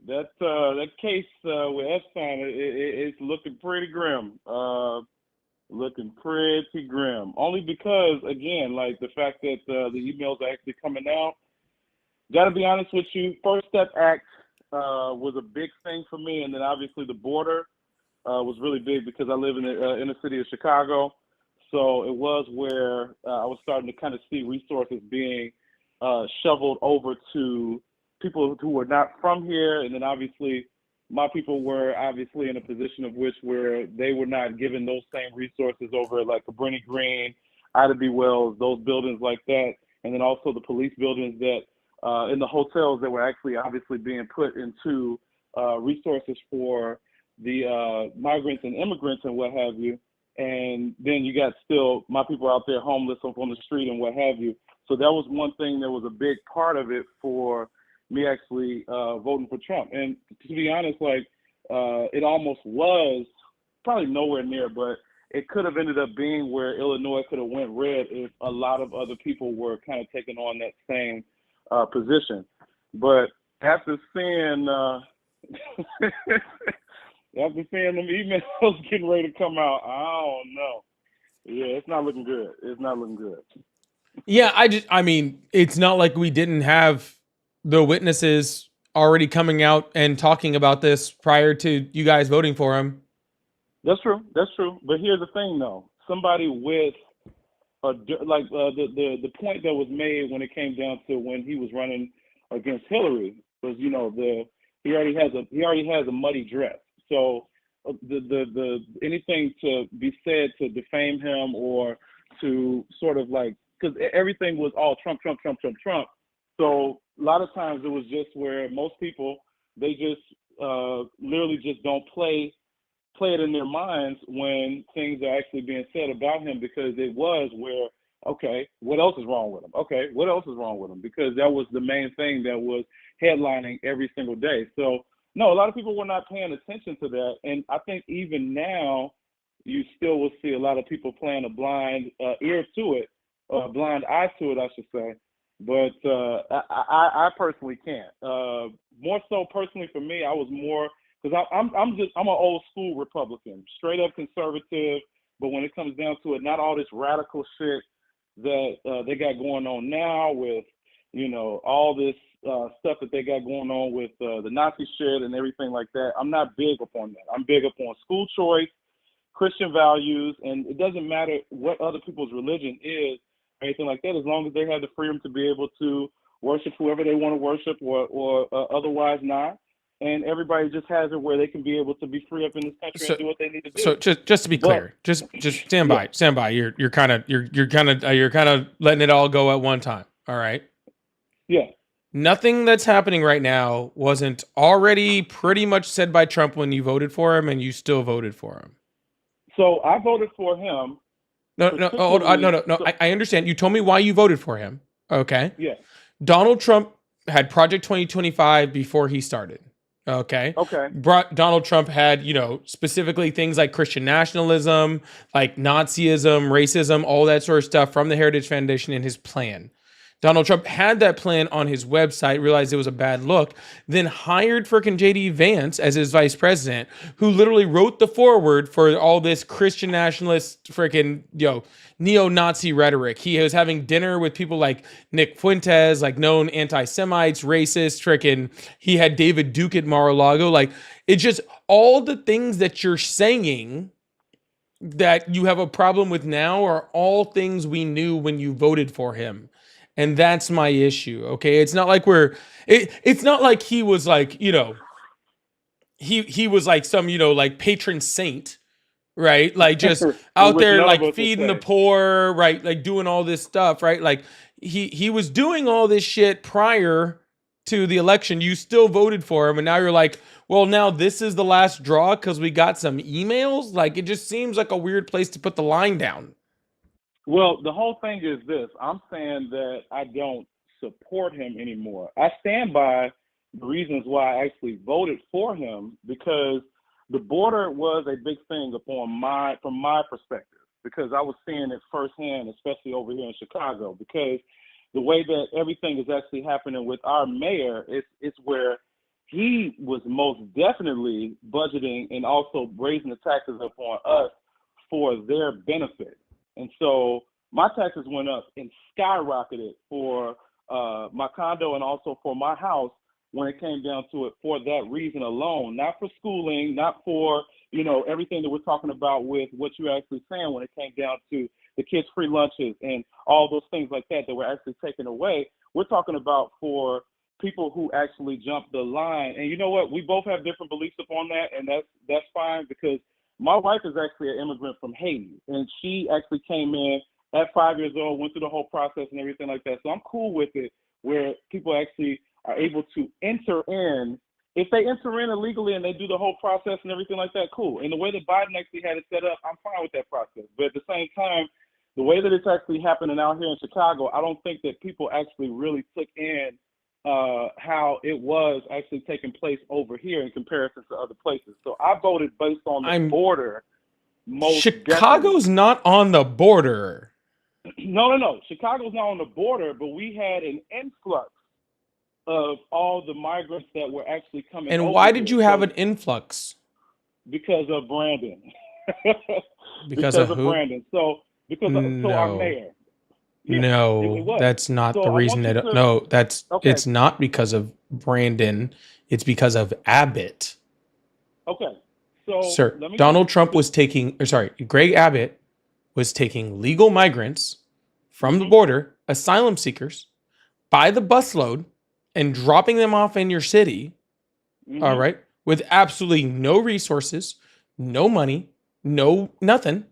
that case with Epstein, it's looking pretty grim. Only because, again, like the fact that the emails are actually coming out. Got to be honest with you. First Step Act was a big thing for me, and then obviously the border was really big because I live in the inner city of Chicago. So it was where I was starting to kind of see resources being shoveled over to people who were not from here. And then obviously my people were obviously in a position of which where they were not given those same resources over like Cabrini Green, Ida B. Wells, those buildings like that. And then also the police buildings that in the hotels that were actually obviously being put into resources for the migrants and immigrants and what have you. And then you got still my people out there homeless up on the street and what have you. So that was one thing that was a big part of it for me actually voting for Trump. And to be honest, like it almost was probably nowhere near, but it could have ended up being where Illinois could have went red if a lot of other people were kind of taking on that same position. But after seeing after seeing them emails getting ready to come out, I don't know. Yeah, it's not looking good. Yeah, I mean, it's not like we didn't have the witnesses already coming out and talking about this prior to you guys voting for him. That's true. But here's the thing, though. Somebody with the point that was made when it came down to when he was running against Hillary was, you know, he already has a muddy dress. So the anything to be said to defame him or to sort of like, because everything was all Trump. So a lot of times it was just where most people, they just literally just don't play it in their minds when things are actually being said about him, because it was where, okay, what else is wrong with him? Because that was the main thing that was headlining every single day. So no, a lot of people were not paying attention to that. And I think even now, you still will see a lot of people playing a blind ear to it, or a blind eye to it, I should say. But I personally can't. More so personally for me, I was more because I'm an old school Republican, straight up conservative. But when it comes down to it, not all this radical shit that they got going on now with, all this stuff that they got going on with the Nazi shit and everything like that. I'm not big upon that. I'm big upon school choice, Christian values, and it doesn't matter what other people's religion is or anything like that, as long as they have the freedom to be able to worship whoever they want to worship or otherwise not. And everybody just has it where they can be able to be free up in this country and do what they need to do. So just to be clear, just stand by. You're kind of letting it all go at one time. All right. Yeah. Nothing that's happening right now wasn't already pretty much said by Trump when you voted for him, and you still voted for him. So I voted for him. No. I understand. You told me why you voted for him. Okay. Yeah. Donald Trump had Project 2025 before he started. Okay. Donald Trump had, specifically things like Christian nationalism, like Nazism, racism, all that sort of stuff from the Heritage Foundation in his plan. Donald Trump had that plan on his website, realized it was a bad look, then hired frickin' JD Vance as his vice president, who literally wrote the foreword for all this Christian nationalist frickin', neo-Nazi rhetoric. He was having dinner with people like Nick Fuentes, like known anti-Semites, racist, frickin'. He had David Duke at Mar-a-Lago. Like, it's just all the things that you're saying that you have a problem with now are all things we knew when you voted for him. And that's my issue. Okay. It's not like it's not like he was like, he was like some, like patron saint, right? Like just out there, like feeding the poor, right? Like doing all this stuff, right? Like he was doing all this shit prior to the election. You still voted for him. And now you're like, well, now this is the last draw because we got some emails. Like, it just seems like a weird place to put the line down. Well, the whole thing is this. I'm saying that I don't support him anymore. I stand by the reasons why I actually voted for him, because the border was a big thing from my perspective, because I was seeing it firsthand, especially over here in Chicago, because the way that everything is actually happening with our mayor is where he was most definitely budgeting and also raising the taxes upon us for their benefit. And so my taxes went up and skyrocketed for my condo and also for my house when it came down to it, for that reason alone, not for schooling, not for, everything that we're talking about with what you're actually saying when it came down to the kids' free lunches and all those things like that were actually taken away. We're talking about for people who actually jumped the line. And you know what? We both have different beliefs upon that, and that's fine, because my wife is actually an immigrant from Haiti, and she actually came in at 5 years old, went through the whole process and everything like that. So I'm cool with it, where people actually are able to enter in. If they enter in illegally and they do the whole process and everything like that, cool. And the way that Biden actually had it set up, I'm fine with that process. But at the same time, the way that it's actually happening out here in Chicago, I don't think that people actually really took in how it was actually taking place over here in comparison to other places. So I voted based on the border. Chicago's not on the border. No. Chicago's not on the border, but we had an influx of all the migrants that were actually coming. And why did you have an influx? Because of Brandon. because of who? Brandon. So our mayor. Yeah, no, that's not the reason that. No, that's It's not because of Brandon. It's because of Abbott. Okay, so sir, Greg Abbott was taking legal migrants from the border, asylum seekers, by the busload, and dropping them off in your city. All right, with absolutely no resources, no money, no nothing.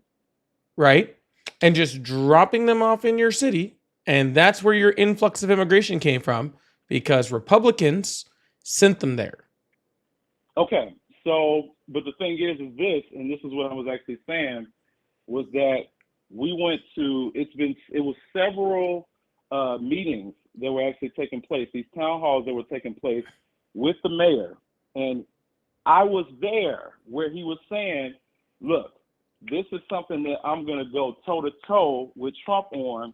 Right. And just dropping them off in your city. And that's where your influx of immigration came from, because Republicans sent them there. Okay. So, but the thing is this, and this is what I was actually saying, was that we went to, it was several meetings that were actually taking place, these town halls that were taking place with the mayor. And I was there where he was saying, look, this is something that I'm going to go toe to toe with Trump on.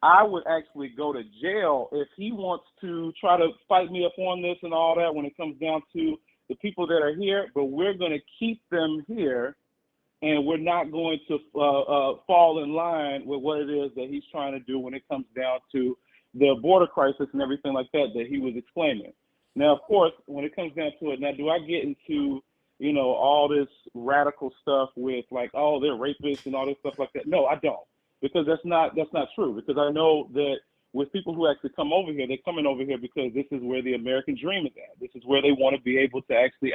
I would actually go to jail if he wants to try to fight me up on this and all that when it comes down to the people that are here, but we're going to keep them here, and we're not going to fall in line with what it is that he's trying to do when it comes down to the border crisis and everything like that he was explaining. Now, of course, when it comes down to it, now do I get into, you know, all this radical stuff with like, oh, they're rapists and all this stuff like that? No, I don't, because that's not true. Because I know that with people who actually come over here, they're coming over here because this is where the American dream is at. This is where they want to be able to actually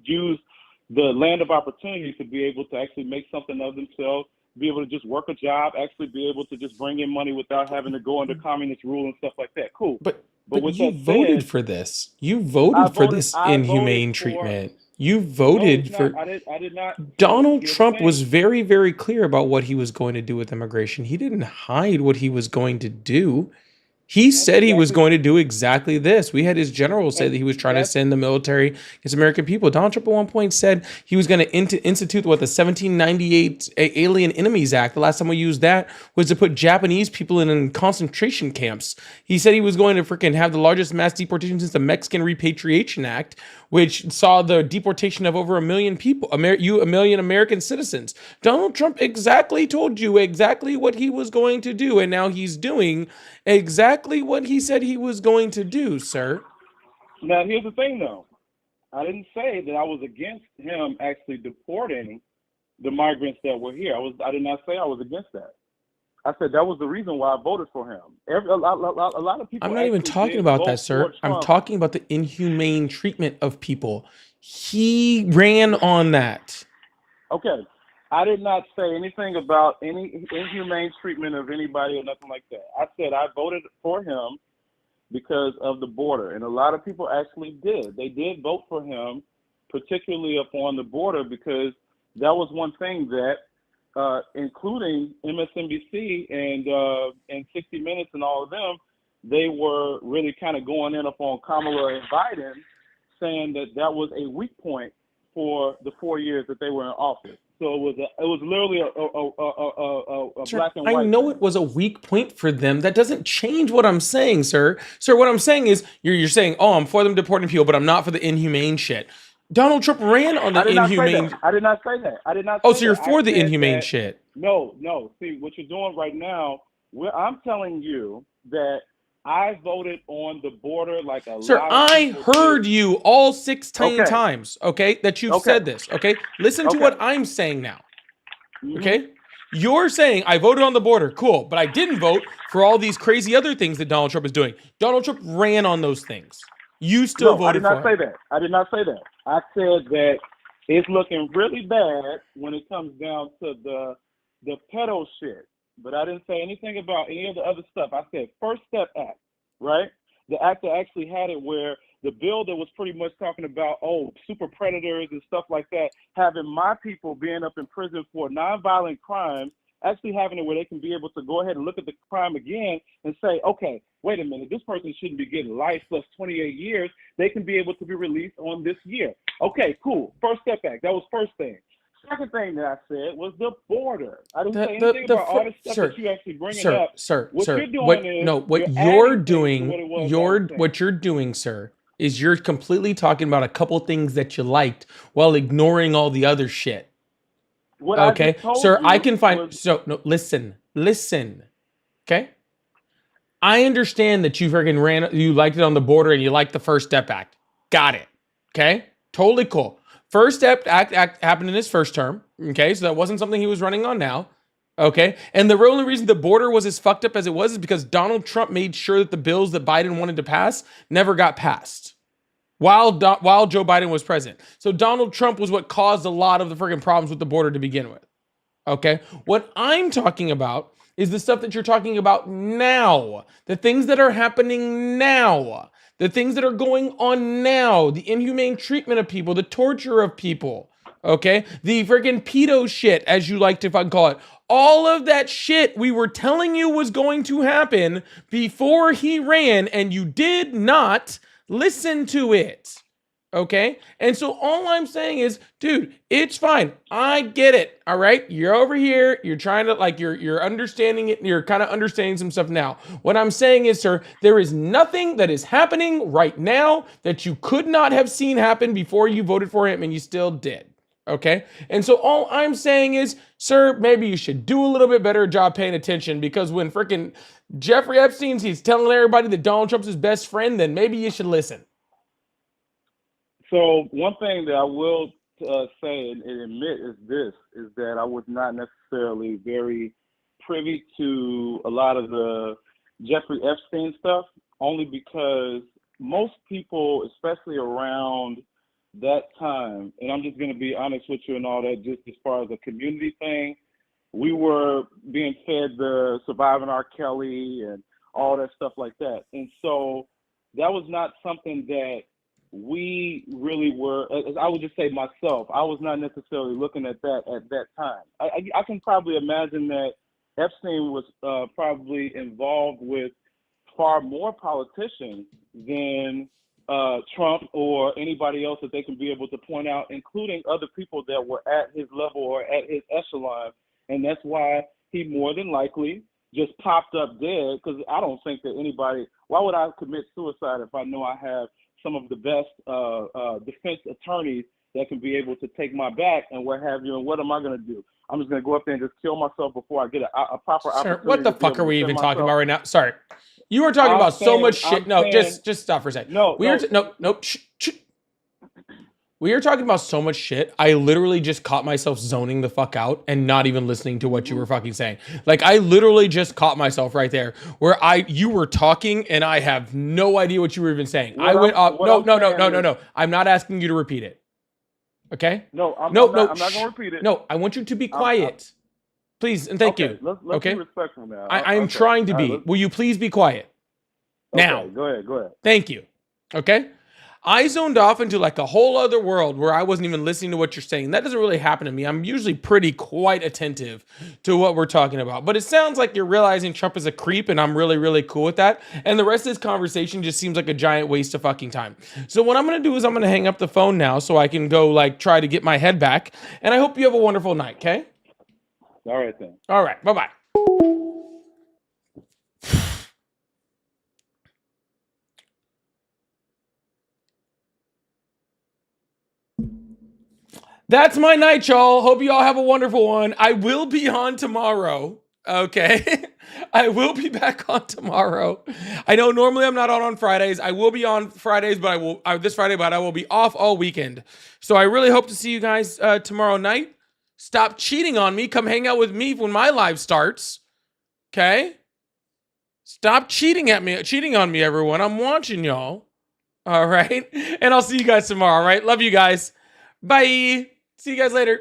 use the land of opportunity to be able to actually make something of themselves, be able to just work a job, actually be able to just bring in money without having to go under communist rule and stuff like that. Cool. But with you that voted said, for this. You voted for this inhumane treatment. You voted for. I did not. Donald Trump was very, very clear about what he was going to do with immigration. He didn't hide what he was going to do. He said he was going to do exactly this. We had his general say that he was trying to send the military against American people. Donald Trump at one point said he was going to institute the 1798 Alien Enemies Act. The last time we used that was to put Japanese people in concentration camps. He said he was going to freaking have the largest mass deportation since the Mexican Repatriation Act, which saw the deportation of over 1 million people, 1 million American citizens. Donald Trump exactly told you exactly what he was going to do, and now he's doing exactly what he said he was going to do, sir. Now, here's the thing, though. I didn't say that I was against him actually deporting the migrants that were here. I did not say I was against that. I said that was the reason why I voted for him. A lot of people. I'm not even talking about that, sir. I'm talking about the inhumane treatment of people. He ran on that. Okay. I did not say anything about any inhumane treatment of anybody or nothing like that. I said I voted for him because of the border, and a lot of people actually did. They did vote for him, particularly up on the border, because that was one thing that, including MSNBC and 60 Minutes and all of them, they were really kind of going in upon Kamala and Biden, saying that that was a weak point for the 4 years that they were in office. So it was literally a Sir, black and white. I know it was a weak point for them. That doesn't change what I'm saying, sir. Sir, what I'm saying is you're saying, oh, I'm for them deporting people, but I'm not for the inhumane shit. Donald Trump ran on the inhumane. I did not say that. I did not. Oh, say so you're that. for I the said inhumane that- shit. No. See, what you're doing right now, I'm telling you that I voted on the border like a Sir, lot of I people heard did. you all 16 Okay. times, okay, that you've Okay. said this, okay? Listen to Okay. what I'm saying now, Mhm. okay? You're saying I voted on the border, cool, but I didn't vote for all these crazy other things that Donald Trump is doing. Donald Trump ran on those things. You still No, I did voted for not him. say that. I did not say that. I said that it's looking really bad when it comes down to the pedo shit. But I didn't say anything about any of the other stuff. I said First Step Act, right? The act that actually had it where the bill that was pretty much talking about, super predators and stuff like that, having my people being up in prison for nonviolent crimes, actually having it where they can be able to go ahead and look at the crime again and say, okay, wait a minute, this person shouldn't be getting life plus 28 years. They can be able to be released on this year. Okay, cool. First Step Act. That was first thing. Second thing that I said was the border. I didn't say anything about all the stuff that you actually bringing up. What you're doing is what you're you're adding things to doing, what it was I was saying. what you're doing, sir, is you're completely talking about a couple things that you liked while ignoring all the other shit. What I Okay, just told sir, I you can find. was- So no, listen. Okay, I understand that you you liked it on the border and you liked the First Step Act. Got it. Okay, totally cool. First Step Act happened in his first term. Okay, so that wasn't something he was running on now. Okay, and the only reason the border was as fucked up as it was is because Donald Trump made sure that the bills that Biden wanted to pass never got passed while Joe Biden was president. So Donald Trump was what caused a lot of the freaking problems with the border to begin with. Okay, what I'm talking about is the stuff that you're talking about now, the things that are happening now, the things that are going on now, the inhumane treatment of people, the torture of people, okay? The freaking pedo shit, as you like to fucking call it. All of that shit we were telling you was going to happen before he ran, and you did not listen to it, Okay. And so all I'm saying is, dude, it's fine. I get it. All right. You're over here. You're trying to you're understanding it. You're kind of understanding some stuff now. What I'm saying is, sir, there is nothing that is happening right now that you could not have seen happen before you voted for him and you still did. Okay. And so all I'm saying is, sir, maybe you should do a little bit better job paying attention, because when freaking Jeffrey he's telling everybody that Donald Trump's his best friend, then maybe you should listen. So one thing that I will say and admit is that I was not necessarily very privy to a lot of the Jeffrey Epstein stuff, only because most people, especially around that time, and I'm just going to be honest with you and all that, just as far as a community thing, we were being fed the Surviving R. Kelly and all that stuff like that. And so that was not something that we really were, as I would just say myself, I was not necessarily looking at that at that time. I can probably imagine that Epstein was probably involved with far more politicians than Trump or anybody else that they can be able to point out, including other people that were at his level or at his echelon. And that's why he more than likely just popped up dead, because I don't think that anybody, why would I commit suicide if I know I have some of the best defense attorneys that can be able to take my back and what have you, and what am I going to do? I'm just going to go up there and just kill myself before I get a proper opportunity. Sir, what the fuck are we even talking about right now? Sorry. You were talking about so much shit. No, just stop for a second. We are talking about so much shit. I literally just caught myself zoning the fuck out and not even listening to what you were fucking saying. Like, I literally just caught myself right there where you were talking and I have no idea what you were even saying. I went off. No. I'm not asking you to repeat it. Okay? No, I'm not going to repeat it. No, I want you to be quiet. Please, and thank you. Let's be respectful now. I am trying to be. Will you please be quiet? Now. Go ahead. Thank you. Okay? I zoned off into like a whole other world where I wasn't even listening to what you're saying. That doesn't really happen to me. I'm usually quite attentive to what we're talking about. But it sounds like you're realizing Trump is a creep, and I'm really, really cool with that. And the rest of this conversation just seems like a giant waste of fucking time. So what I'm going to do is I'm going to hang up the phone now so I can go try to get my head back. And I hope you have a wonderful night, okay? All right, then. All right. Bye-bye. That's my night, y'all. Hope you all have a wonderful one. I will be on tomorrow. Okay. I will be back on tomorrow. I know normally I'm not on Fridays. I will be on Fridays, but this Friday, but I will be off all weekend. So I really hope to see you guys tomorrow night. Stop cheating on me. Come hang out with me when my live starts. Okay? Stop cheating on me, everyone. I'm watching y'all. All right? And I'll see you guys tomorrow, all right? Love you guys. Bye. See you guys later.